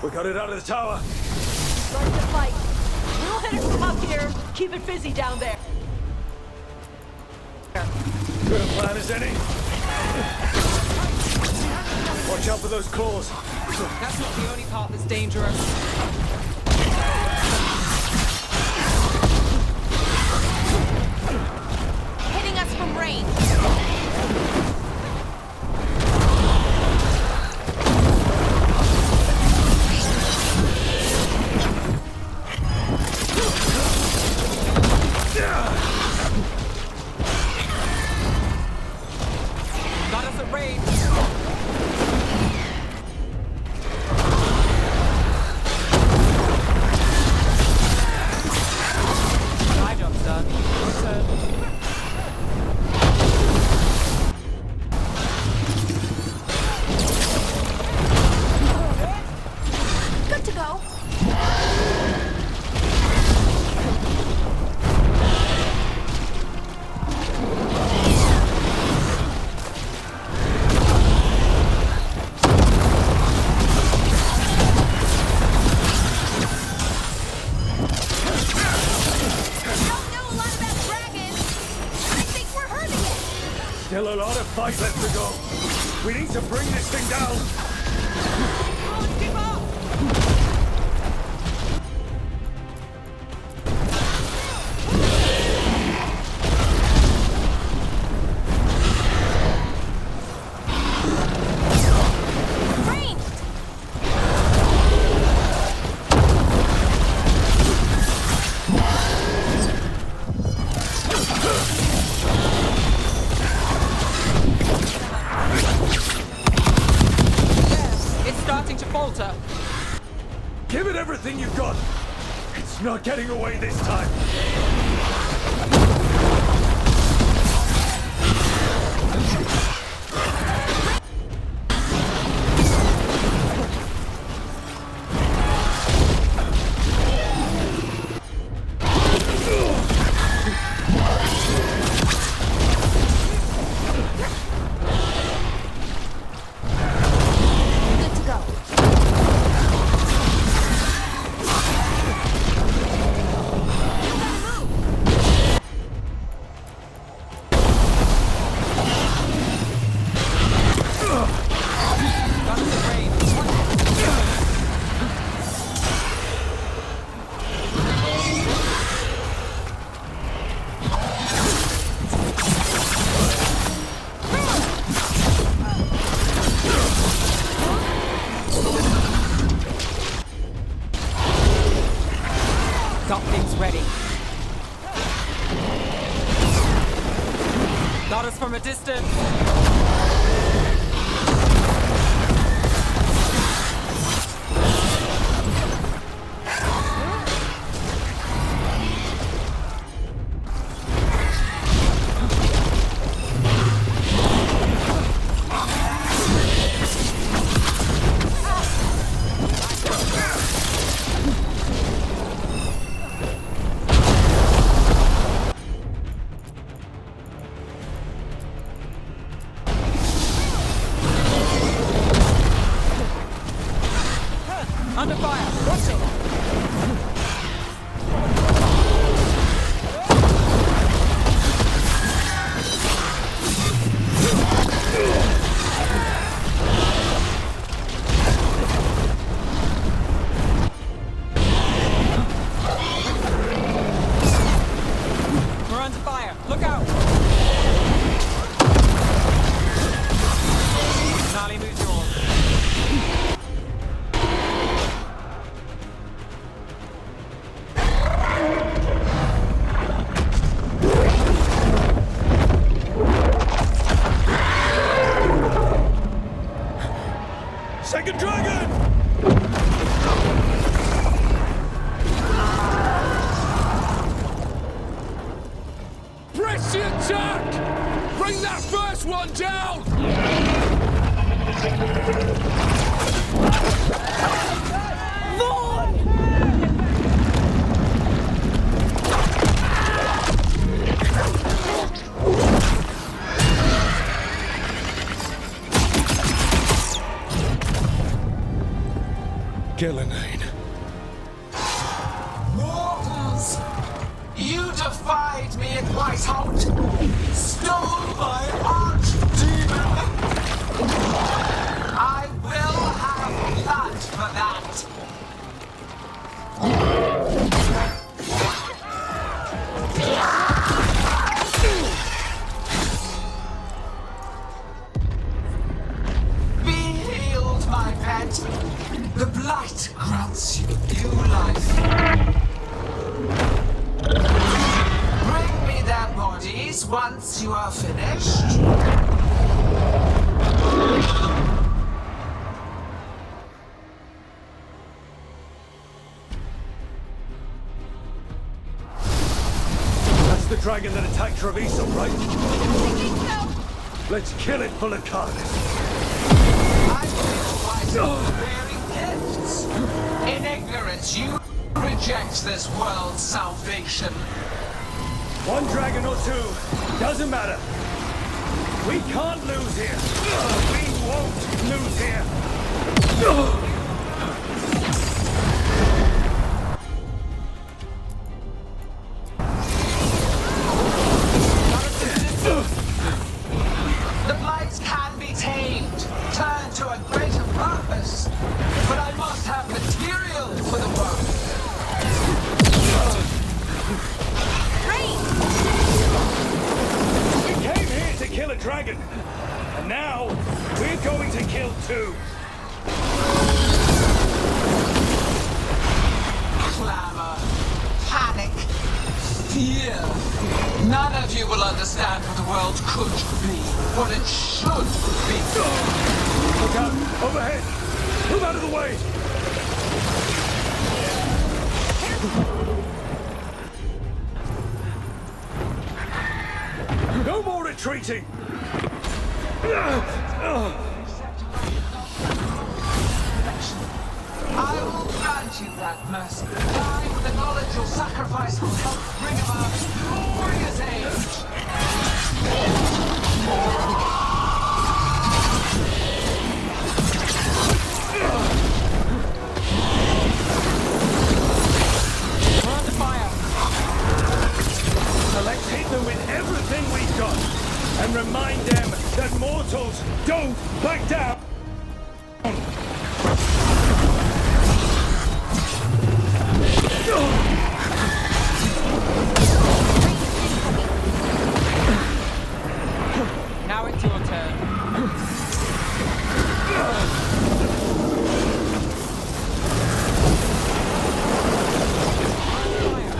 We got it out of the tower. Start to fight. We'll hit it from up here. Keep it busy down there. Good a plan as any. Watch out for those claws. That's not the only part that's dangerous. Hitting us from range. Got us at range. Still a lot of fight left to go. We need to bring this thing down. Give it everything you've got. It's not getting away this time. Something's ready. Got us from a distance. Under fire! Watch it! We're under fire! Look out! Nolly, move yours. Second dragon! Press the attack! Bring that first one down! Gillenane. Mortals! You defied me at Whitehout! Stole my archdemon! I will have blood for that! Be healed, my pet! The blight grants you new life. Bring me their bodies once you are finished. That's the dragon that attacked Treviso, right? Let's kill it full of carnage. In ignorance, you reject this world's salvation. One dragon or two, doesn't matter. We can't lose here. We won't lose here. Fear. None of you will understand what the world could be, what it should be. Look out! Overhead! Move out of the way! No more retreating! I will grant you that mercy. Die with the knowledge your sacrifice will help bring about glorious age. We're under fire. So let's hit them with everything we've got and remind them that mortals don't back down. Now it's your turn.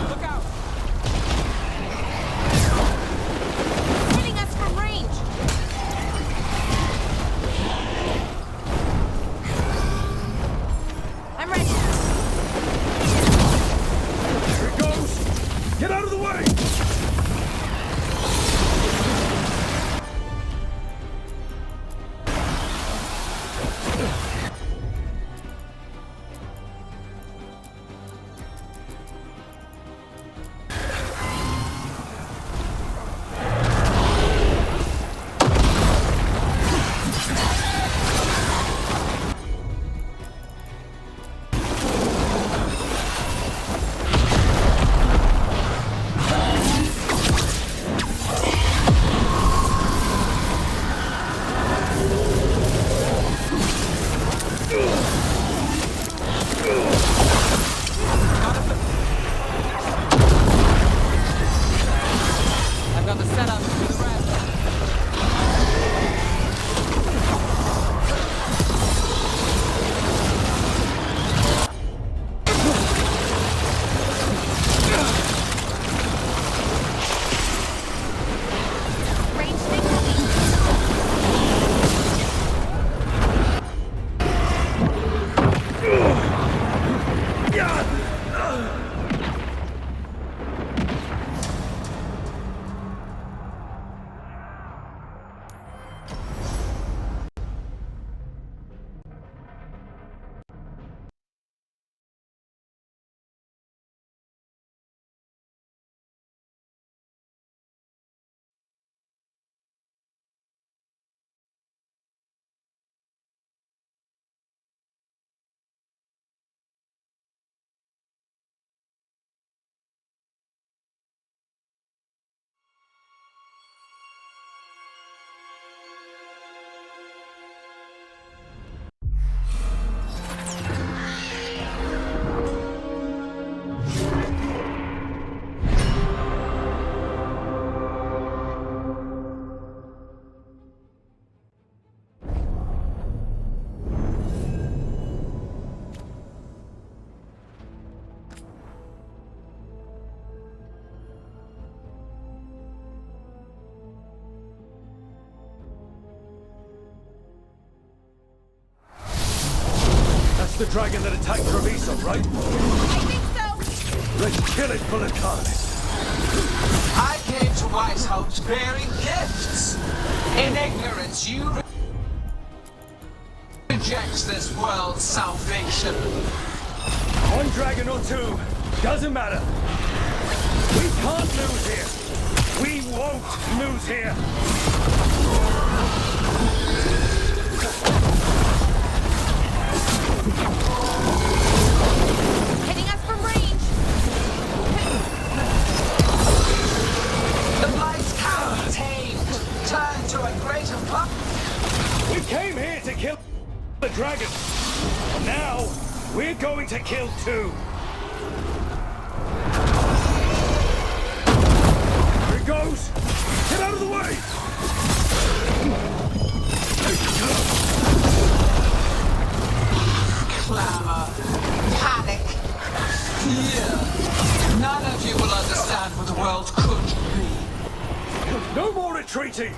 Look out! Hitting us from range! I'm ready. Here it goes! Get out of the way! I've got the setup for the rest. The dragon that attacked Treviso, right? I think so! Let's kill it full of carnage. I came to White House bearing gifts. In ignorance, you reject this world's salvation. One dragon or two, doesn't matter. We can't lose here. We won't lose here. Hitting us from range! The blight can't tamed. Turn to a greater blood. We came here to kill the dragon. Now, we're going to kill two. Here it goes. Get out of the way. Clamor, panic, fear. None of you will understand what the world could be. No more retreating!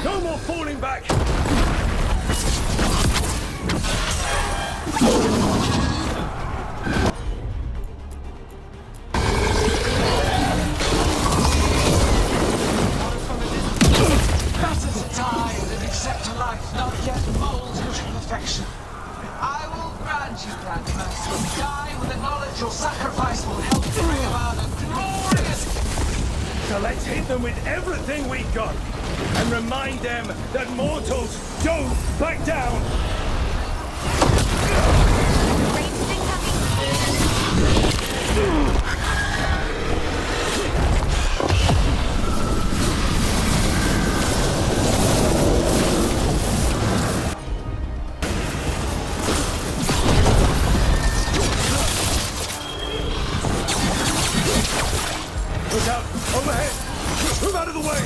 No more falling back! Better to die than accept a life not yet molded to perfection. I will grant you that mercy. Die with the knowledge your sacrifice will help bring about a glorious... So let's hit them with everything we got, and remind them that mortals don't back down! Look out! Overhead! Move out of the way!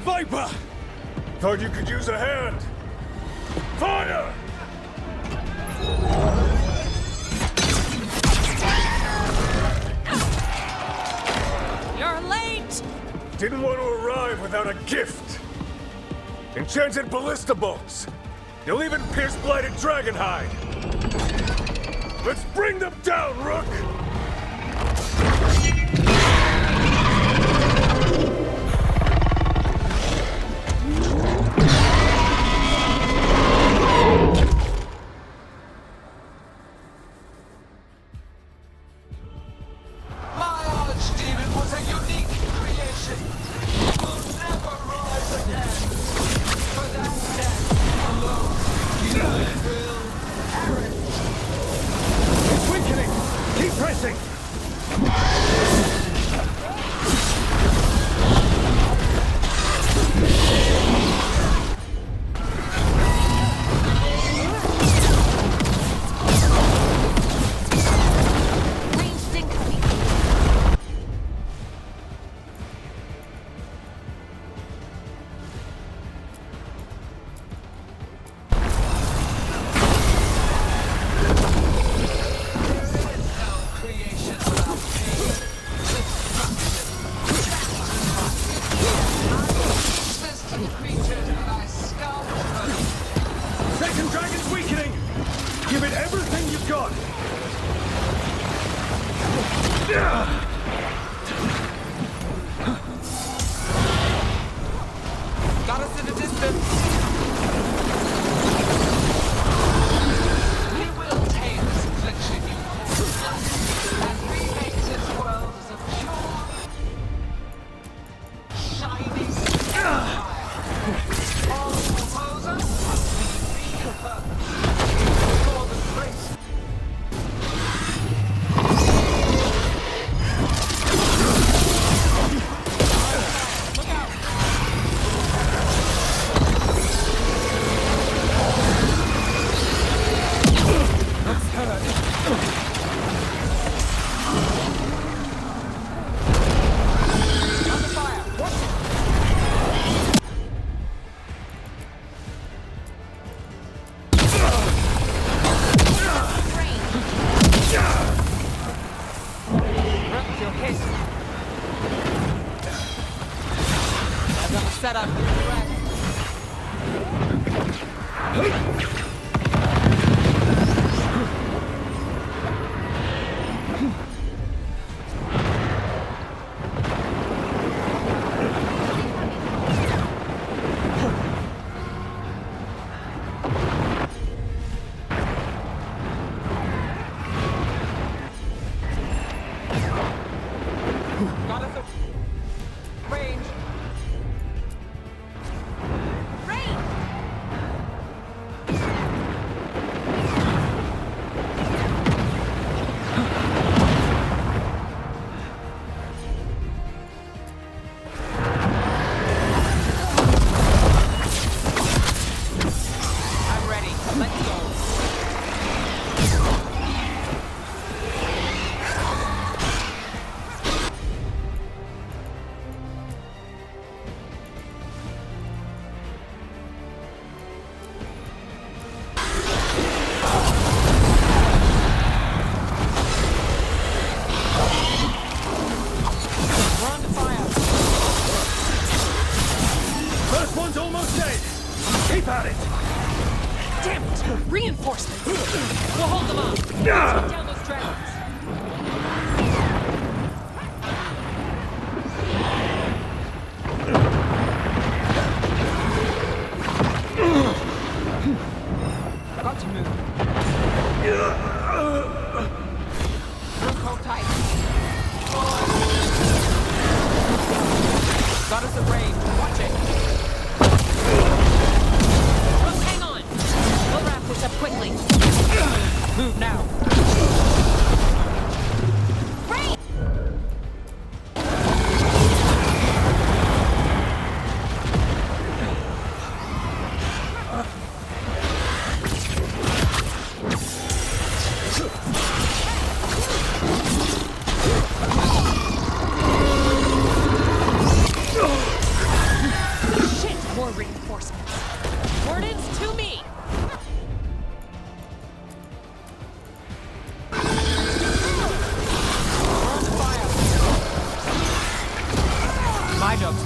Viper! Thought you could use a hand! Fire! You're late! Didn't want to arrive without a gift. Enchanted ballista bolts. You'll even pierce blighted dragon hide. Let's bring them down, Rook! My archdemon was a unique creation. Will never rise again. For that death alone, you will perish. It's weakening! Keep pressing! Ranged incoming. Creation without pain. Destruction. Creatures that I scalp. Second dragon's weakening! Give it everything you've got! Got us in the distance. We will tame this affliction you call life, and remake this world as a pure, shining fire. All proposers must be repurposed for the grace. Rep your case. I've got the setup. Got us a range.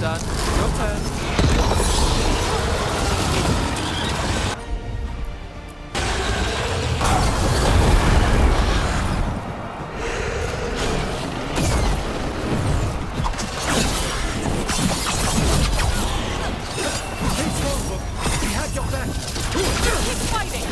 Job's done. Your turn. We had your back. Keep fighting!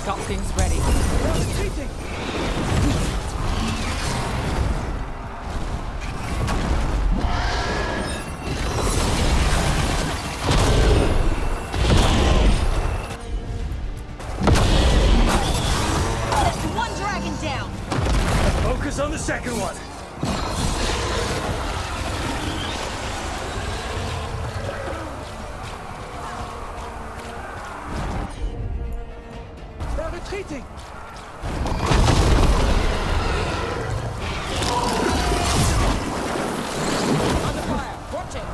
Got things ready. One dragon down. Focus on the second one. They're retreating. Under fire. Watch it.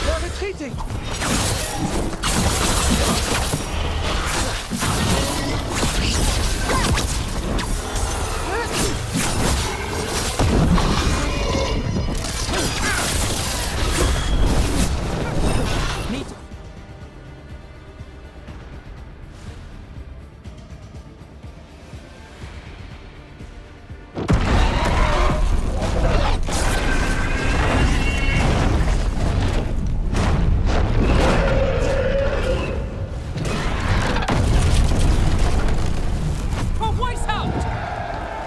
They're retreating.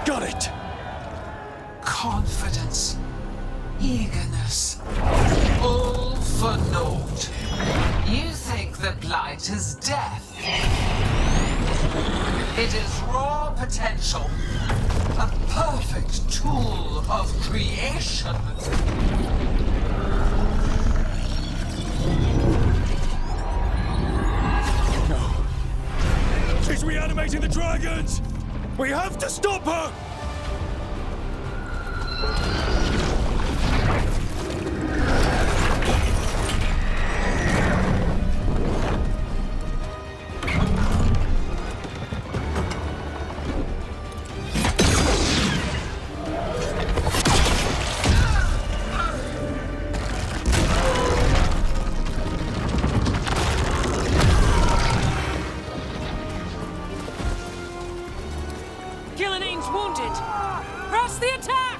Got it! Confidence, eagerness, all for naught. You think the blight is death. It is raw potential, a perfect tool of creation. She's reanimating the dragons! We have to stop her! Gillinane's wounded! Press the attack!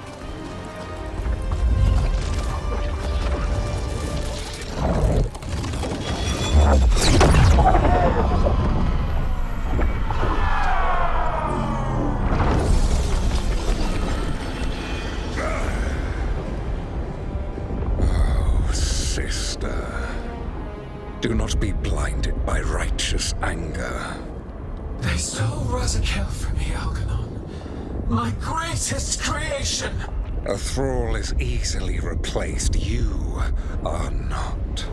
Oh, sister. Do not be blinded by righteous anger. They stole Razakil from me, Algernon. My greatest creation. A thrall is easily replaced. You are not.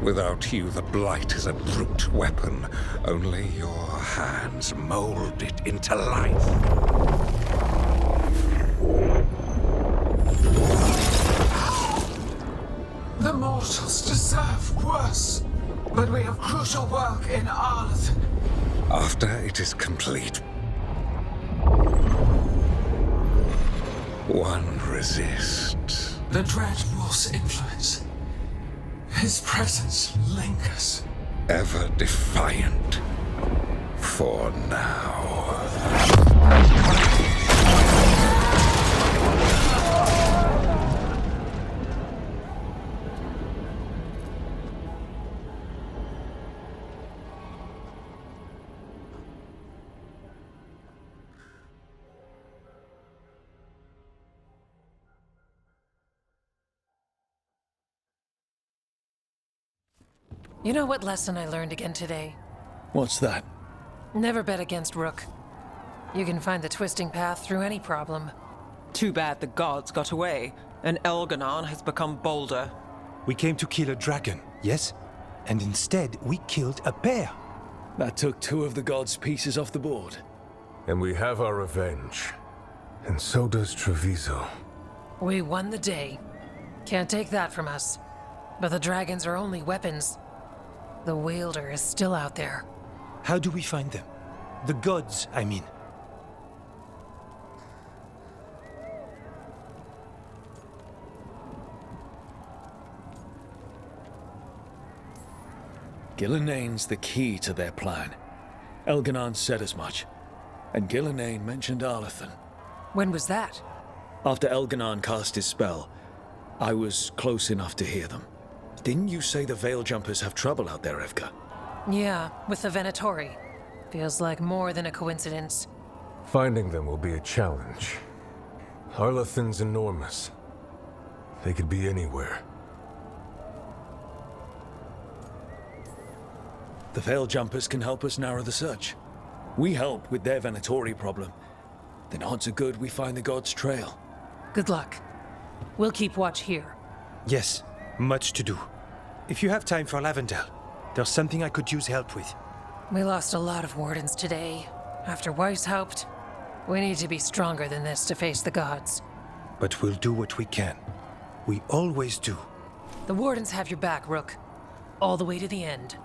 Without you, the blight is a brute weapon. Only your hands mold it into life. The mortals deserve worse. But we have crucial work in Arlathan. After it is complete, one resists. The Dread Wolf's influence. His presence lingers. Ever defiant. For now. You know what lesson I learned again today? What's that? Never bet against Rook. You can find the twisting path through any problem. Too bad the gods got away, and Elganon has become bolder. We came to kill a dragon, yes? And instead, we killed a bear. That took 2 of the gods' pieces off the board. And we have our revenge. And so does Treviso. We won the day. Can't take that from us. But the dragons are only weapons. The wielder is still out there. How do we find them? The gods, I mean. Gillenane's the key to their plan. Elganon said as much. And Gillenane mentioned Arlathan. When was that? After Elganon cast his spell, I was close enough to hear them. Didn't you say the Veil Jumpers have trouble out there, Evka? Yeah, with the Venatori. Feels like more than a coincidence. Finding them will be a challenge. Arlathan's enormous. They could be anywhere. The Veil Jumpers can help us narrow the search. We help with their Venatori problem. Then odds are good we find the gods' trail. Good luck. We'll keep watch here. Yes, much to do. If you have time for Lavendel, there's something I could use help with. We lost a lot of wardens today. After Weishaupt, we need to be stronger than this to face the gods. But we'll do what we can. We always do. The wardens have your back, Rook. All the way to the end.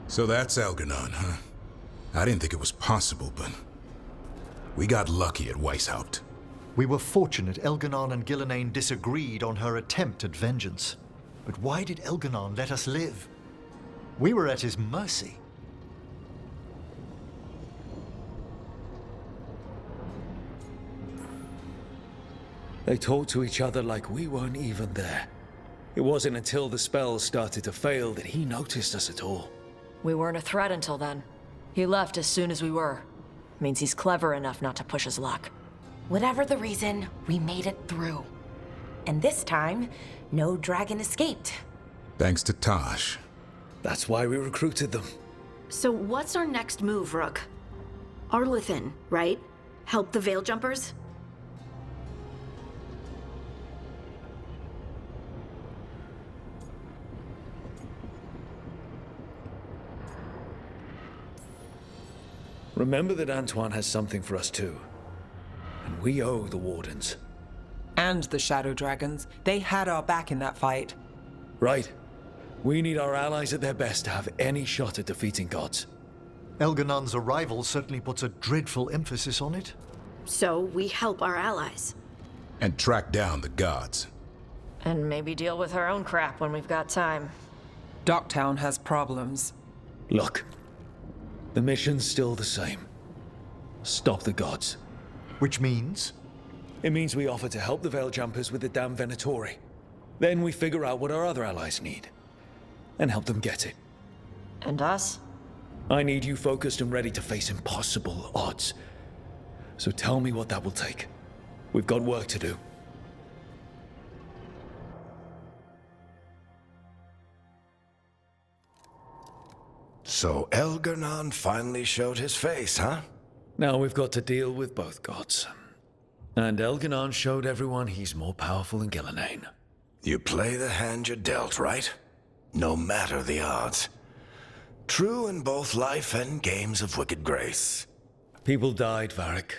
So that's Elganon, huh? I didn't think it was possible, but we got lucky at Weishaupt. We were fortunate Elganon and Gillenane disagreed on her attempt at vengeance. But why did Elganon let us live? We were at his mercy. They talked to each other like we weren't even there. It wasn't until the spells started to fail that he noticed us at all. We weren't a threat until then. He left as soon as we were. Means he's clever enough not to push his luck. Whatever the reason, we made it through. And this time, no dragon escaped. Thanks to Tosh. That's why we recruited them. So what's our next move, Rook? Arlathan, right? Help the Veil Jumpers? Remember that Antoine has something for us too. And we owe the Wardens. And the Shadow Dragons. They had our back in that fight. Right. We need our allies at their best to have any shot at defeating gods. Elganon's arrival certainly puts a dreadful emphasis on it. So we help our allies. And track down the gods. And maybe deal with our own crap when we've got time. Docktown has problems. Look. The mission's still the same. Stop the gods. Which means? It means we offer to help the Veil Jumpers with the damn Venatori. Then we figure out what our other allies need. And help them get it. And us? I need you focused and ready to face impossible odds. So tell me what that will take. We've got work to do. So Elganon finally showed his face, huh? Now we've got to deal with both gods. And Elganon showed everyone he's more powerful than Gillenane. You play the hand you're dealt, right? No matter the odds. True in both life and games of wicked grace. People died, Varric.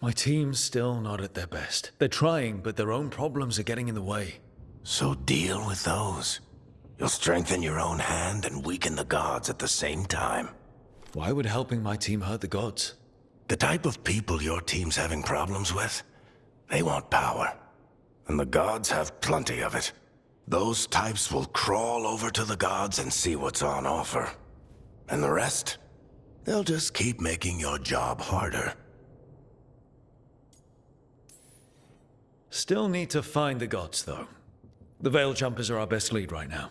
My team's still not at their best. They're trying, but their own problems are getting in the way. So deal with those. You'll strengthen your own hand and weaken the gods at the same time. Why would helping my team hurt the gods? The type of people your team's having problems with, they want power. And the gods have plenty of it. Those types will crawl over to the gods and see what's on offer. And the rest, they'll just keep making your job harder. Still need to find the gods, though. The Veil Jumpers are our best lead right now.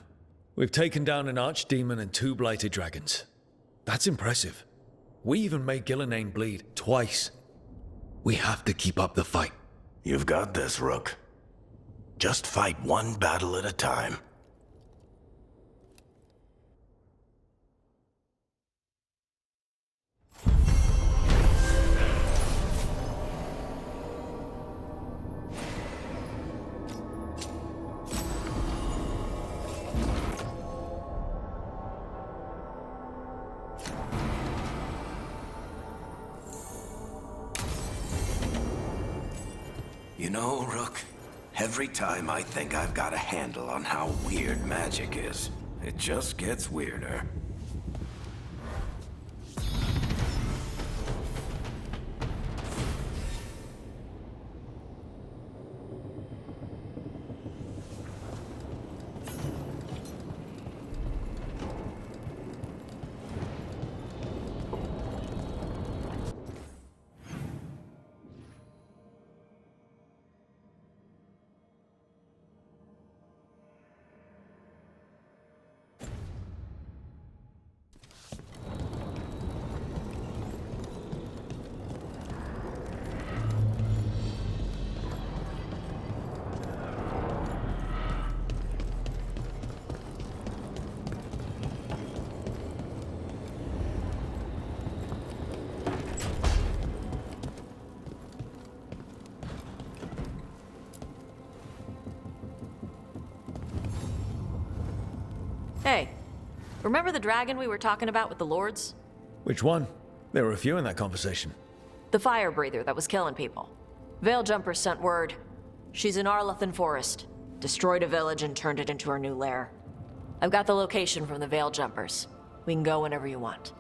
We've taken down an archdemon and 2 blighted dragons. That's impressive. We even made Gillenane bleed twice. We have to keep up the fight. You've got this, Rook. Just fight one battle at a time. You know, Rook, every time I think I've got a handle on how weird magic is, it just gets weirder. Hey, remember the dragon we were talking about with the lords? Which one? There were a few in that conversation. The fire breather that was killing people. Veil Jumpers sent word. She's in Arlathan Forest. Destroyed a village and turned it into her new lair. I've got the location from the Veil Jumpers. We can go whenever you want.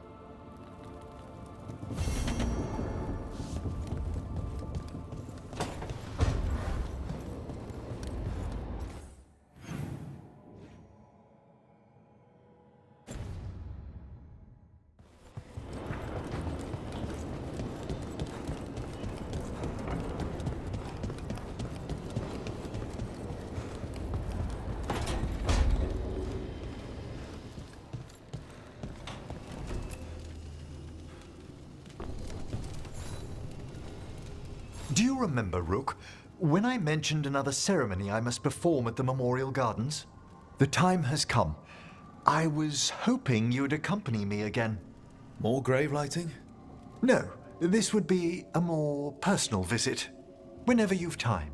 Do you remember, Rook, when I mentioned another ceremony I must perform at the Memorial Gardens? The time has come. I was hoping you'd accompany me again. More grave lighting? No, this would be a more personal visit. Whenever you've time.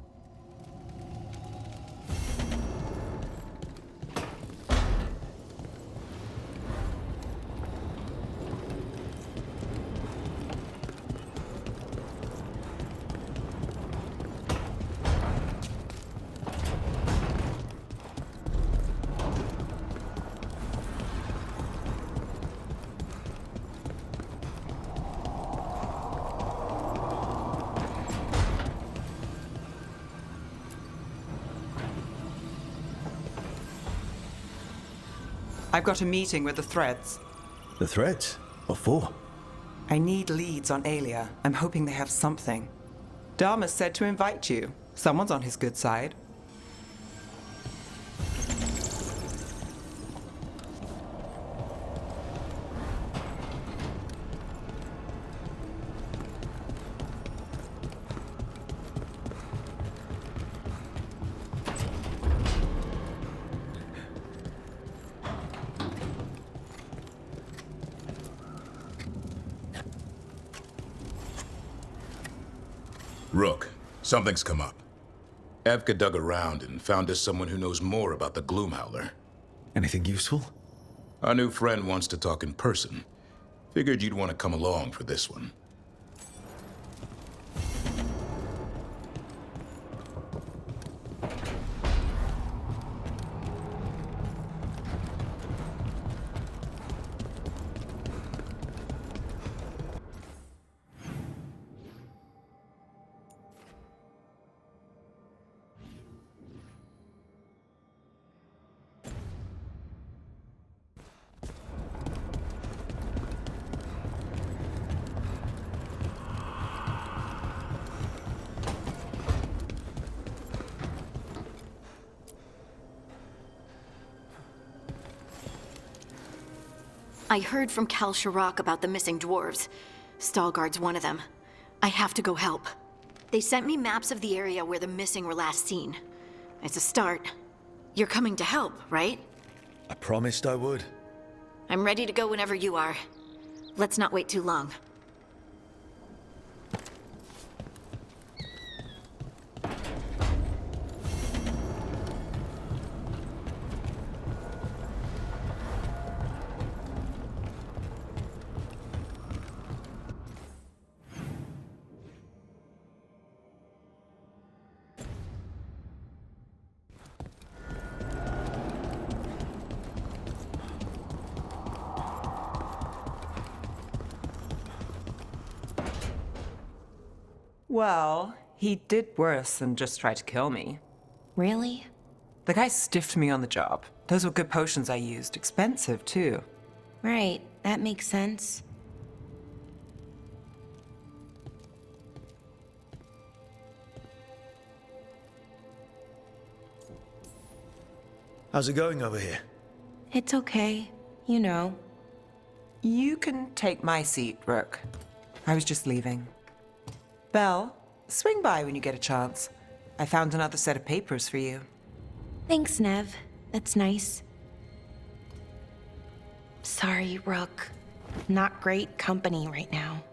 I've got a meeting with the Threads. The Threads? What for? I need leads on Aelia. I'm hoping they have something. Dharma said to invite you. Someone's on his good side. Rook, something's come up. Evka dug around and found us someone who knows more about the Gloomhowler. Anything useful? Our new friend wants to talk in person. Figured you'd want to come along for this one. I heard from Cal Sharrock about the missing dwarves. Stalguard's one of them. I have to go help. They sent me maps of the area where the missing were last seen. It's a start. You're coming to help, right? I promised I would. I'm ready to go whenever you are. Let's not wait too long. Well, he did worse than just try to kill me. Really? The guy stiffed me on the job. Those were good potions I used. Expensive, too. Right, that makes sense. How's it going over here? It's okay. You know. You can take my seat, Rook. I was just leaving. Belle, swing by when you get a chance. I found another set of papers for you. Thanks, Nev. That's nice. Sorry, Rook. Not great company right now.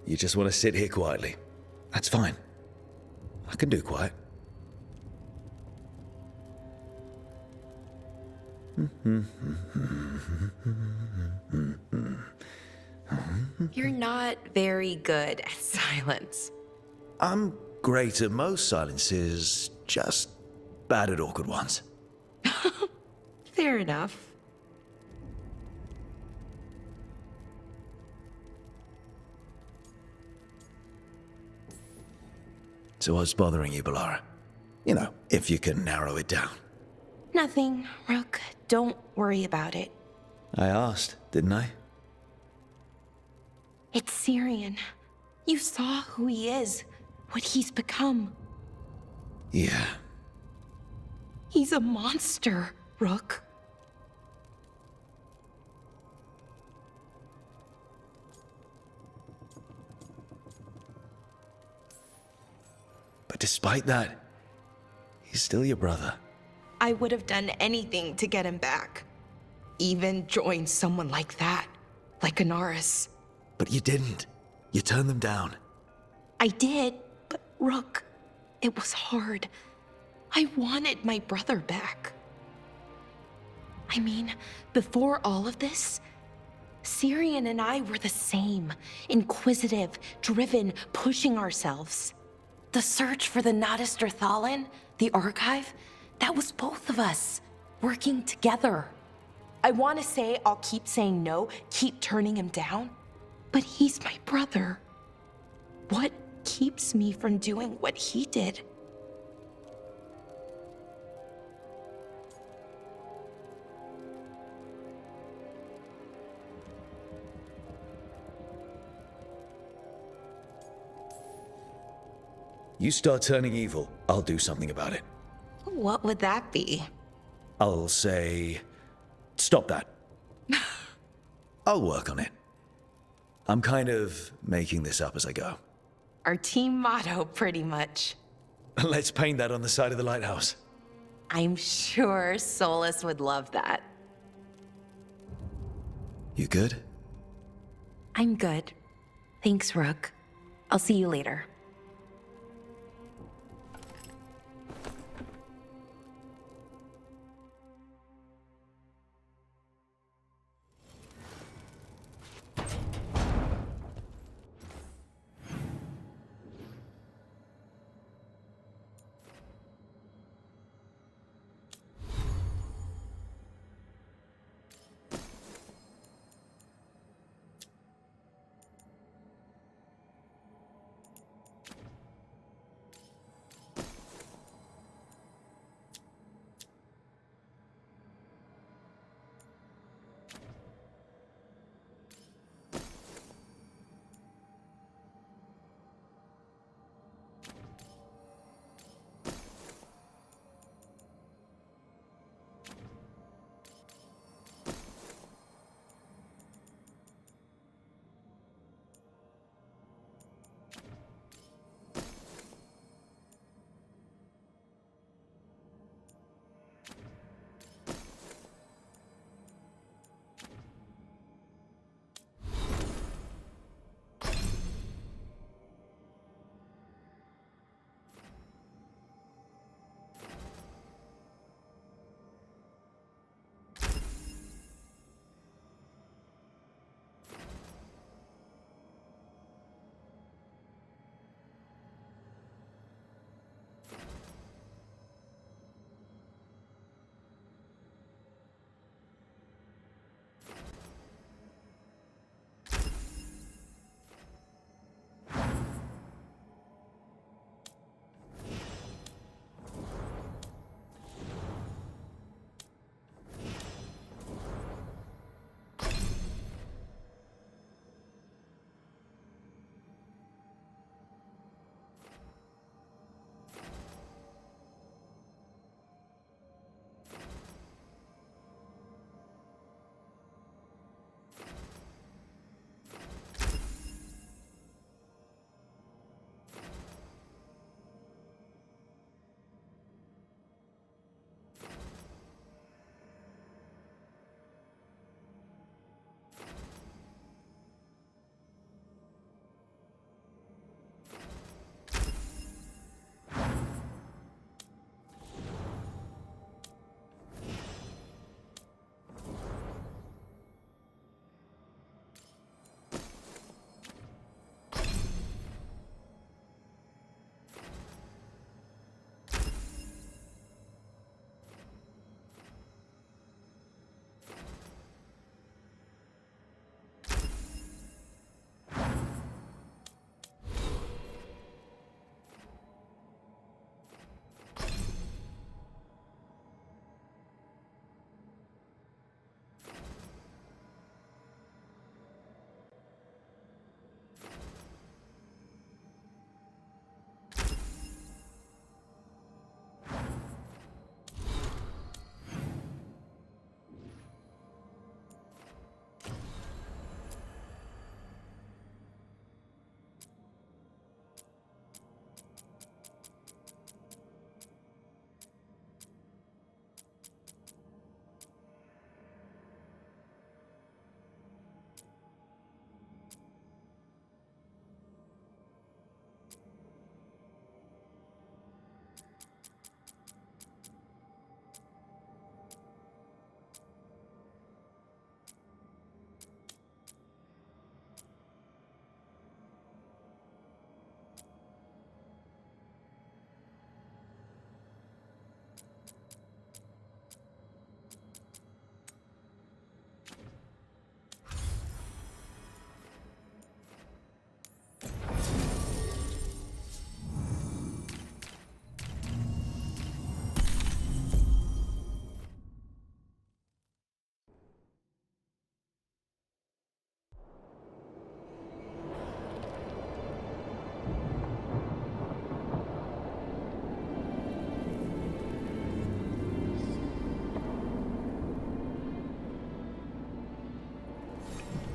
You just want to sit here quietly. That's fine. I can do quiet. You're not very good at silence. I'm great at most silences, just bad at awkward ones. Fair enough. So what's bothering you, Balara? You know, if you can narrow it down. Nothing, Rook. Don't worry about it. I asked, didn't I? It's Syrian. You saw who he is, what he's become. Yeah. He's a monster, Rook. But despite that, he's still your brother. I would have done anything to get him back. Even join someone like that, like Anaris. But you didn't. You turned them down. I did, but Rook, it was hard. I wanted my brother back. I mean, before all of this, Syrian and I were the same. Inquisitive, driven, pushing ourselves. The search for the Nadister Thalin, the archive, that was both of us, working together. I want to say I'll keep saying no, keep turning him down, but he's my brother. What keeps me from doing what he did? You start turning evil, I'll do something about it. What would that be? I'll say, stop that. I'll work on it. I'm kind of making this up as I go. Our team motto, pretty much. Let's paint that on the side of the lighthouse. I'm sure Solus would love that. You good? I'm good. Thanks, Rook. I'll see you later.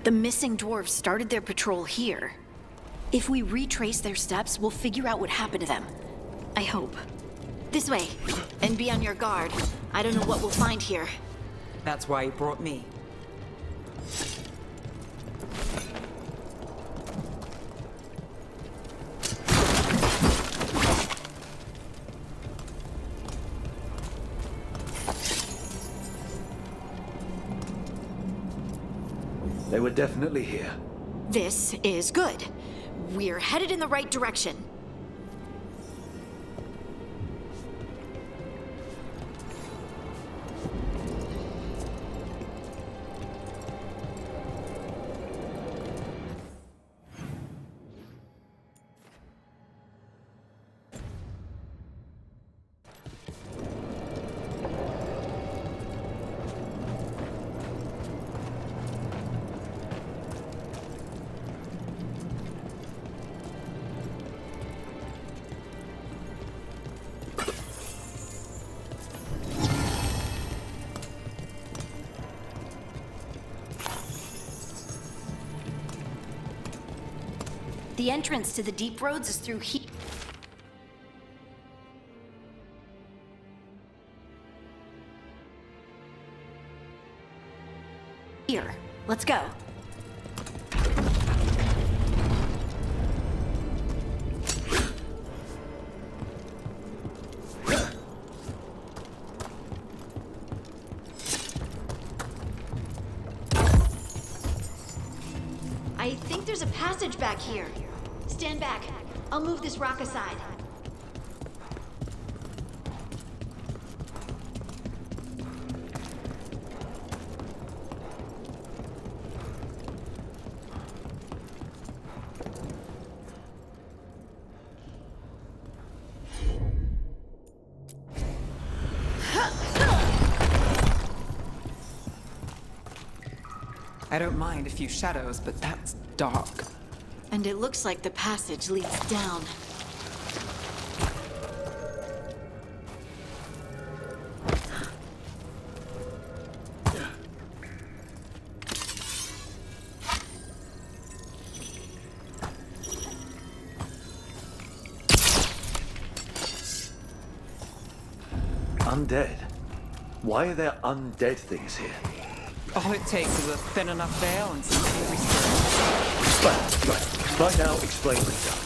The missing dwarves started their patrol here. If we retrace their steps, we'll figure out what happened to them. I hope. This way. And be on your guard. I don't know what we'll find here. That's why you brought me. They were definitely here. This is good. We're headed in the right direction. The entrance to the deep roads is through here. Let's go. I think there's a passage back here. Stand back. I'll move this rock aside. I don't mind a few shadows, but that's dark. And it looks like the passage leads down. Undead? Why are there undead things here? All it takes is a thin enough veil and some eerie spirit. Right now, explain yourself.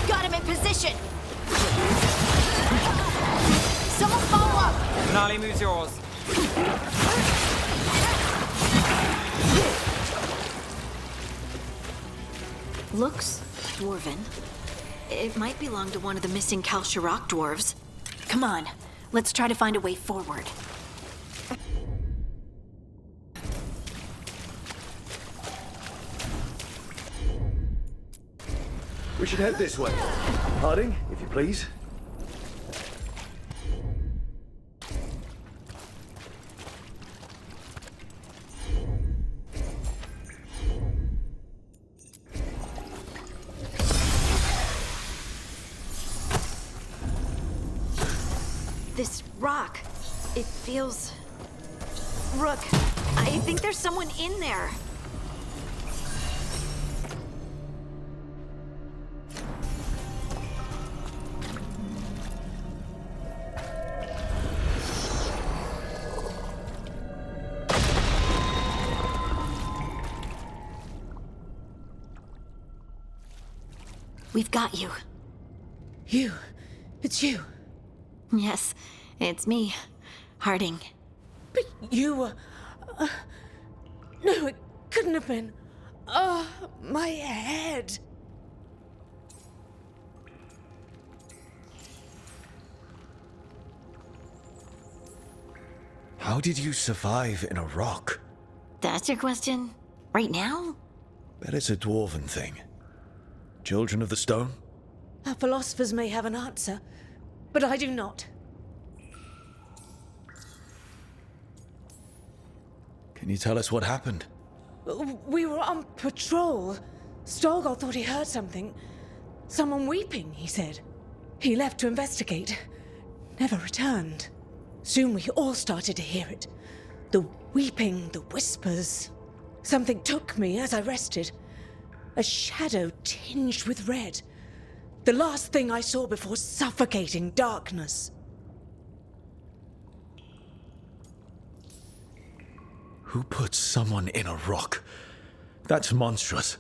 Got him in position! Someone follow up! Nali, move's yours. Looks dwarven. It might belong to one of the missing Kalsharok dwarves. Come on, let's try to find a way forward. We should head this way. Harding, if you please. This rock, it feels... Rook, I think there's someone in there. We've got you. You. It's you. Yes, it's me, Harding. But you were... no, it couldn't have been. Oh, my head. How did you survive in a rock? That's your question? Right now? Bet it's a dwarven thing. Children of the Stone? Our philosophers may have an answer, but I do not. Can you tell us what happened? We were on patrol. Stalgard thought he heard something. Someone weeping, he said. He left to investigate. Never returned. Soon we all started to hear it. The weeping, the whispers. Something took me as I rested. A shadow tinged with red. The last thing I saw before suffocating darkness. Who put someone in a rock? That's monstrous.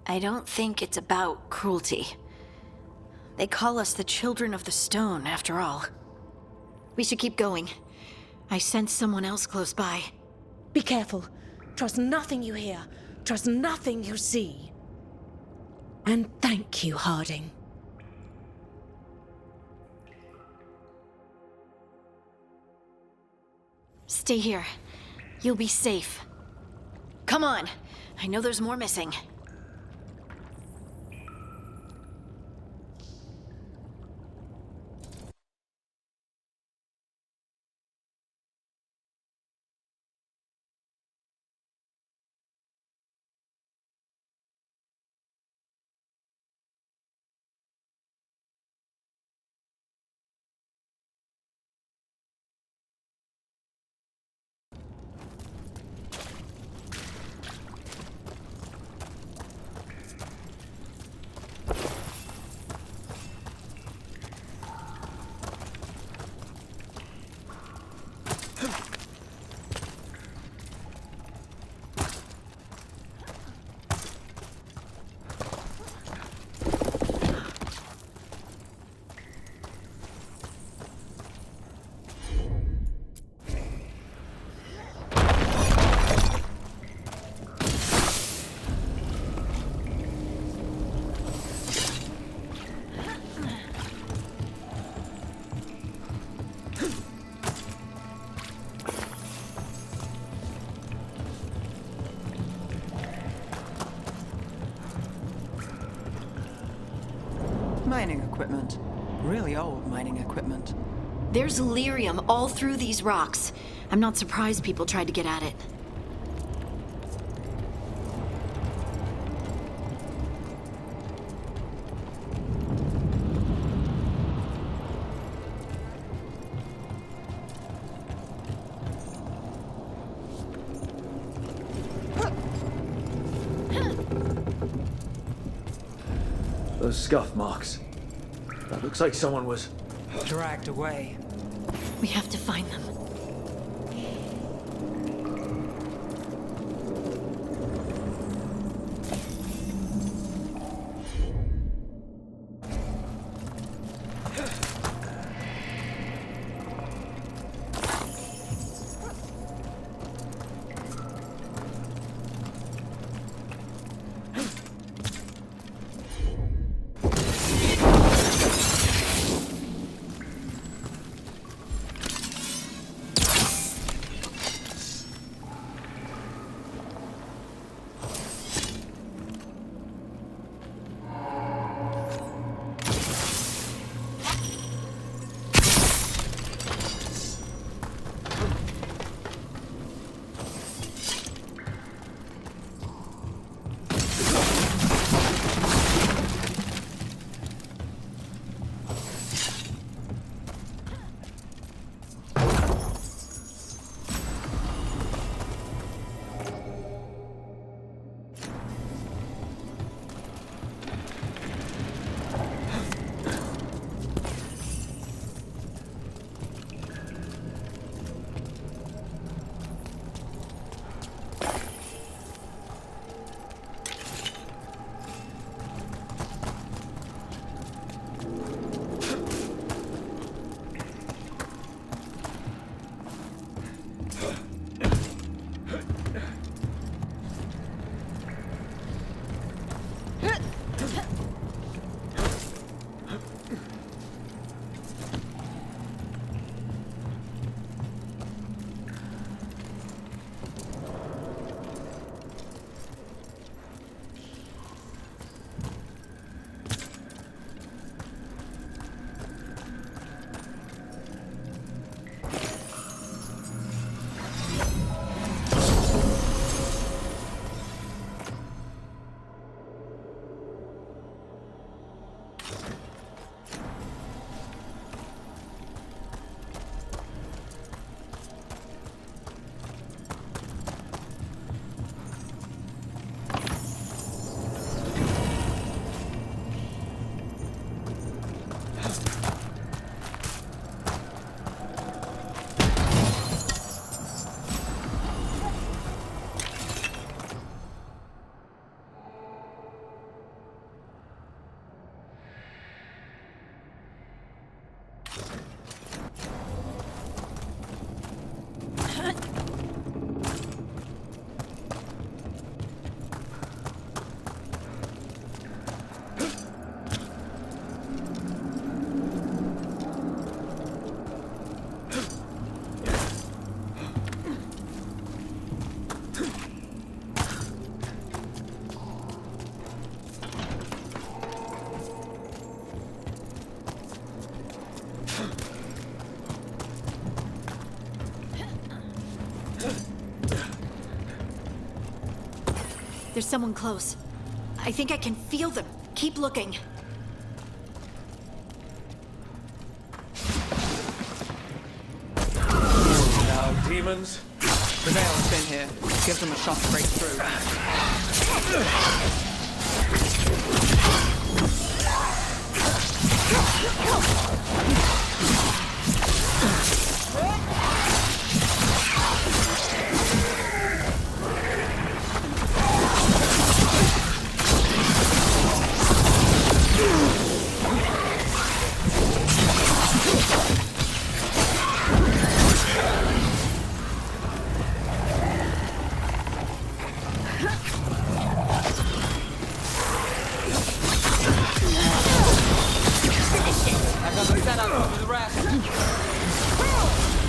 I don't think it's about cruelty. They call us the Children of the Stone, after all. We should keep going. I sense someone else close by. Be careful. Trust nothing you hear. Trust nothing you see. And thank you, Harding. Stay here. You'll be safe. Come on. I know there's more missing. Mining equipment. Really old mining equipment. There's lyrium all through these rocks. I'm not surprised people tried to get at it. Those scuff marks. That looks like someone was... dragged away. We have to find them. There's someone close. I think I can feel them. Keep looking. Now, demons. The Veil's been here. Give them a shot to break through. I've got the setup for the rest.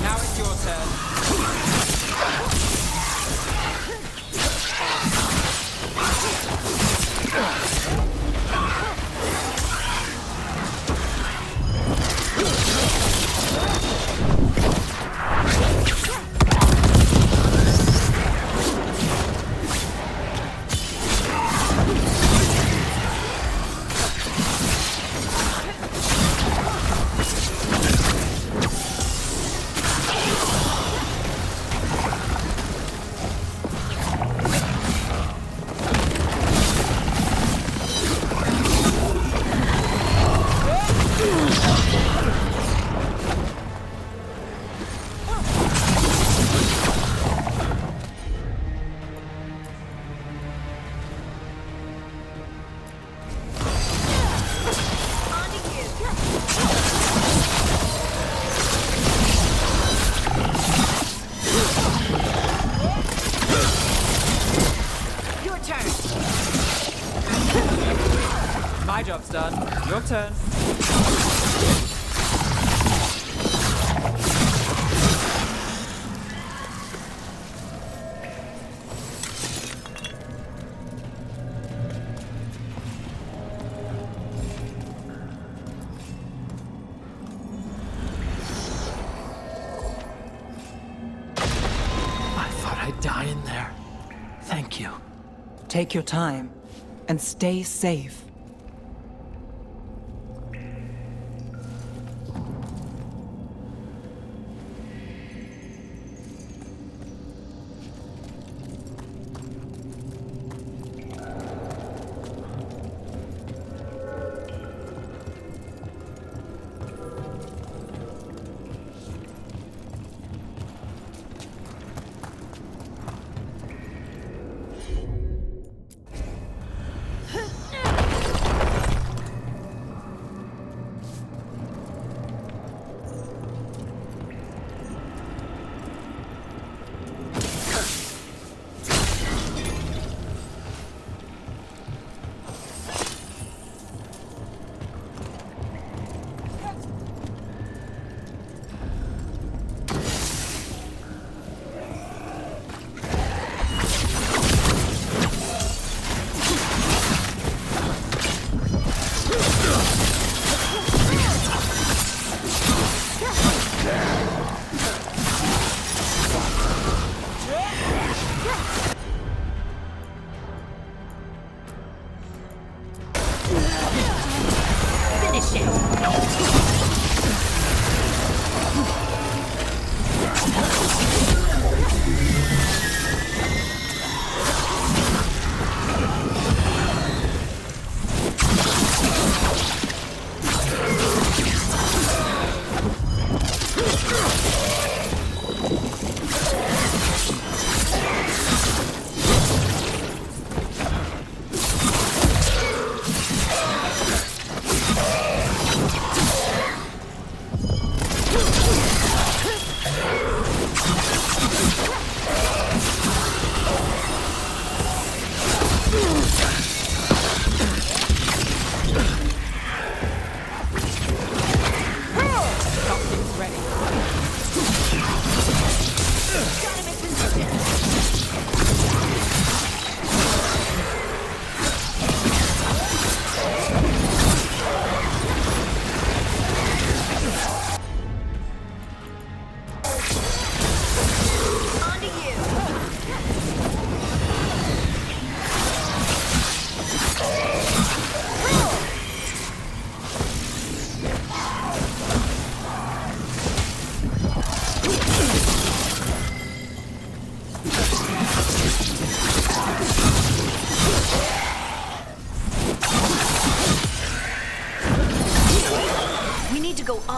Now it's your turn. My job's done. Your turn. I thought I'd die in there. Thank you. Take your time and stay safe.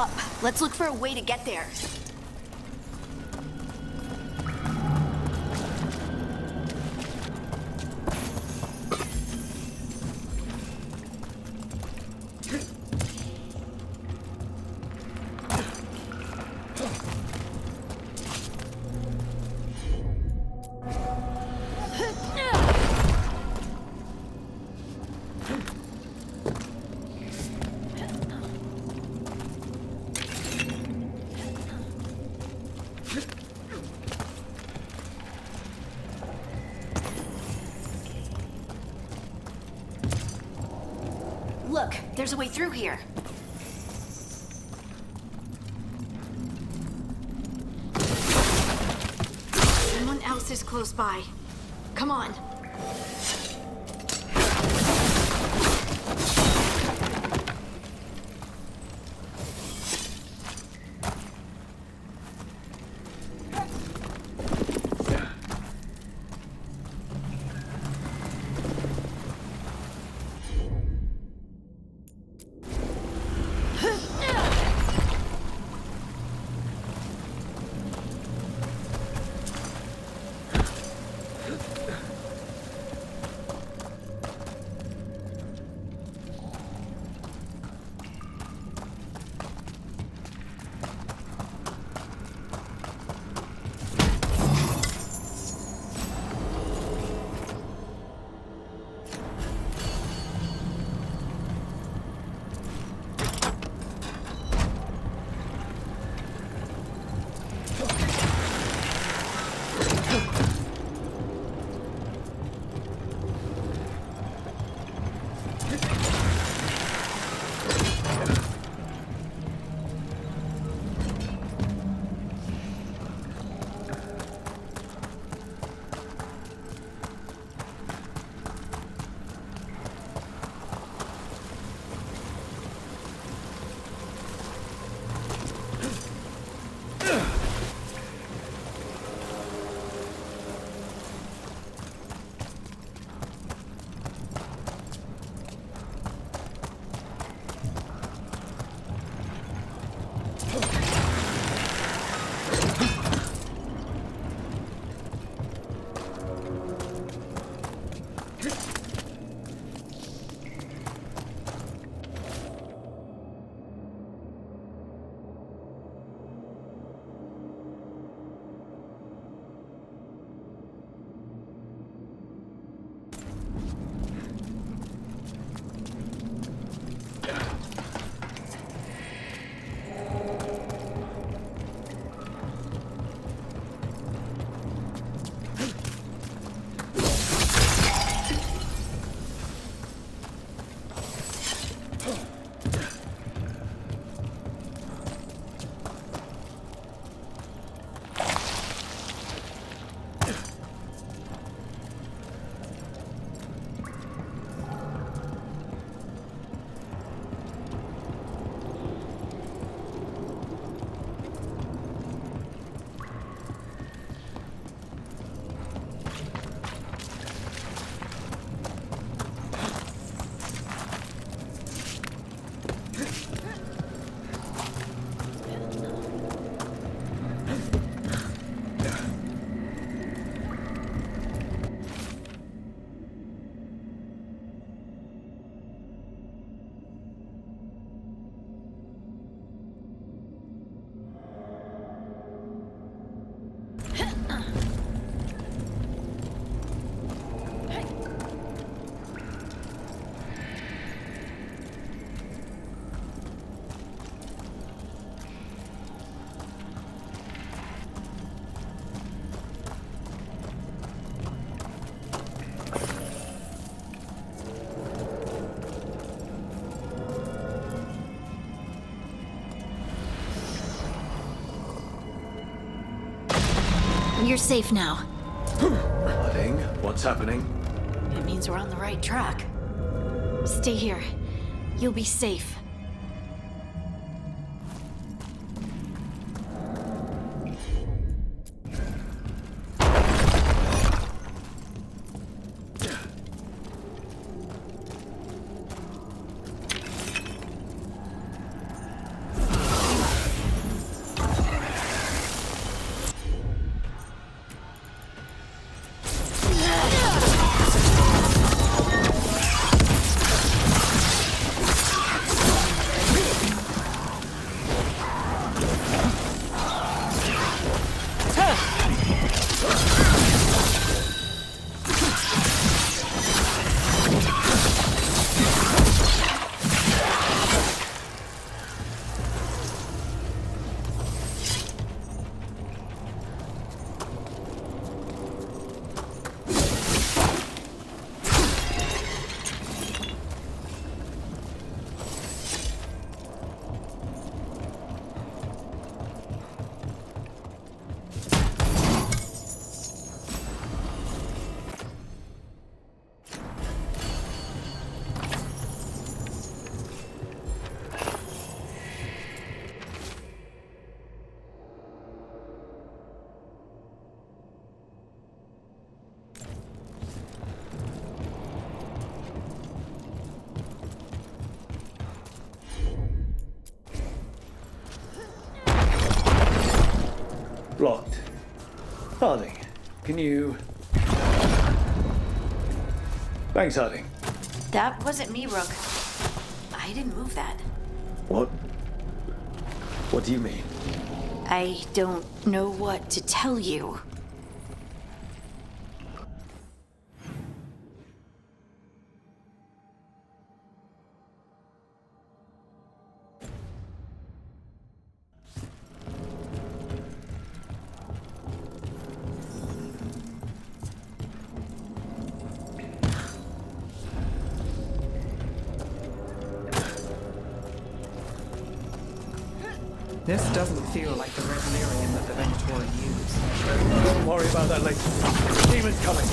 up. Let's look for a way to get there. Look, there's a way through here. Someone else is close by. Come on. You're safe now. Blooding? What's happening? It means we're on the right track. Stay here. You'll be safe. Locked. Harding, can you... Thanks, Harding. That wasn't me, Rook. I didn't move that. What? What do you mean? I don't know what to tell you. This doesn't feel like the red lyrium that the Venatori use. Don't worry about that later. Demon's coming.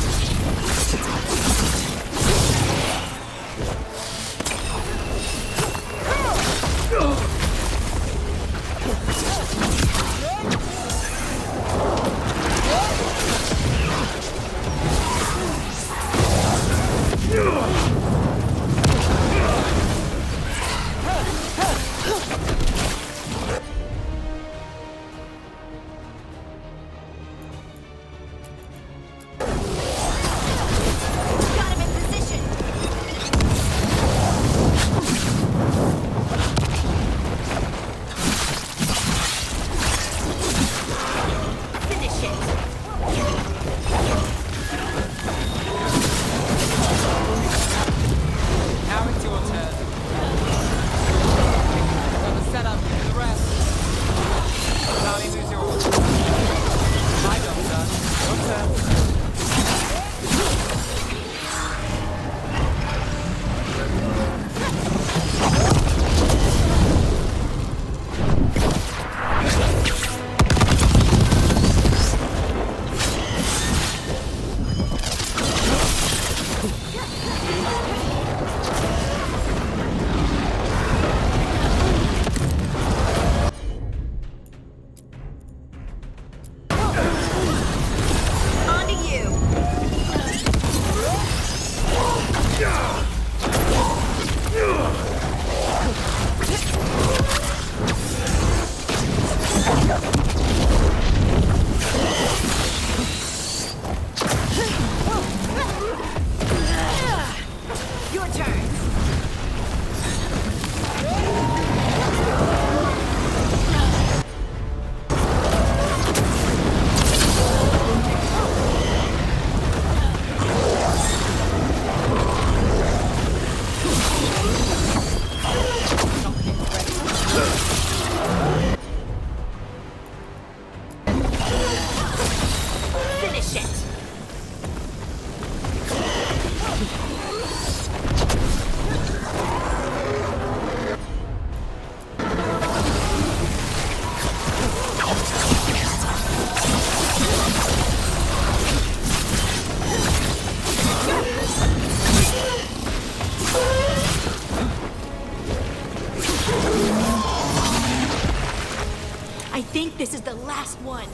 This is the last one.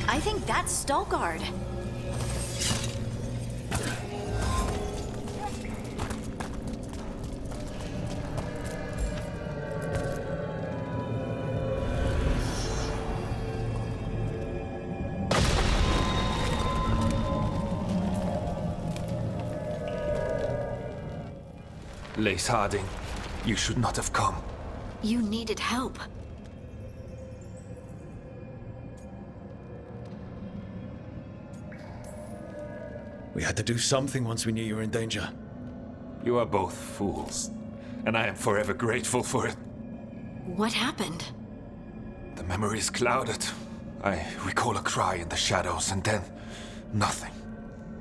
I think that's Veilguard. Lace Harding, you should not have come. You needed help. We had to do something once we knew you were in danger. You are both fools, and I am forever grateful for it. What happened? The memory is clouded. I recall a cry in the shadows, and then nothing.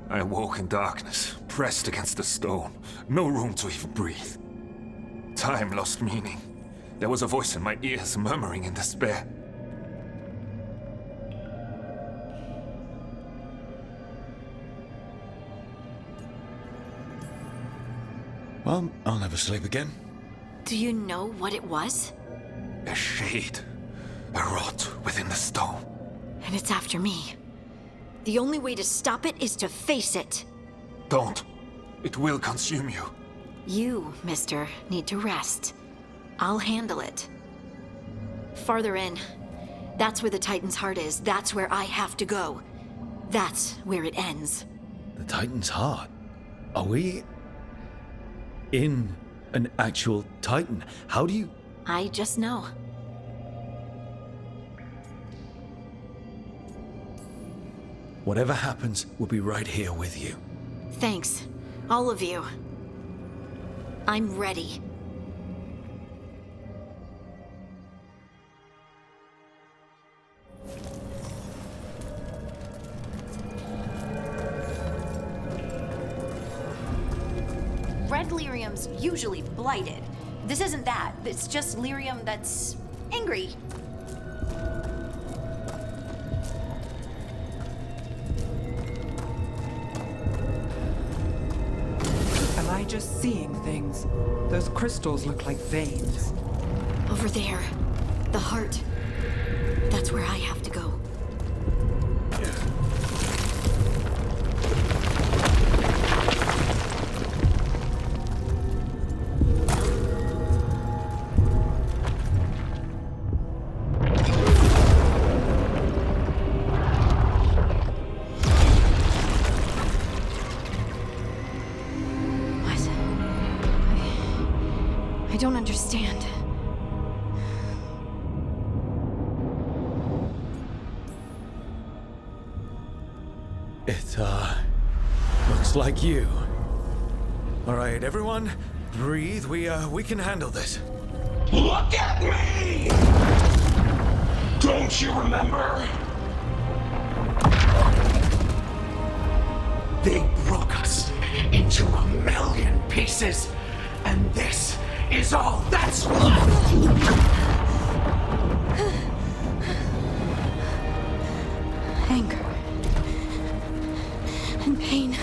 I awoke in darkness, pressed against the stone. No room to even breathe. Time lost meaning. There was a voice in my ears murmuring in despair. Well, I'll never sleep again. Do you know what it was? A shade. A rot within the stone. And it's after me. The only way to stop it is to face it. Don't. It will consume you. You, mister, need to rest. I'll handle it. farther in. That's where the Titan's heart is. That's where I have to go. That's where it ends. The Titan's heart? Are we in an actual Titan? How do you... I just know. Whatever happens, we'll be right here with you. Thanks. All of you. I'm ready. Red lyrium's usually blighted. This isn't that. It's just lyrium that's angry. Am I just seeing things? Those crystals look like veins. Over there. The heart. That's where I have to go. I don't understand. It, looks like you. All right, everyone, breathe. We can handle this. Look at me! Don't you remember? They broke us into a million pieces, and this is all that's left! Anger. And pain.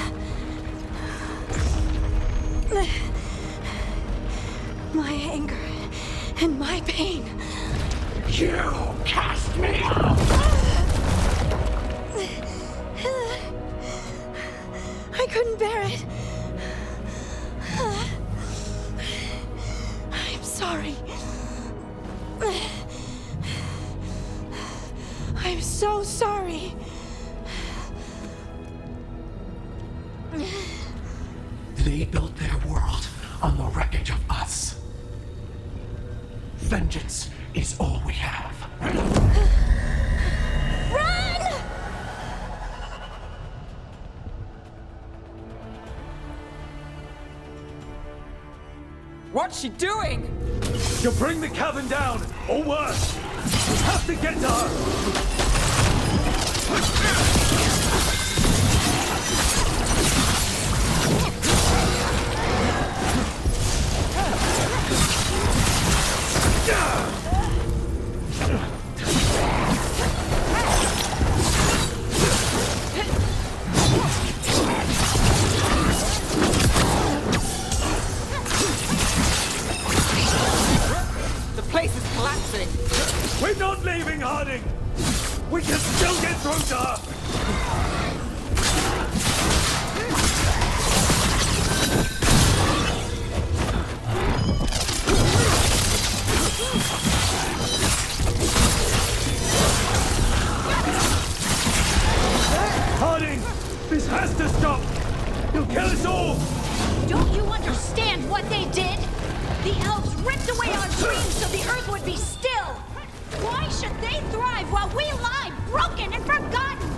My anger and my pain. You cast me out! I couldn't bear it. I'm sorry. I'm so sorry. They built their world on the wreckage of us. Vengeance is all we have. Run! What's she doing? You'll bring the cabin down, or worse. We have to get to her. The place is collapsing. We're not leaving, Harding. We can still get through to her. Harding, this has to stop. You'll kill us all. Don't you understand what they did? The elves ripped away our dreams so the earth would be still. Why should they thrive while we lie, broken and forgotten?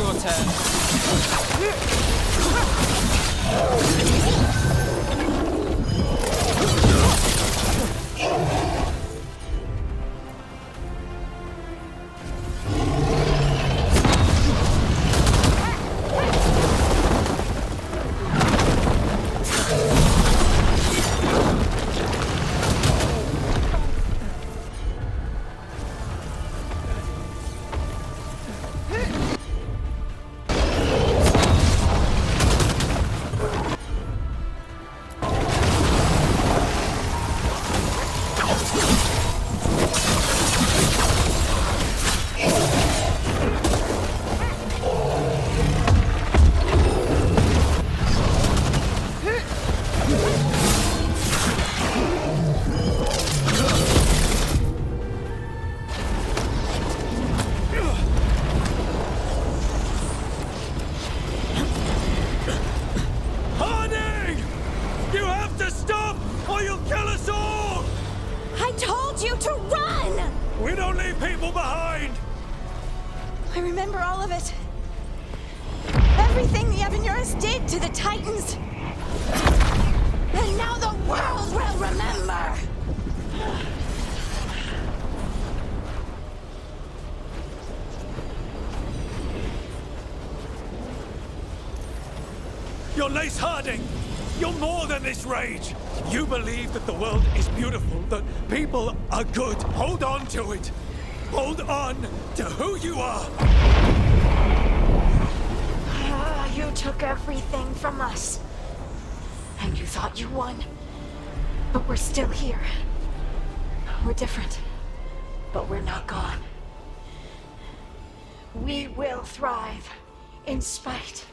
your turn. I remember all of it. Everything the Avenurus did to the Titans. And now the world will remember! You're Lace Harding! You're more than this rage! You believe that the world is beautiful, that people are good. Hold on to it! Hold on to who you are! You took everything from us. And you thought you won. But we're still here. We're different. But we're not gone. We will thrive in spite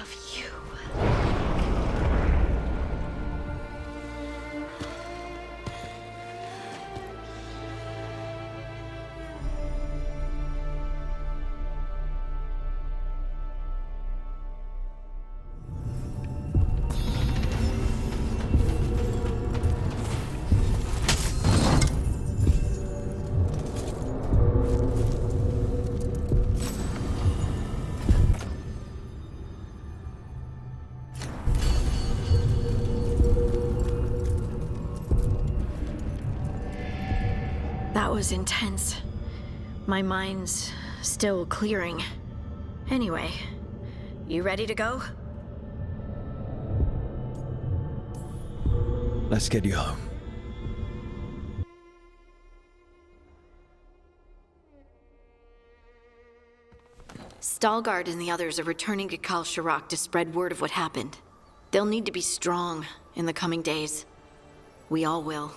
of you. That was intense. My mind's still clearing. Anyway, you ready to go? Let's get you home. Stalgard and the others are returning to Kal Shirak to spread word of what happened. They'll need to be strong in the coming days. We all will.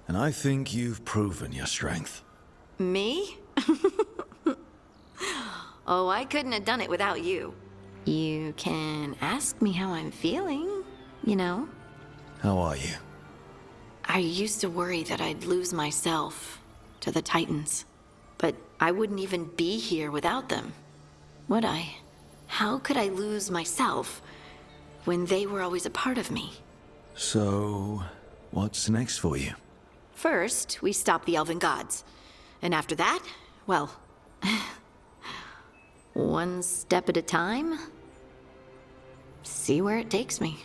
And I think you've proven your strength. Me? Oh, I couldn't have done it without you. You can ask me how I'm feeling, you know? How are you? I used to worry that I'd lose myself to the Titans. But I wouldn't even be here without them, would I? How could I lose myself when they were always a part of me? So, what's next for you? First, we stop the Elven Gods. And after that, well, one step at a time. See where it takes me.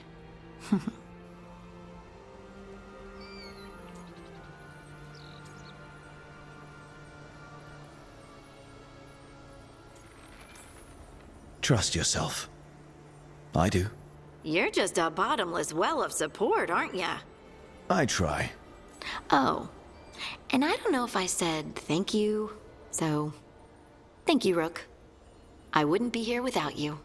Trust yourself. I do. You're just a bottomless well of support, aren't ya? I try. Oh, and I don't know if I said thank you, so thank you, Rook. I wouldn't be here without you.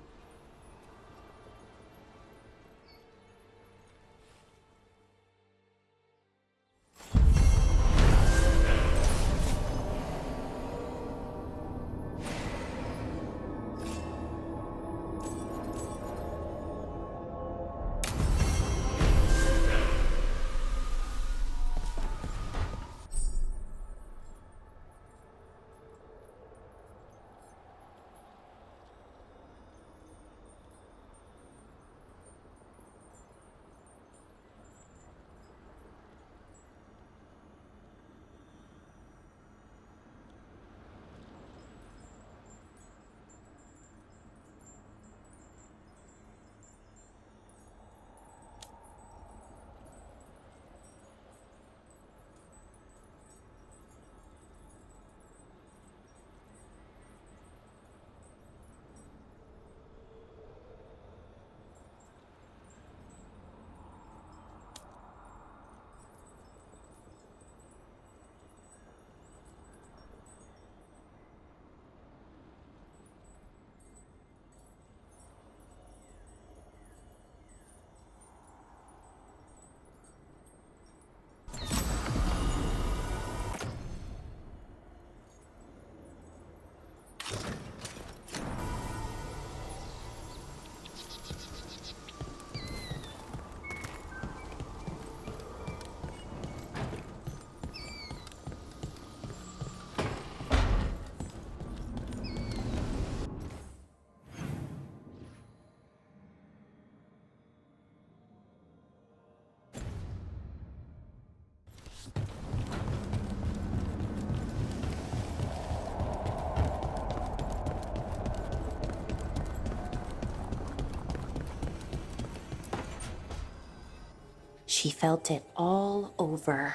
She felt it all over.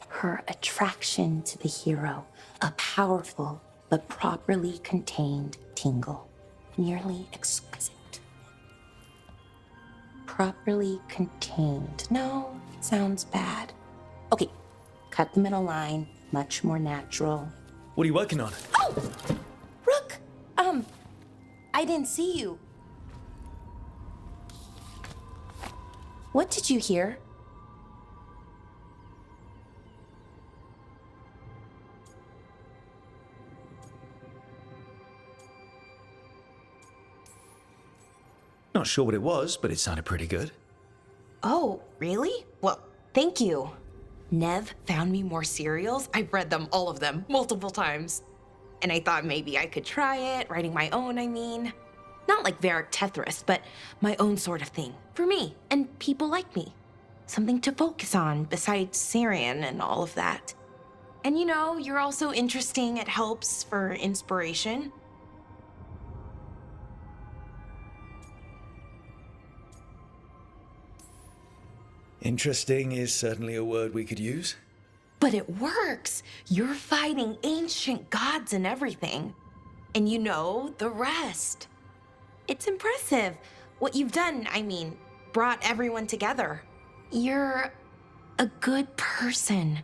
Her attraction to the hero, a powerful but properly contained tingle, nearly exquisite. Properly contained. No, sounds bad. Okay, cut the middle line, much more natural. What are you working on? Oh! Rook! I didn't see you. What did you hear? Not sure what it was, but it sounded pretty good. Oh, really? Well, thank you. Nev found me more serials. I've read them, all of them, multiple times. And I thought maybe I could try it, writing my own, I mean. Not like Varric Tethrist, but my own sort of thing. For me, and people like me. Something to focus on, besides Syrian and all of that. And you know, you're also interesting, it helps for inspiration. Interesting is certainly a word we could use. But it works! You're fighting ancient gods and everything. And you know the rest. It's impressive. What you've done, I mean, brought everyone together. You're a good person.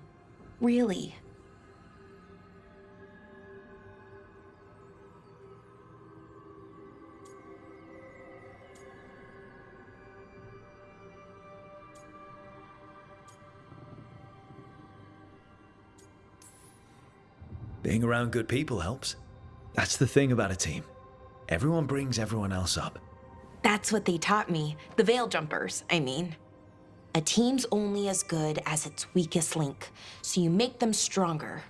Really. Being around good people helps. That's the thing about a team. Everyone brings everyone else up. That's what they taught me. The Veil Jumpers, I mean. A team's only as good as its weakest link, so you make them stronger.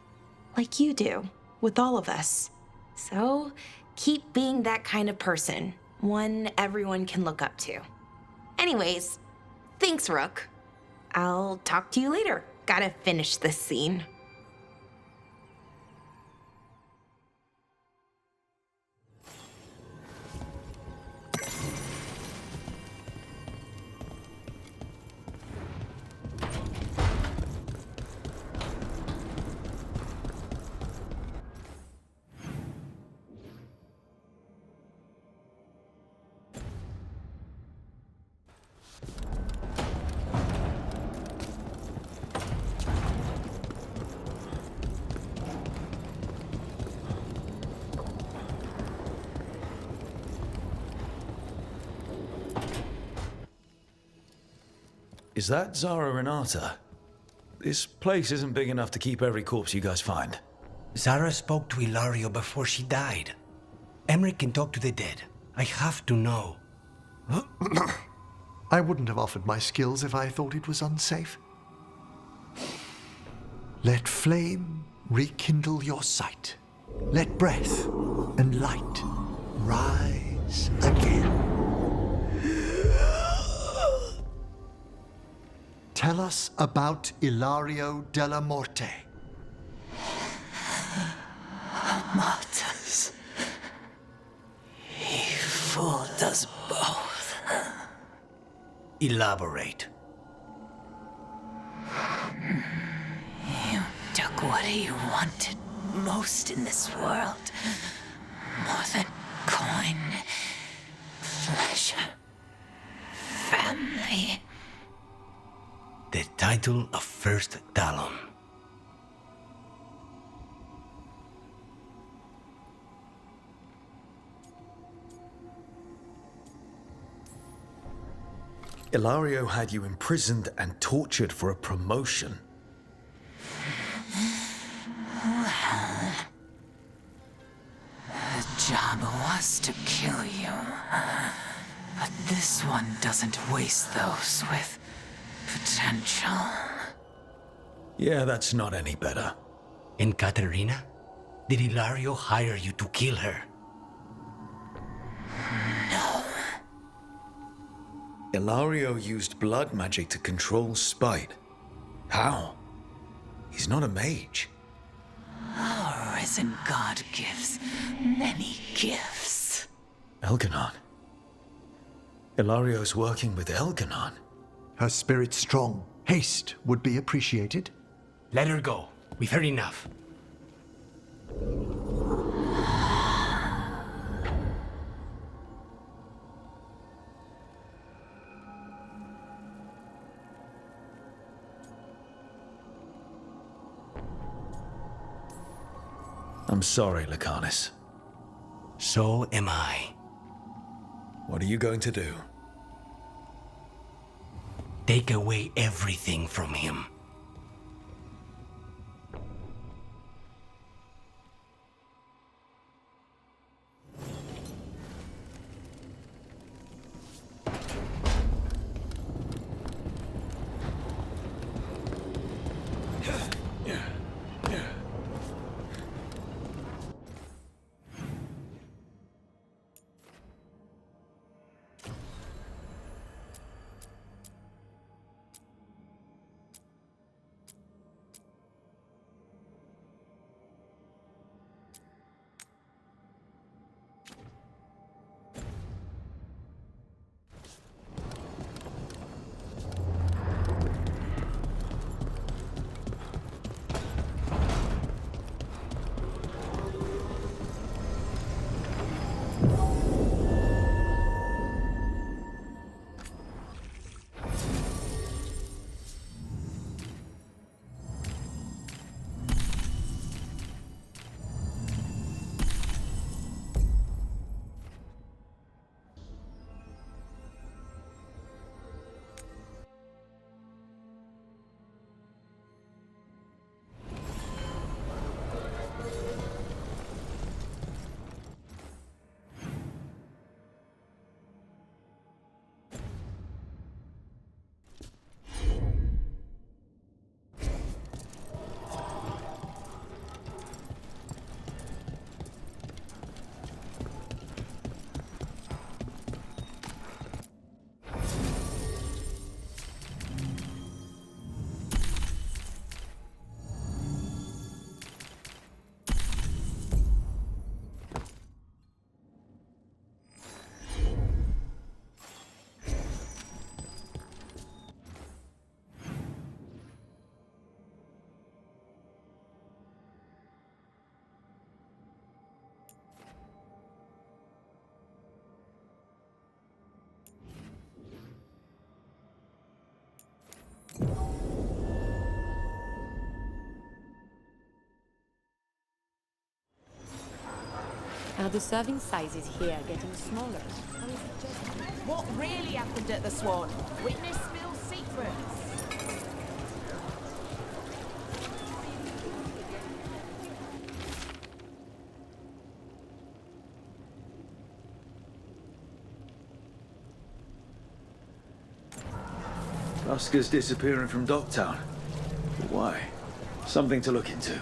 Like you do, with all of us. So, keep being that kind of person. One everyone can look up to. Anyways, thanks, Rook. I'll talk to you later. Gotta finish this scene. Is that Zara Renata? This place isn't big enough to keep every corpse you guys find. Zara spoke to Ilario before she died. Emmerich can talk to the dead. I have to know. I wouldn't have offered my skills if I thought it was unsafe. Let flame rekindle your sight. Let breath and light rise again. Tell us about Ilario della Morte. Martyrs. He fooled us both. Elaborate. You took what he wanted most in this world. More than coin, pleasure, family. The title of First Talon. Ilario had you imprisoned and tortured for a promotion. Well, the job was to kill you. But this one doesn't waste those with potential. Yeah, that's not any better. And Katerina? Did Ilario hire you to kill her? No. Ilario used blood magic to control spite. How? He's not a mage. Our risen god gives many gifts. Elganon. Ilario's working with Elganon. Her spirit strong. Haste would be appreciated. Let her go. We've heard enough. I'm sorry, Lucanus. So am I. What are you going to do? Take away everything from him. Are the serving sizes here getting smaller? Or is it just... What really happened at the Swan? Witness spill secrets. Oscar's disappearing from Docktown. Why? Something to look into.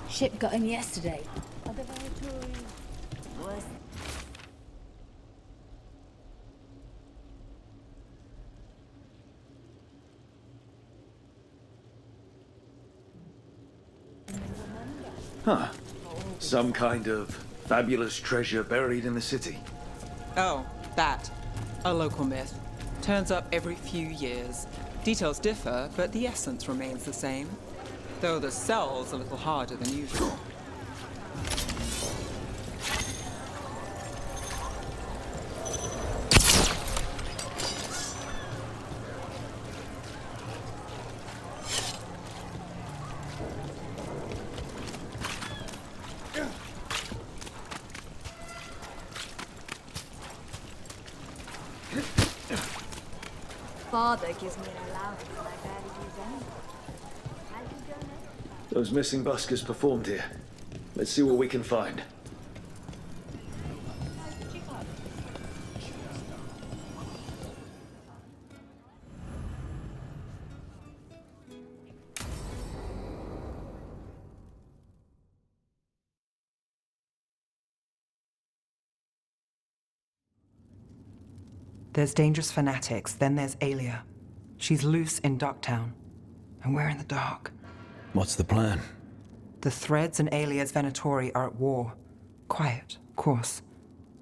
Ship got in yesterday. Are the Veilguard worse? Huh. Some kind of fabulous treasure buried in the city. Oh, that. A local myth. Turns up every few years. Details differ, but the essence remains the same. Though the sell's a little harder than usual. Father gives me an allowance and I barely use any. I can donate. Those missing buskers performed here. Let's see what we can find. There's dangerous fanatics, then there's Aelia. She's loose in Ducktown, and we're in the dark. What's the plan? The Threads and alias Venatori are at war. Quiet, of course.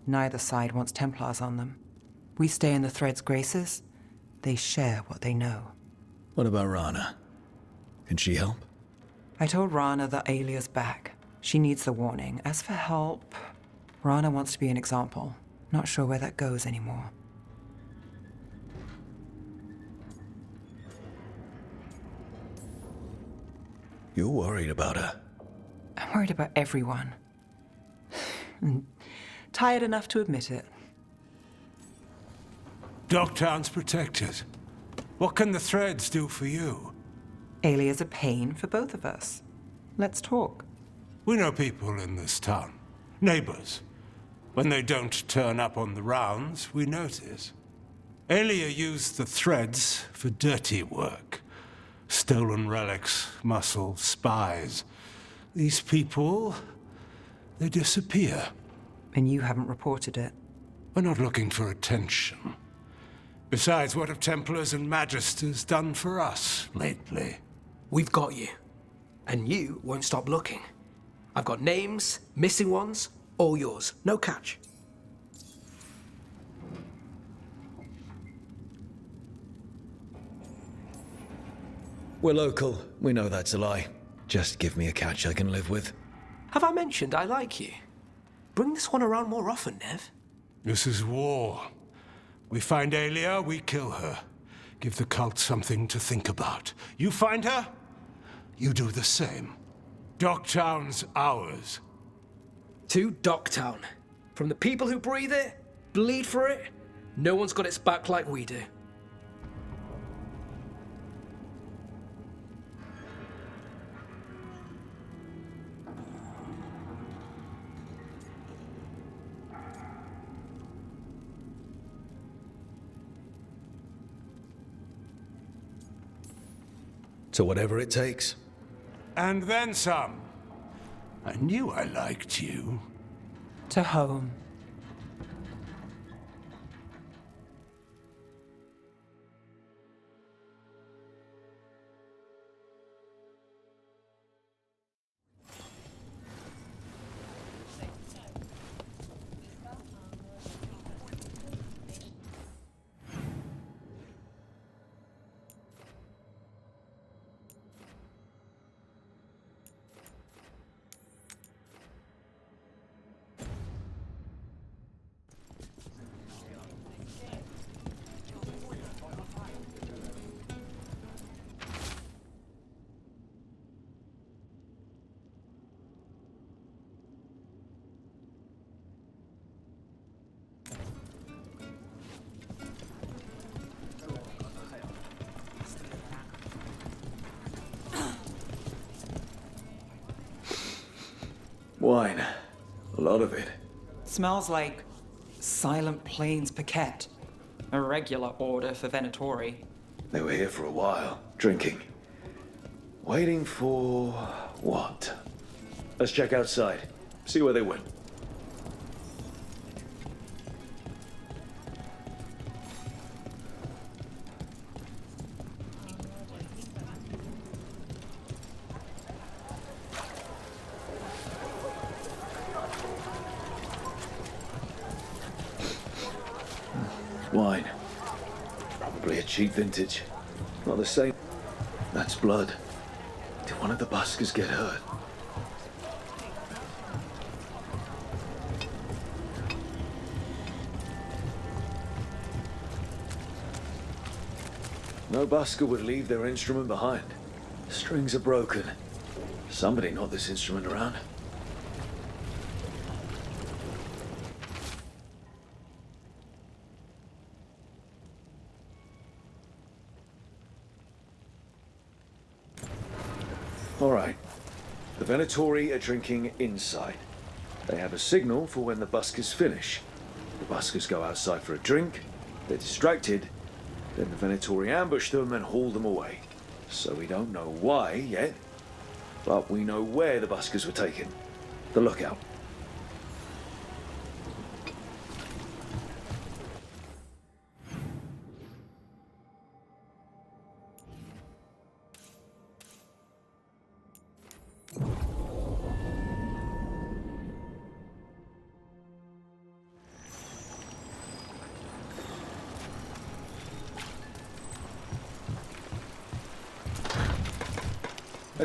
Neither side wants Templars on them. We stay in the Threads' graces. They share what they know. What about Rana? Can she help? I told Rana that Alia's back. She needs the warning. As for help, Rana wants to be an example. Not sure where that goes anymore. You're worried about her. I'm worried about everyone. Tired enough to admit it. Dogtown's protected. What can the Threads do for you? Alia's a pain for both of us. Let's talk. We know people in this town. Neighbors. When they don't turn up on the rounds, we notice. Alia used the Threads for dirty work. Stolen relics, muscle, spies. These people, they disappear. And you haven't reported it. We're not looking for attention. Besides, what have Templars and Magisters done for us lately? We've got you. And you won't stop looking. I've got names, missing ones, all yours. No catch. We're local. We know that's a lie. Just give me a catch I can live with. Have I mentioned I like you? Bring this one around more often, Nev. This is war. We find Alia, we kill her. Give the cult something to think about. You find her, you do the same. Docktown's ours. To Docktown. From the people who breathe it, bleed for it, no one's got its back like we do. So whatever it takes. And then some. I knew I liked you. To home. Wine. A lot of it. Smells like Silent Plains Paquette. A regular order for Venatori. They were here for a while, drinking. Waiting for what? Let's check outside. See where they went. Wine. Probably a cheap vintage. Not the same. That's blood. Did one of the buskers get hurt? No busker would leave their instrument behind. The strings are broken. Somebody knocked this instrument around. All right. The Venatori are drinking inside. They have a signal for when the buskers finish. The buskers go outside for a drink, they're distracted, then the Venatori ambush them and haul them away. So we don't know why yet, but we know where the buskers were taken. The lookout.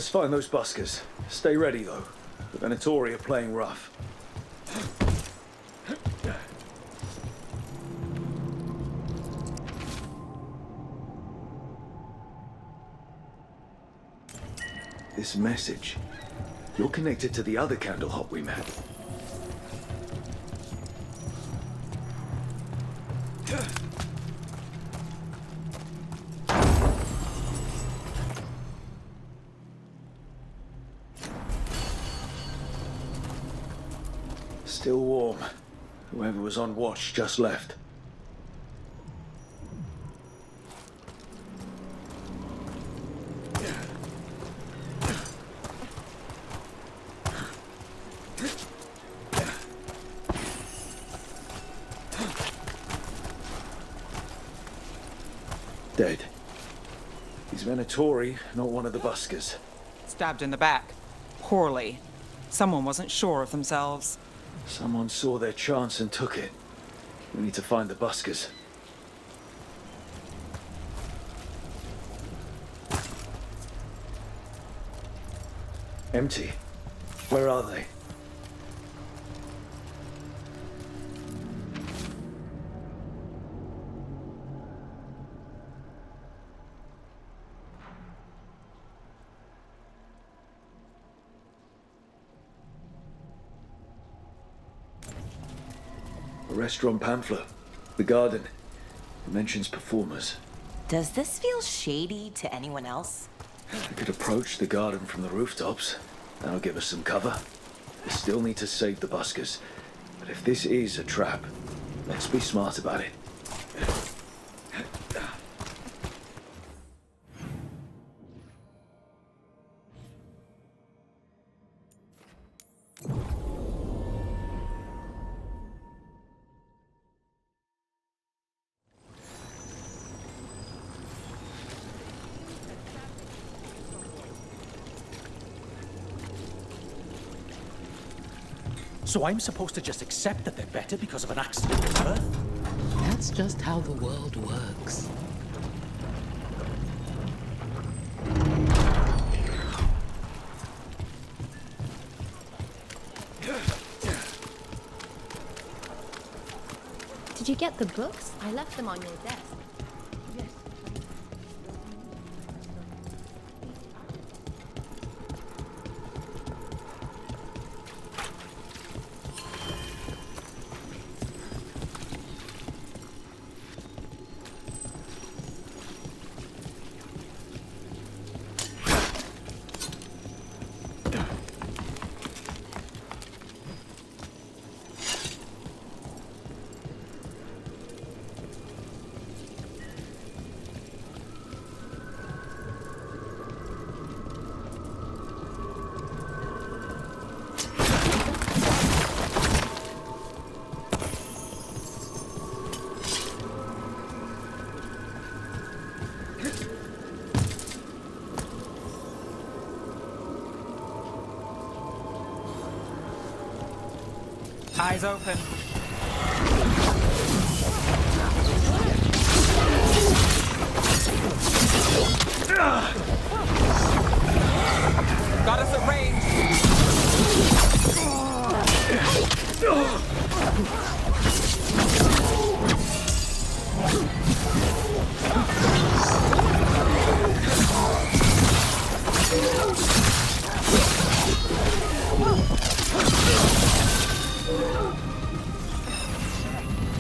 Let's find those buskers. Stay ready, though. The Venatori are playing rough. This message. You're connected to the other Candlehop we met. Still warm. Whoever was on watch just left. Dead. He's Venatori, not one of the buskers. Stabbed in the back. Poorly. Someone wasn't sure of themselves. Someone saw their chance and took it. We need to find the buskers. Empty. Where are they? A restaurant pamphlet. The garden. It mentions performers. Does this feel shady to anyone else? We could approach the garden from the rooftops. That'll give us some cover. We still need to save the buskers. But if this is a trap, let's be smart about it. So I'm supposed to just accept that they're better because of an accident at birth? That's just how the world works. Did you get the books? I left them on your desk. Eyes open. Got us at range.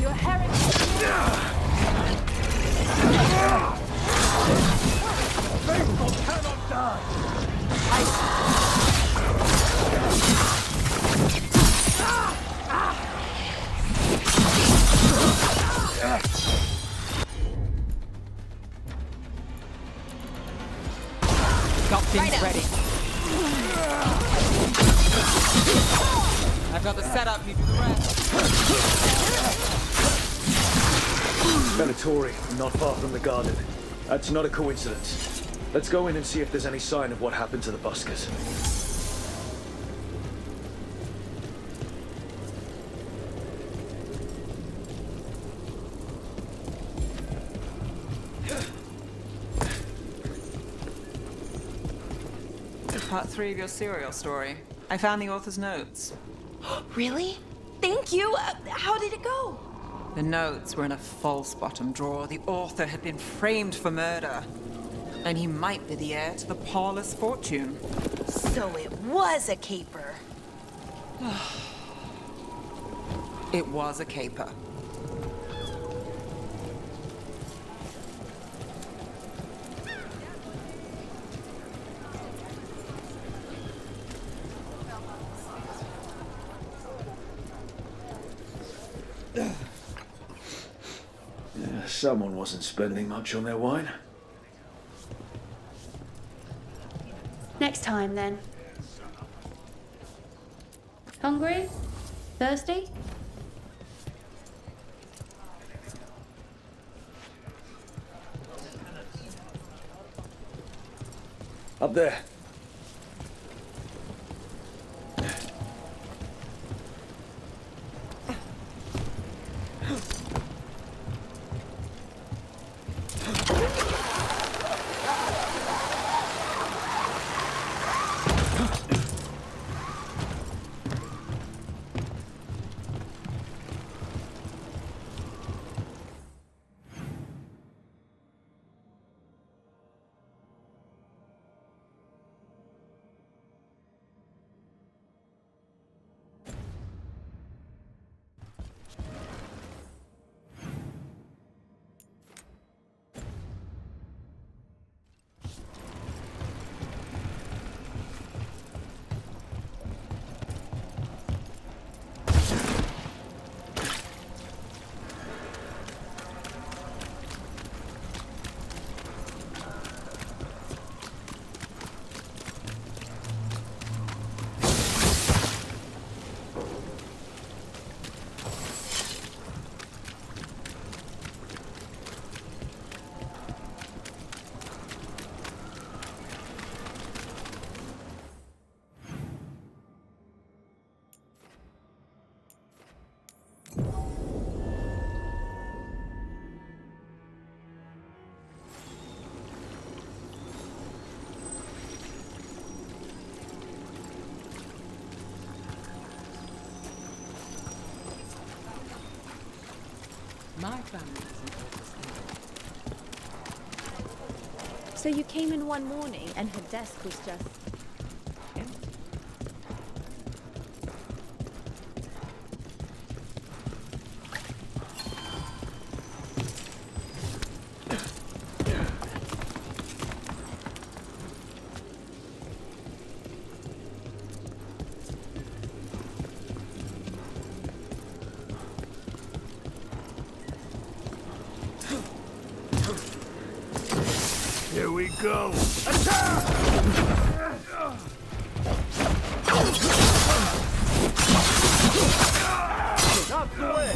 You're heretic. Faithful cannot die. Got things ready. I've got the setup, you do the rest. Venatori, not far from the garden. That's not a coincidence. Let's go in and see if there's any sign of what happened to the buskers. Part 3 of your serial story. I found the author's notes. Really? Thank you. How did it go? The notes were in a false bottom drawer. The author had been framed for murder. And he might be the heir to the parlous fortune. So it was a caper. It was a caper. Yeah, someone wasn't spending much on their wine. Next time, then. Hungry? Thirsty? Up there. My family isn't always. So you came in one morning and her desk was just... Here we go. Out the way.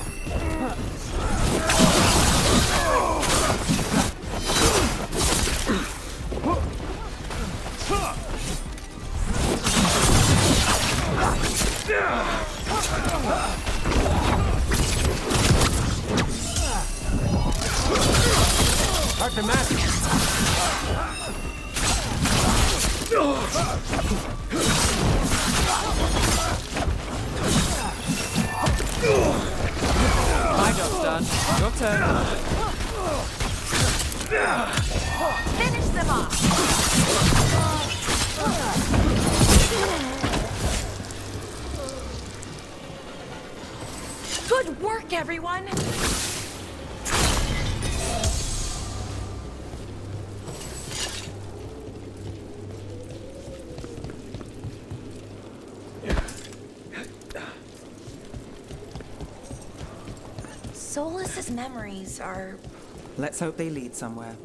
Hard to match. My job's done. Your turn. Finish them off! Good work, everyone! Solas's memories are... Let's hope they lead somewhere.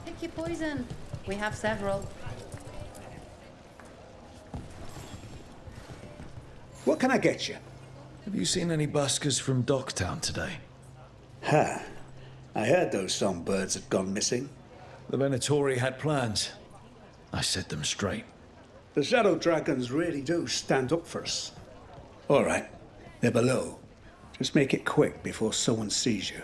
Pick your poison. We have several. What can I get you? Have you seen any buskers from Docktown today? Ha! I heard those songbirds had gone missing. The Venatori had plans. I set them straight. The Shadow Dragons really do stand up for us. All right, they're below. Just make it quick before someone sees you.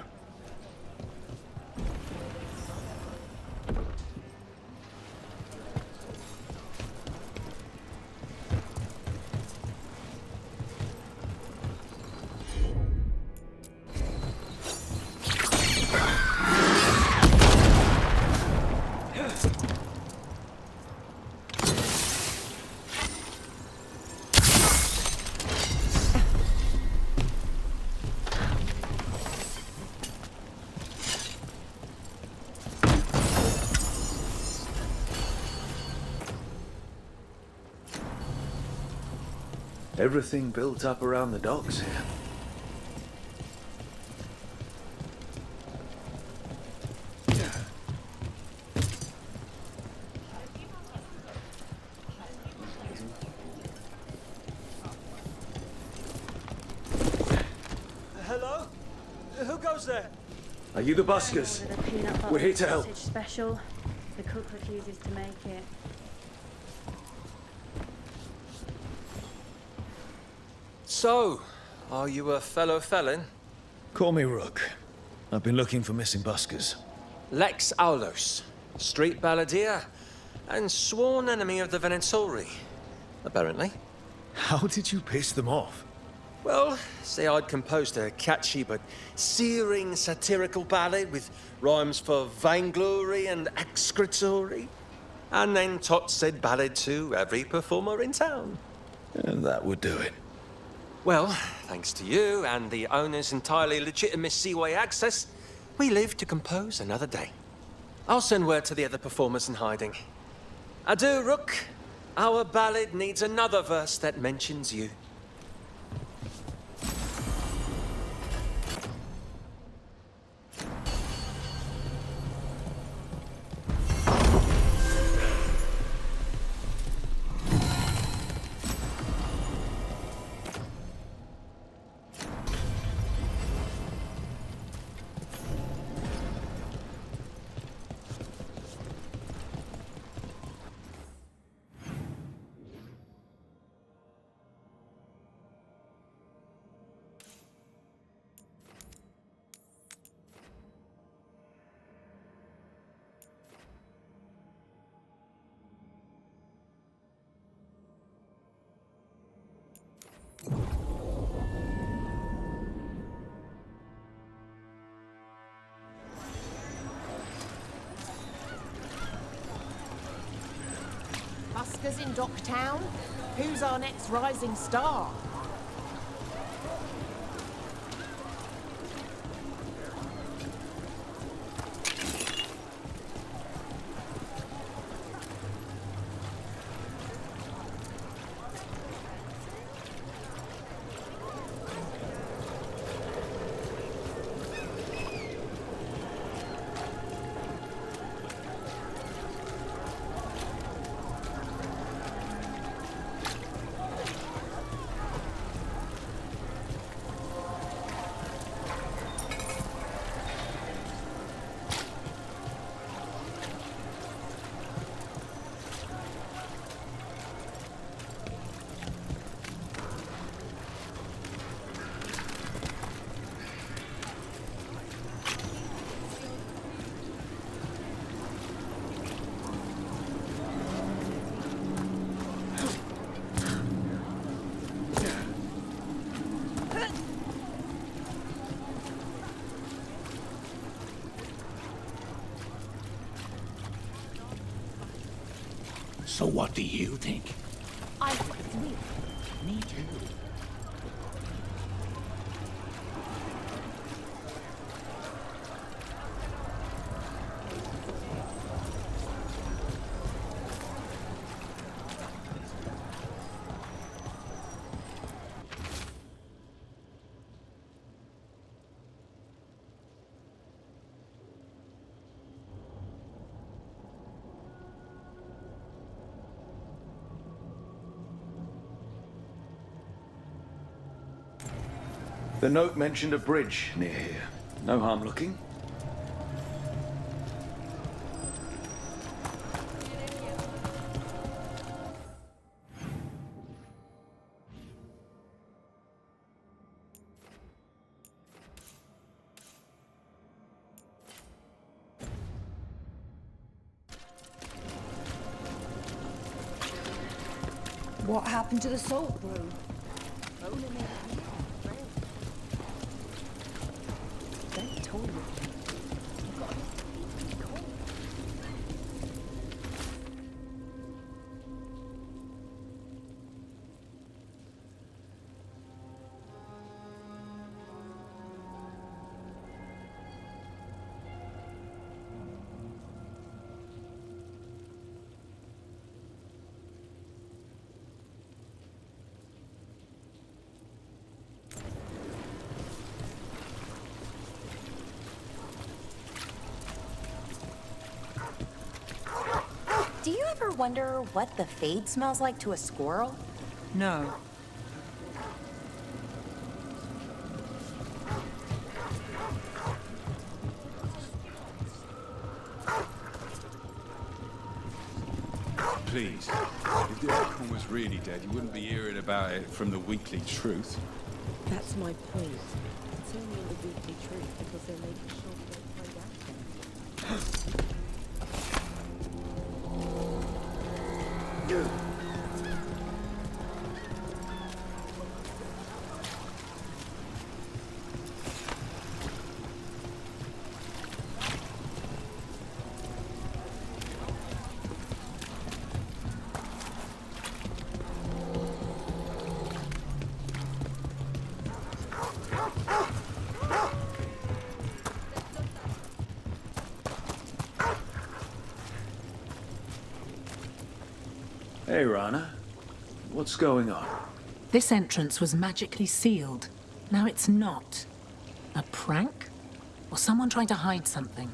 Everything built up around the docks here. Hello? Who goes there? Are you the buskers? We're here to help. Special. The cook refuses to make it. So, are you a fellow felon? Call me Rook. I've been looking for missing buskers. Lex Aulos, street balladeer, and sworn enemy of the Venatori, apparently. How did you piss them off? Well, say I'd composed a catchy but searing satirical ballad with rhymes for vainglory and excretory. And then Tot said ballad to every performer in town. And that would do it. Well, thanks to you and the owner's entirely legitimate seaway access, we live to compose another day. I'll send word to the other performers in hiding. Adieu, Rook. Our ballad needs another verse that mentions you. Buskers in Docktown? Who's our next rising star? So what do you think? I think it's weird. Me too. The note mentioned a bridge near here. No harm looking. What happened to the salt brew? They told me. Do you ever wonder what the fade smells like to a squirrel? No. Please, if the outcome was really dead, you wouldn't be hearing about it from the Weekly Truth. That's my point. It's only in the Weekly Truth because they're making sure we don't find out. Hey, Rana. What's going on? This entrance was magically sealed. Now it's not. A prank? Or someone trying to hide something?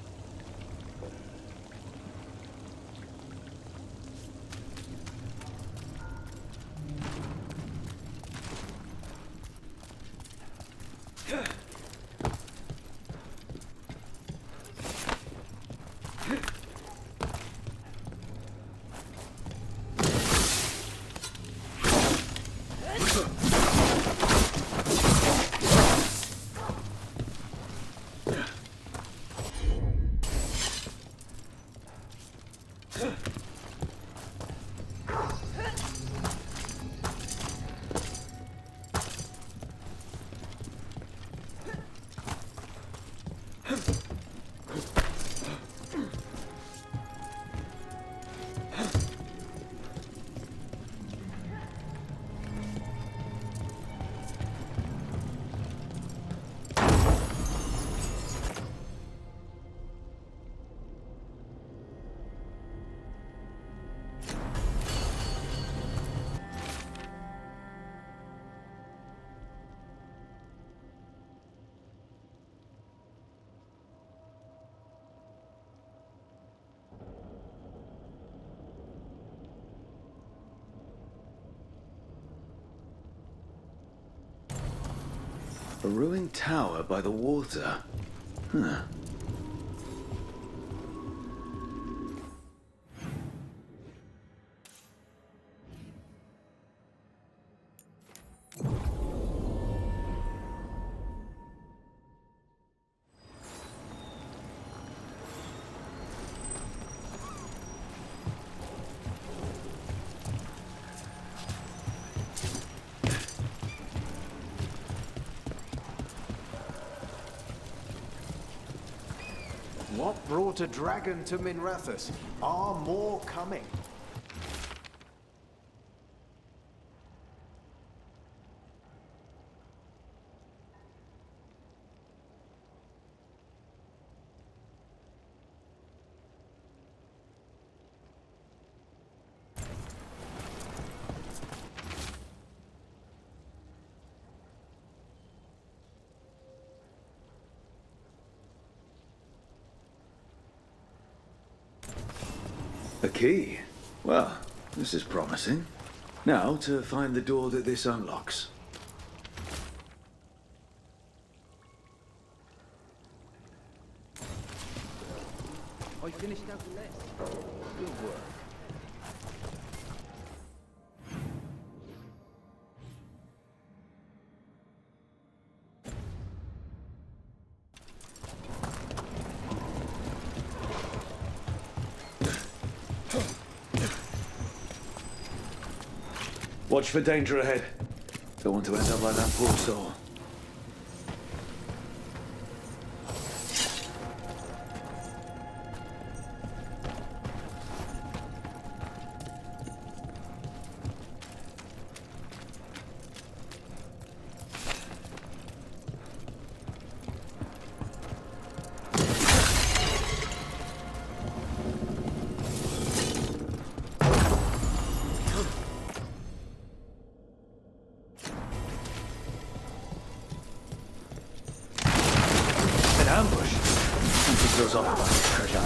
A ruined tower by the water. Huh. What brought a dragon to Minrathous? Are more coming? A key? Well, this is promising. Now to find the door that this unlocks. I finished out the list. Good work. Watch for danger ahead. Don't want to end up like that poor soul. Ambush. He goes off about his treasure.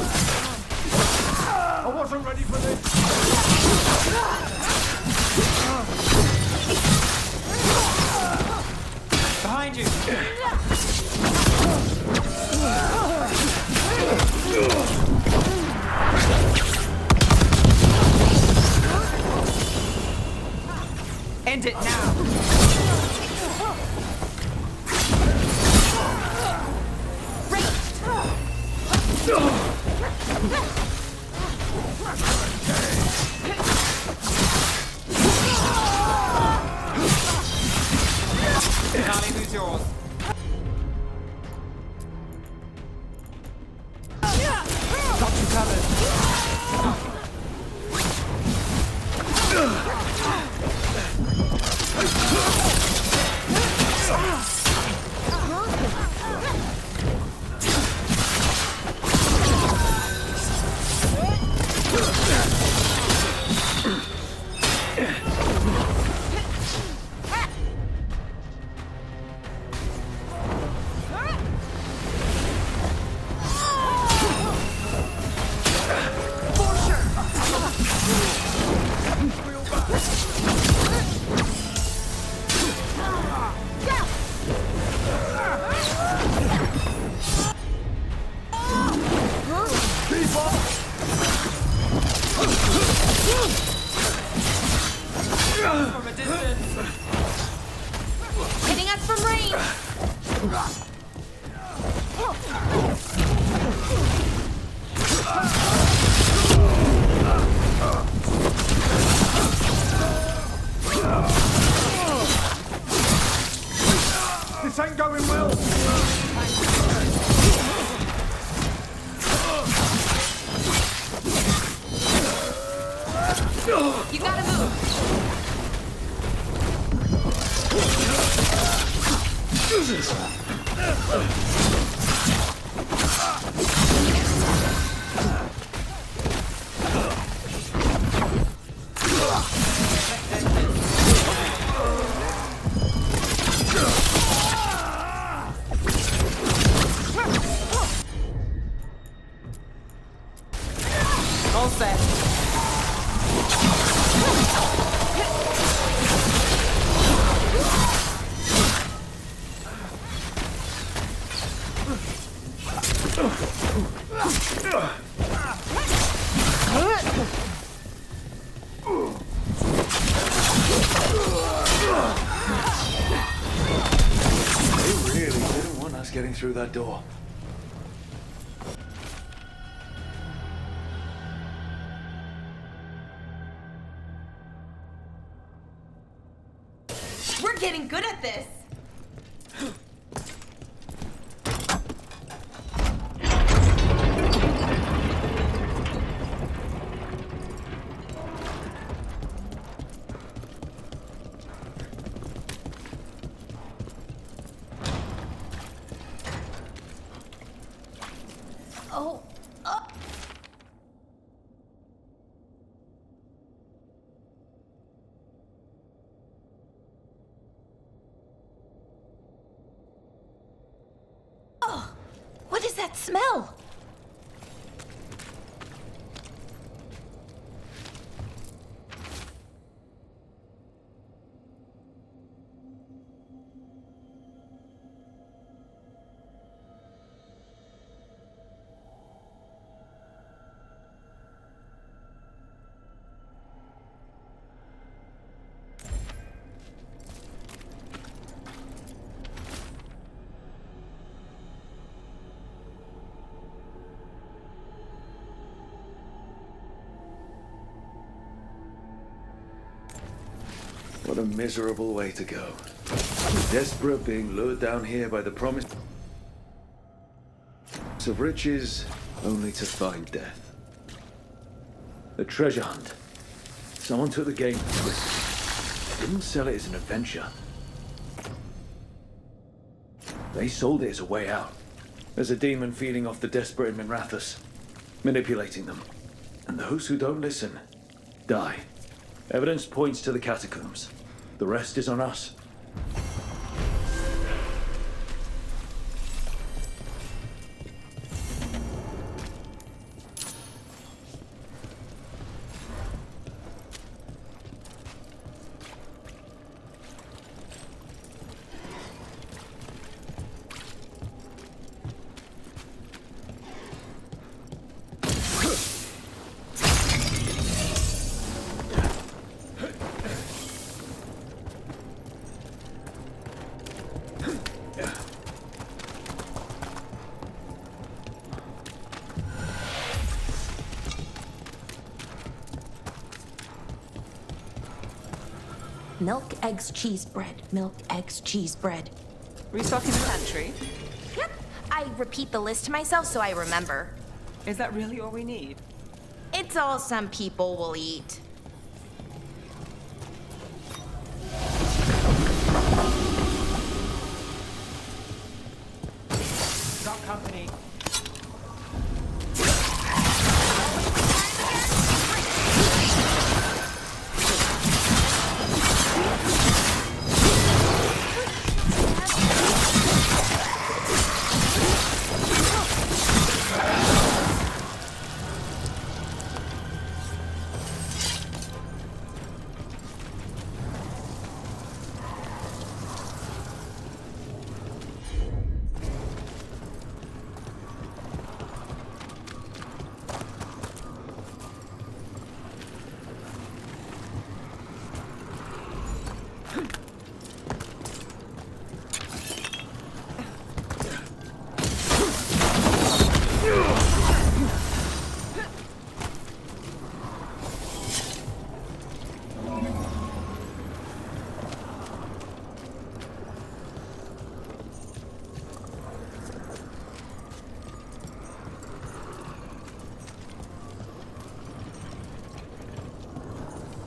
I wasn't ready for this. Behind you. End it now. Charlie, who's yours? Got you covered. From a distance. Hitting us from range. This ain't going well. You gotta move. All set. They really didn't want us getting through that door. We're getting good at this. Oh, oh, what is that smell? a miserable way to go. Desperate, being lured down here by the promise of riches, only to find death. A treasure hunt. Someone took the game twisted. Didn't sell it as an adventure. They sold it as a way out. As a demon feeding off the desperate in Minrathous, manipulating them. And those who don't listen, die. Evidence points to the catacombs. The rest is on us. Milk, eggs, cheese, bread. Milk, eggs, cheese, bread. Restocking the pantry? Yep. I repeat the list to myself so I remember. Is that really all we need? It's all some people will eat. Stock company.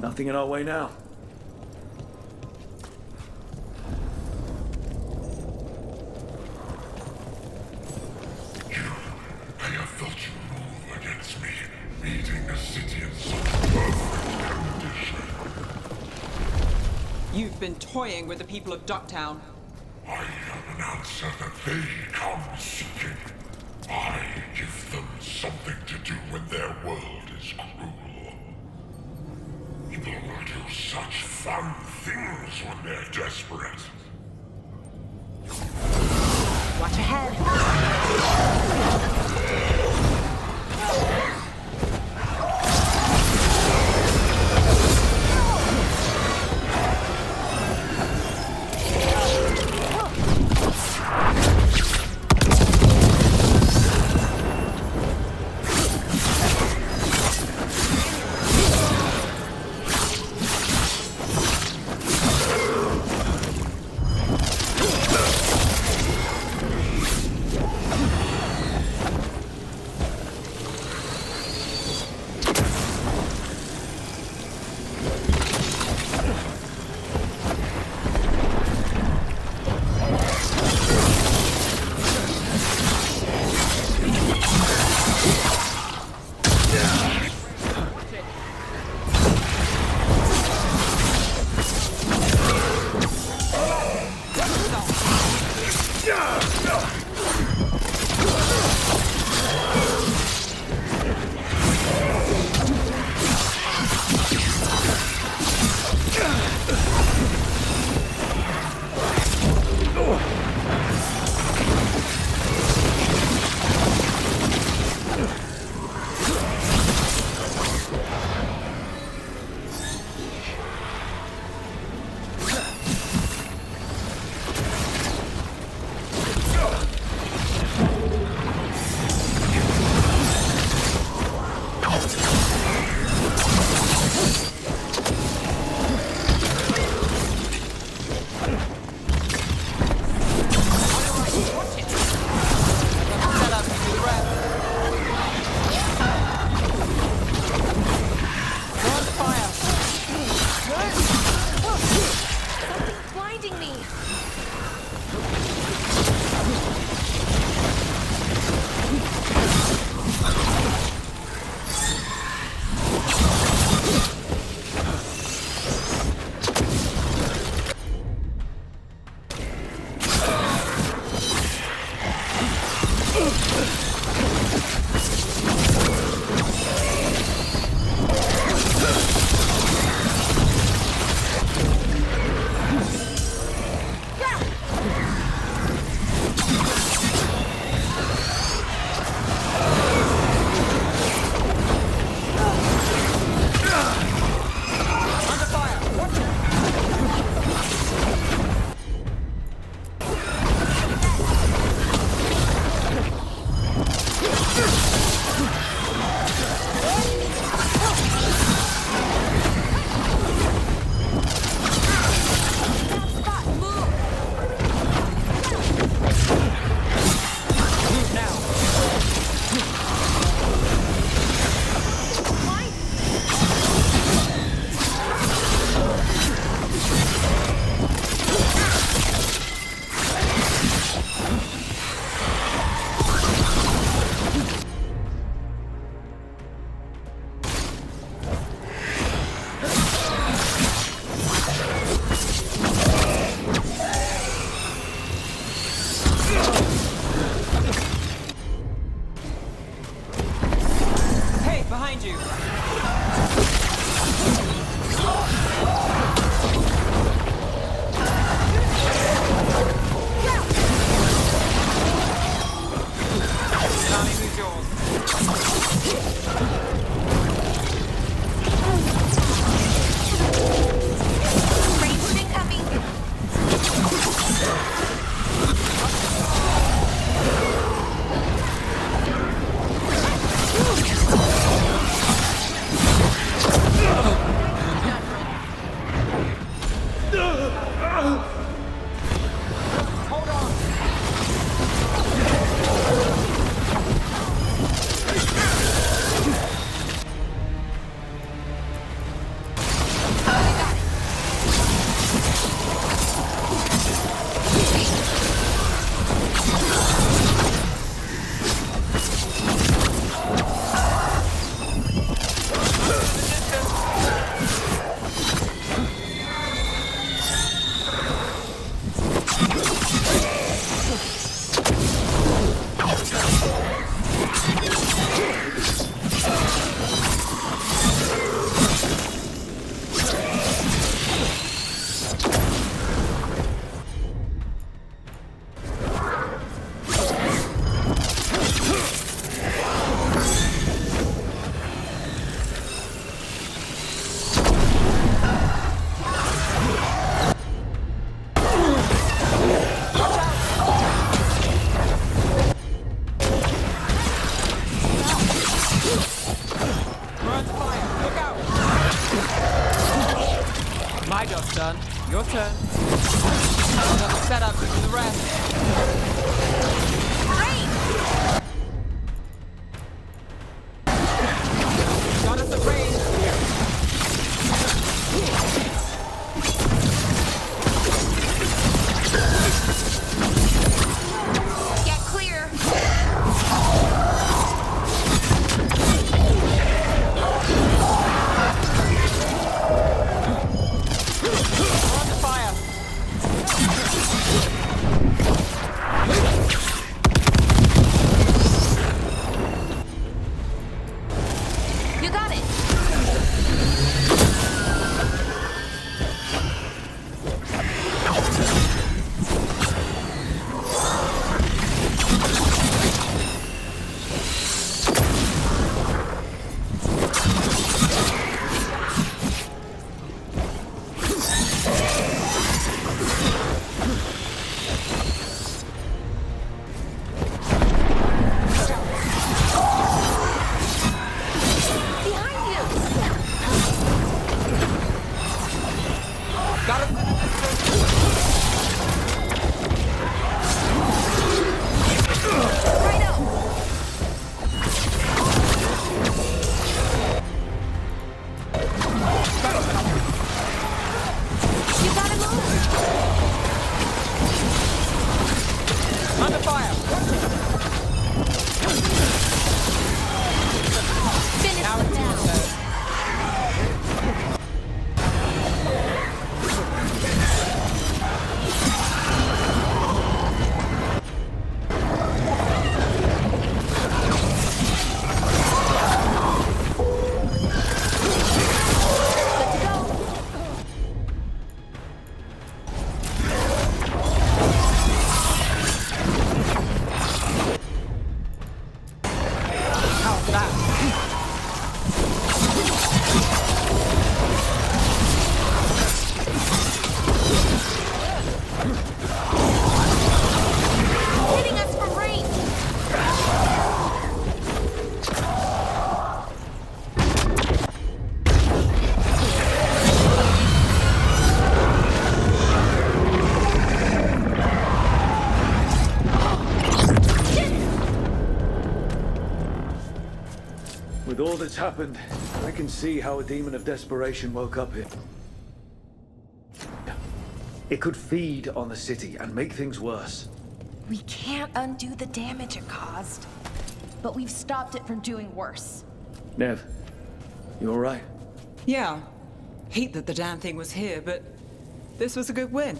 Nothing in our way now. I have felt you move against me, leading a city in such perfect condition. You've been toying with the people of Ducktown. I am an answer that they come seeking. I give them something to do when their world is cruel. People will do such fun things when they're desperate. Watch ahead. Another setup from the rest. Got us a range. Get clear. On the fire. You got it. Behind you. Got it. Right up. You gotta move. Under fire. Finish Now them it's down. your turn. Good to go. How's that? Hitting us from range. With all that's happened, I can see how a demon of desperation woke up here. It could feed on the city and make things worse. We can't undo the damage it caused, but we've stopped it from doing worse. Nev, you alright? Yeah. Hate that the damn thing was here, but this was a good win.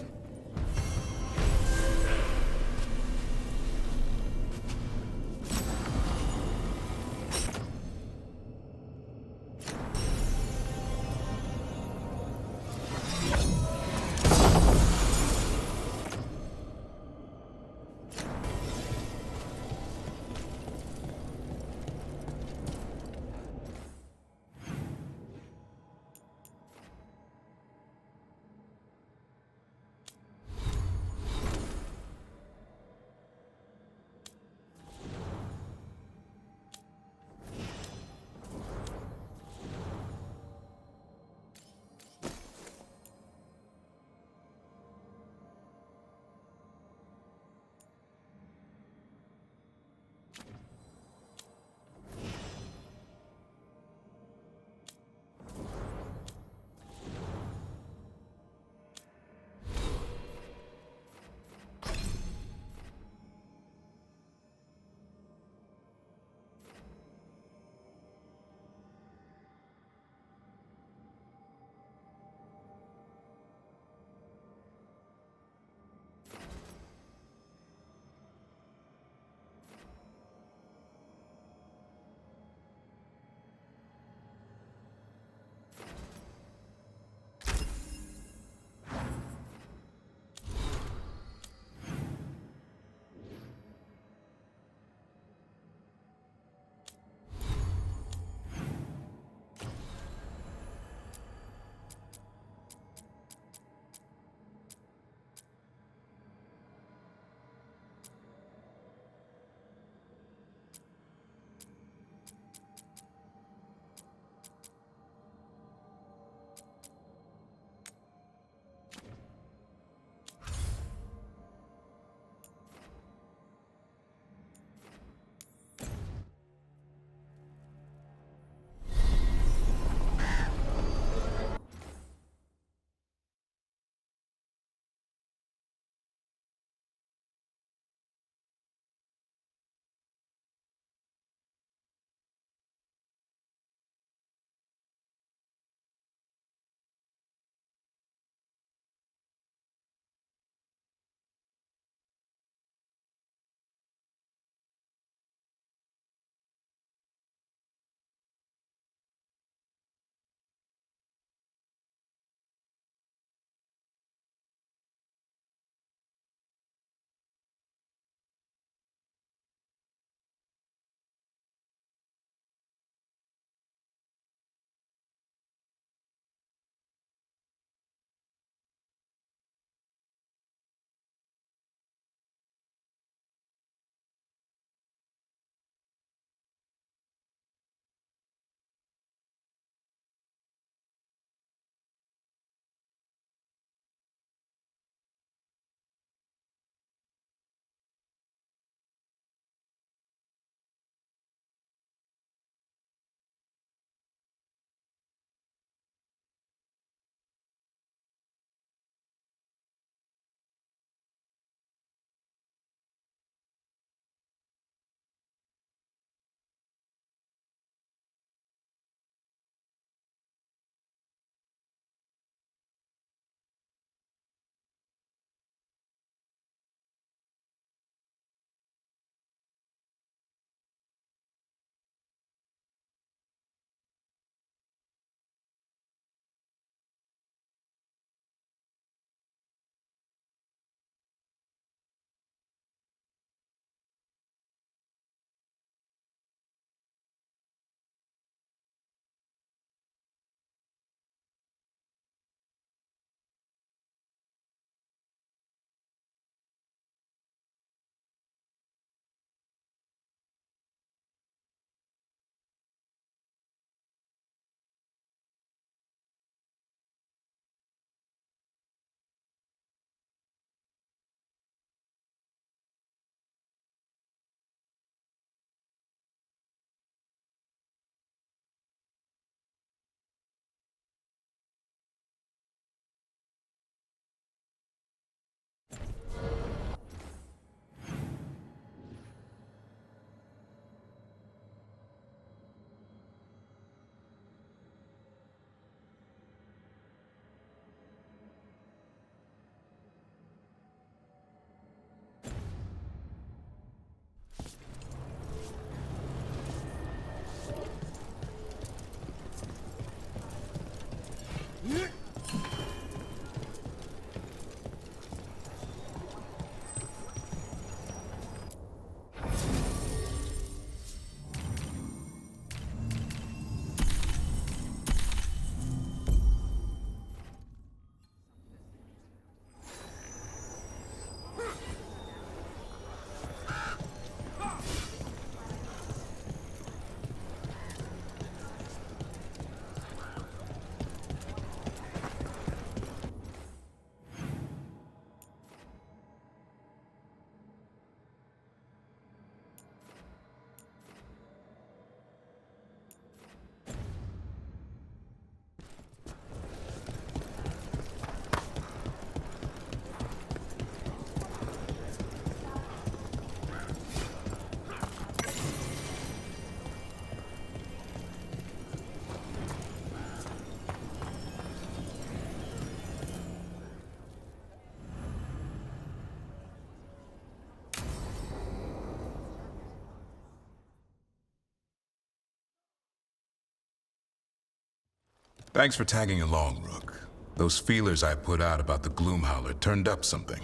Thanks for tagging along, Rook. Those feelers I put out about the Gloomhowler turned up something.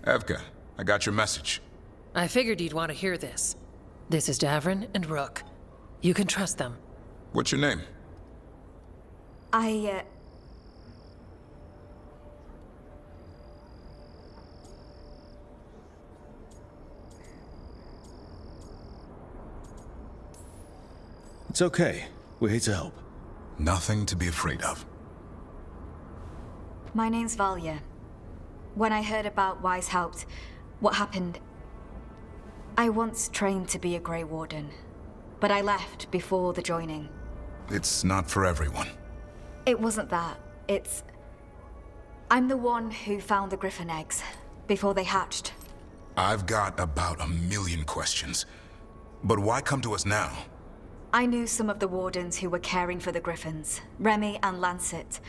Evka, I got your message. I figured you'd want to hear this. This is Davrin and Rook. You can trust them. What's your name? It's okay. We're here to help. Nothing to be afraid of. My name's Valya. When I heard about Weishaupt, what happened, I once trained to be a Grey Warden, but I left before the joining. It's not for everyone. It wasn't that. I'm the one who found the griffin eggs before they hatched. I've got about 1,000,000 questions. But why come to us now? I knew some of the wardens who were caring for the griffins, Remy and Lancet.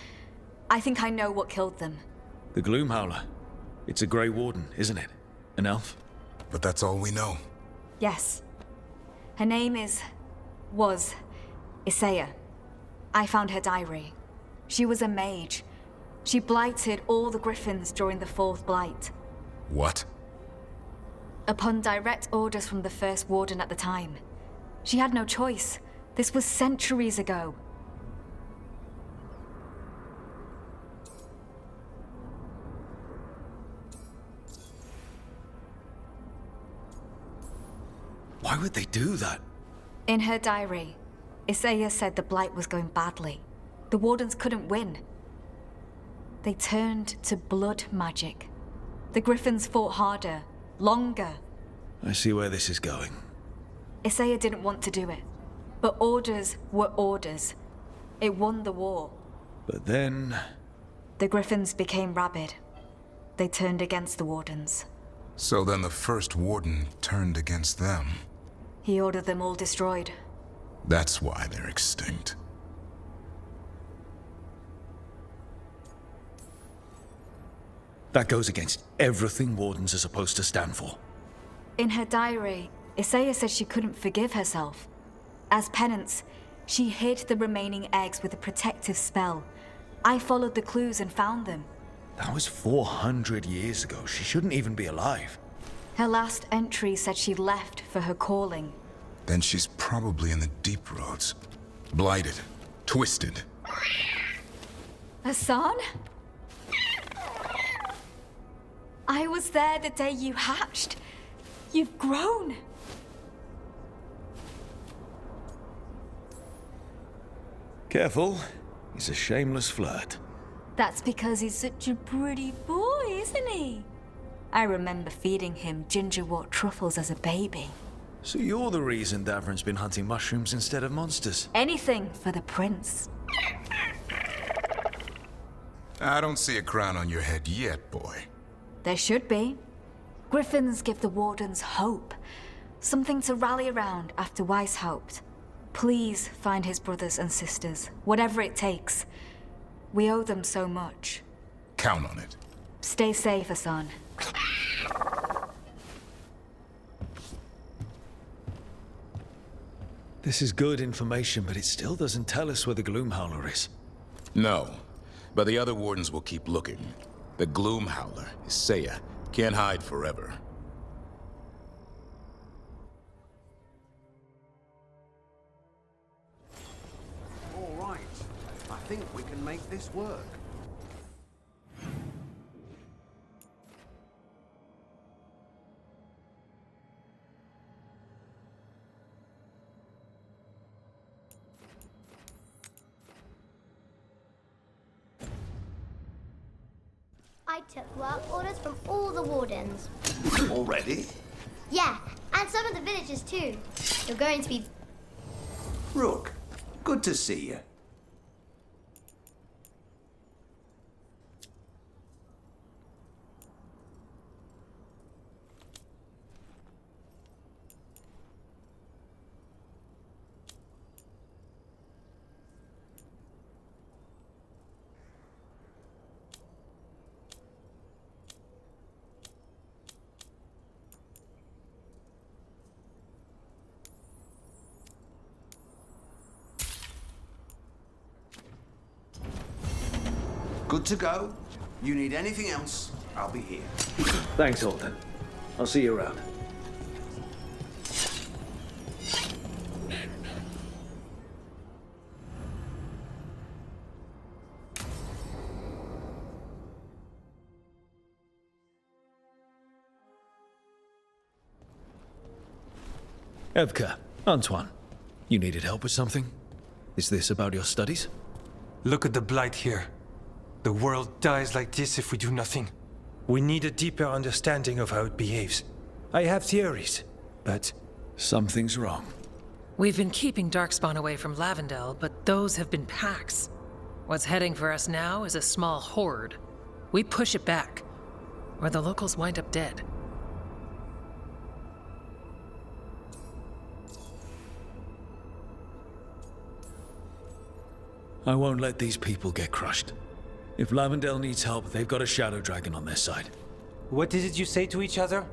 I think I know what killed them. The Gloomhowler. It's a Grey Warden, isn't it? An elf? But that's all we know. Yes. Her name was Isaiah. I found her diary. She was a mage. She blighted all the griffins during the Fourth Blight. What? Upon direct orders from the First Warden at the time. She had no choice. This was centuries ago. Why would they do that? In her diary, Isaiah said the Blight was going badly. The Wardens couldn't win. They turned to blood magic. The Griffins fought harder, longer. I see where this is going. Isaiah didn't want to do it, but orders were orders. It won the war. But then... The Griffins became rabid. They turned against the Wardens. So then the First Warden turned against them. He ordered them all destroyed. That's why they're extinct. That goes against everything Wardens are supposed to stand for. In her diary, Isaiah said she couldn't forgive herself. As penance, she hid the remaining eggs with a protective spell. I followed the clues and found them. That was 400 years ago. She shouldn't even be alive. Her last entry said she left for her calling. Then she's probably in the deep roads. Blighted. Twisted. Hassan? I was there the day you hatched. You've grown. Careful. He's a shameless flirt. That's because he's such a pretty boy, isn't he? I remember feeding him gingerwort truffles as a baby. So you're the reason Davrin's been hunting mushrooms instead of monsters? Anything for the prince. I don't see a crown on your head yet, boy. There should be. Griffins give the Wardens hope. Something to rally around after Weishaupt. Please find his brothers and sisters, whatever it takes. We owe them so much. Count on it. Stay safe, Hassan. This is good information, but it still doesn't tell us where the Gloomhowler is. No, but the other Wardens will keep looking. The Gloomhowler, Isaiah, can't hide forever. All right. I think we can make this work. I took work orders from all the wardens. Already? Yeah, and some of the villagers too. You're going to be... Rook, good to see you. good to go. You need anything else, I'll be here. Thanks, Alden. I'll see you around. Evka, Antoine, you needed help with something? Is this about your studies? Look at the blight here. The world dies like this if we do nothing. We need a deeper understanding of how it behaves. I have theories, but... Something's wrong. We've been keeping Darkspawn away from Lavendel, but those have been packs. What's heading for us now is a small horde. We push it back, or the locals wind up dead. I won't let these people get crushed. If Lavendel needs help, they've got a Shadow Dragon on their side. What is it you say to each other?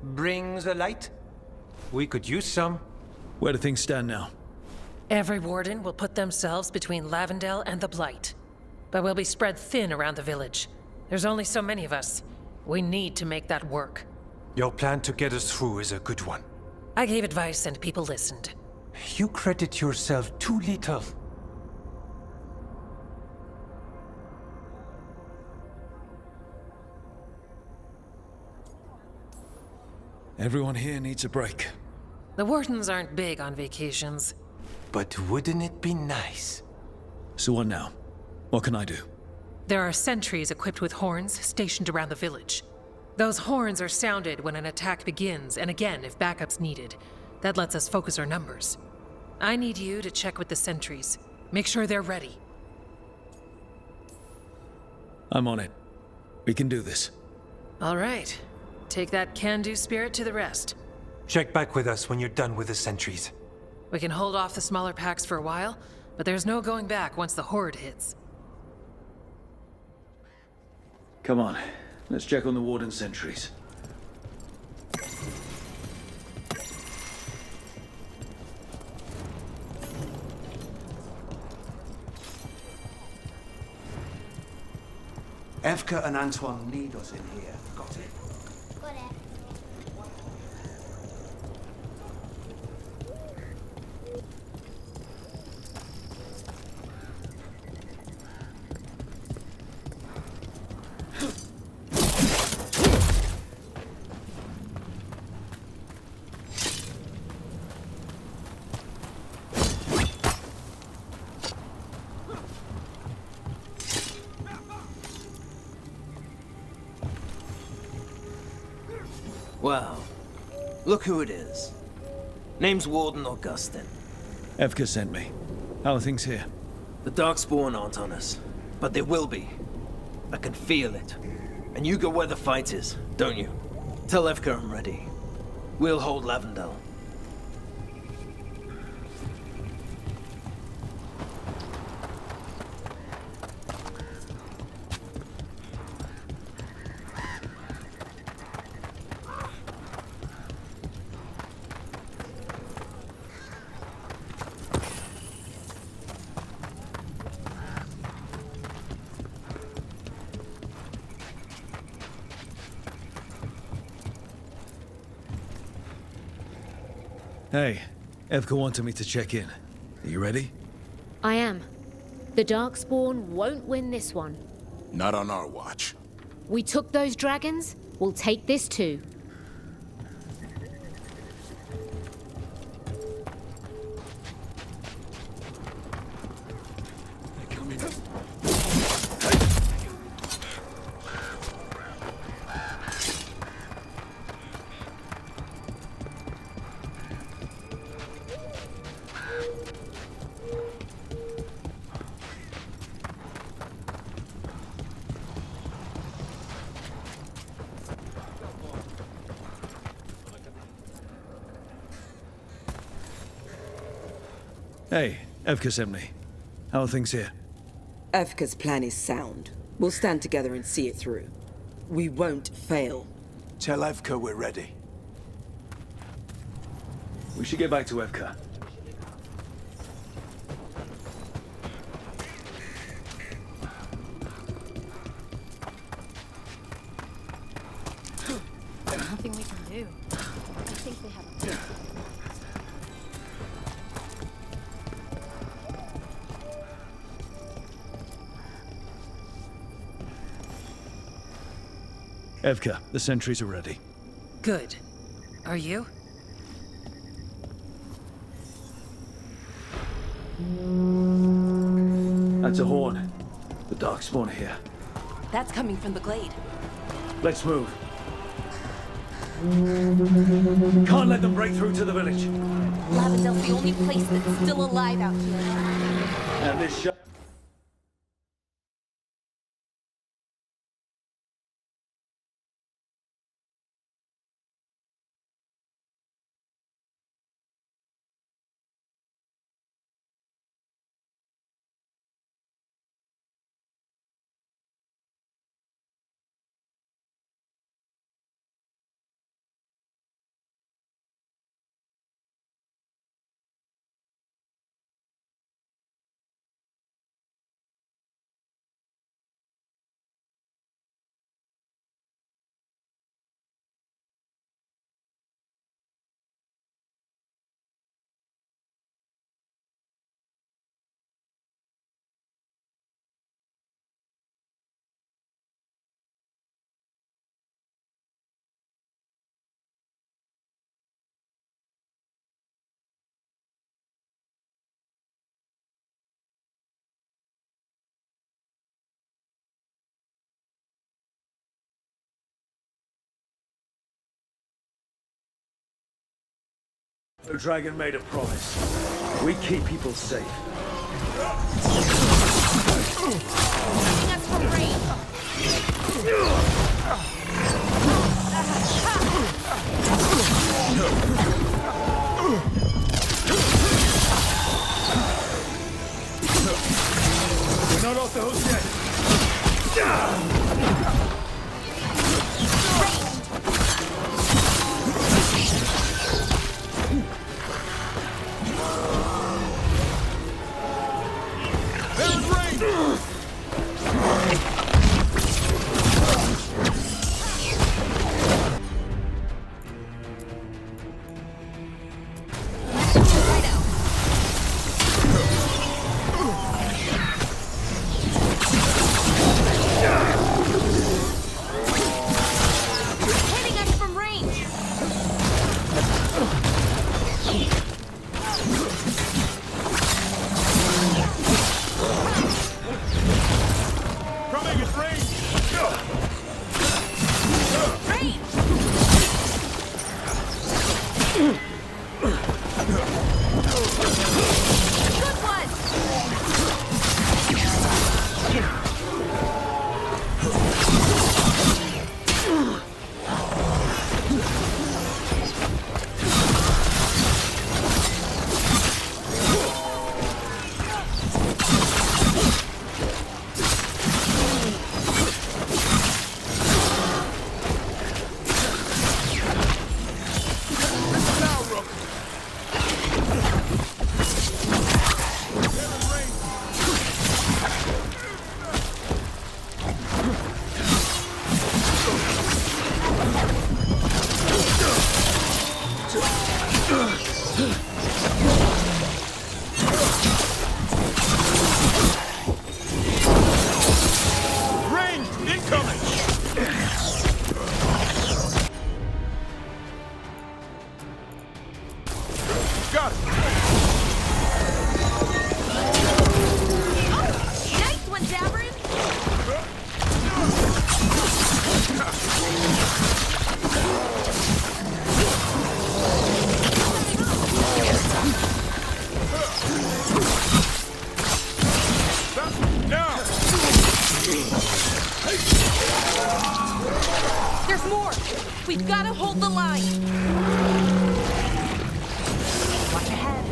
Bring the light? We could use some. Where do things stand now? Every warden will put themselves between Lavendel and the Blight. But we'll be spread thin around the village. There's only so many of us. We need to make that work. Your plan to get us through is a good one. I gave advice and people listened. You credit yourself too little. Everyone here needs a break. The wardens aren't big on vacations. But wouldn't it be nice? So what now? What can I do? There are sentries equipped with horns stationed around the village. Those horns are sounded when an attack begins, and again if backup's needed. That lets us focus our numbers. I need you to check with the sentries. Make sure they're ready. I'm on it. We can do this. All right. Take that can-do spirit to the rest. Check back with us when you're done with the sentries. We can hold off the smaller packs for a while, but there's no going back once the horde hits. Come on, let's check on the warden sentries. Evka and Antoine need us in here. Got it? Got it. Well, look who it is. Name's Warden Augustin. Evka sent me. How are things here? The Darkspawn aren't on us, but they will be. I can feel it. And you go where the fight is, don't you? Tell Evka I'm ready. We'll hold Lavendel. Hey, Evka wanted me to check in. Are you ready? I am. The Darkspawn won't win this one. Not on our watch. We took those dragons, we'll take this too. Hey, Evka sent me. How are things here? Evka's plan is sound. We'll stand together and see it through. We won't fail. Tell Evka we're ready. We should get back to Evka. Nothing we can do. I think they have a plan. Evka, the sentries are ready. Good. Are you? That's a horn. The Darkspawn are here. That's coming from the glade. Let's move. Can't let them break through to the village. Lavendel's the only place that's still alive out here. And this shot. The dragon made a promise. We keep people safe. Keeping us from rain. We're not off the hook yet. There's more! We've got to hold the line! Watch ahead.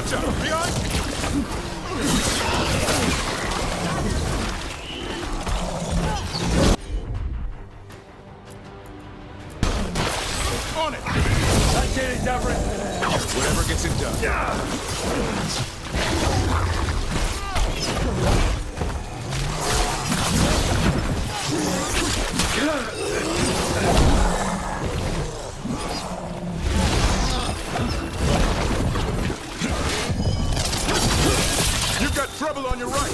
Watch out! Behind! On it! That's it, Everett. Whatever gets it done. You've got trouble on your right.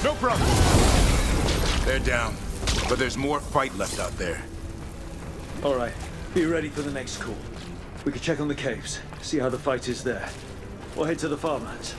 No problem. They're down, but there's more fight left out there. All right, be ready for the next call. We can check on the caves, see how the fight is there. We'll head to the farmlands.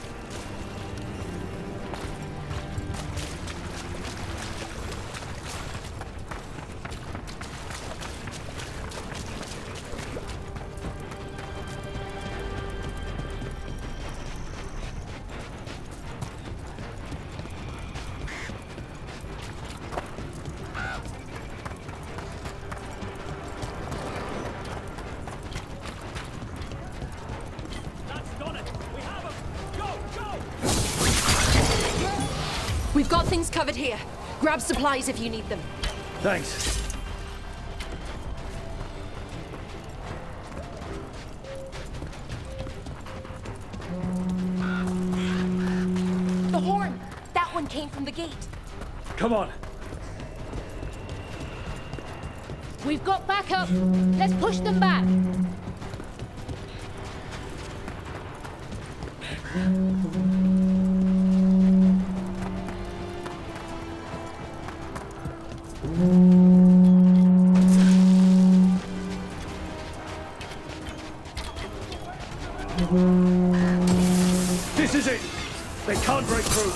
We've got things covered here. Grab supplies if you need them. Thanks. The horn! That one came from the gate. Come on. We've got backup. Let's push them back. This is it! They can't break through!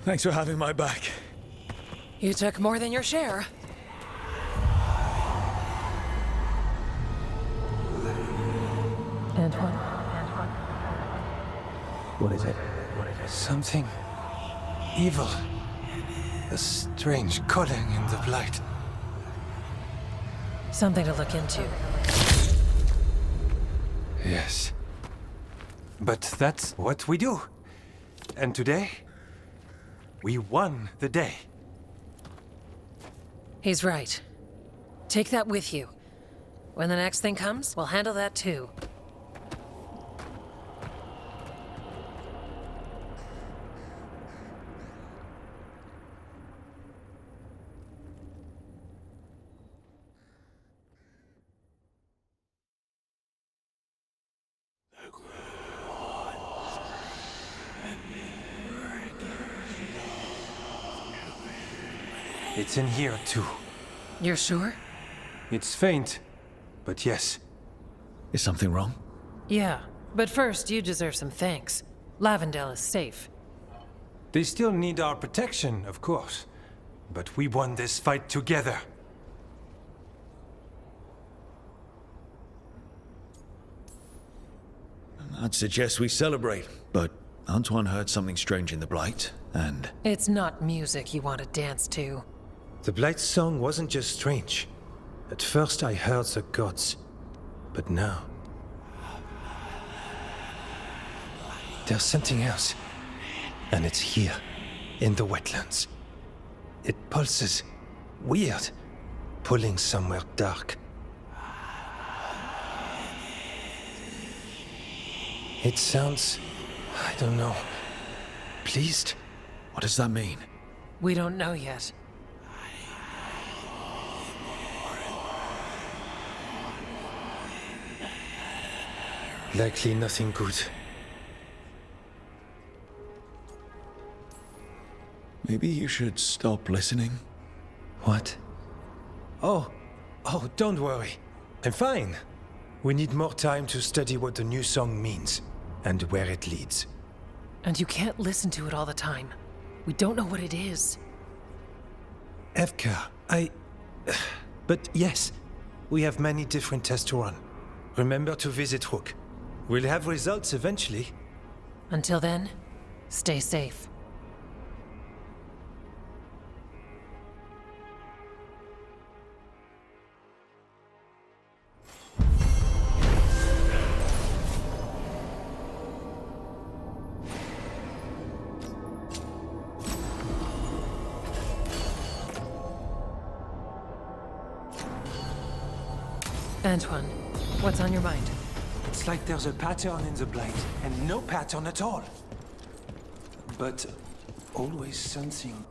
Thanks for having my back. You took more than your share. Antoine? What is it? Something evil. A strange calling in the blight. Something to look into. Yes. But that's what we do. And today, we won the day. He's right. Take that with you. When the next thing comes, we'll handle that too. It's in here too. You're sure? It's faint, but yes. Is something wrong? Yeah, but first you deserve some thanks. Lavendale is safe. They still need our protection, of course. But we won this fight together. I'd suggest we celebrate, but Antoine heard something strange in the Blight, and... It's not music you want to dance to. The Blight's song wasn't just strange. At first I heard the gods, but now... there's something else. And it's here, in the wetlands. It pulses. Weird. Pulling somewhere dark. It sounds... I don't know. Pleased? What does that mean? We don't know yet. Likely nothing good. Maybe you should stop listening. What? Oh, don't worry. I'm fine. We need more time to study what the new song means, and where it leads. And you can't listen to it all the time. We don't know what it is. Evka, But yes, we have many different tests to run. Remember to visit Rook. We'll have results eventually. Until then, stay safe. Antoine, what's on your mind? It's like there's a pattern in the Blight, and no pattern at all. But always something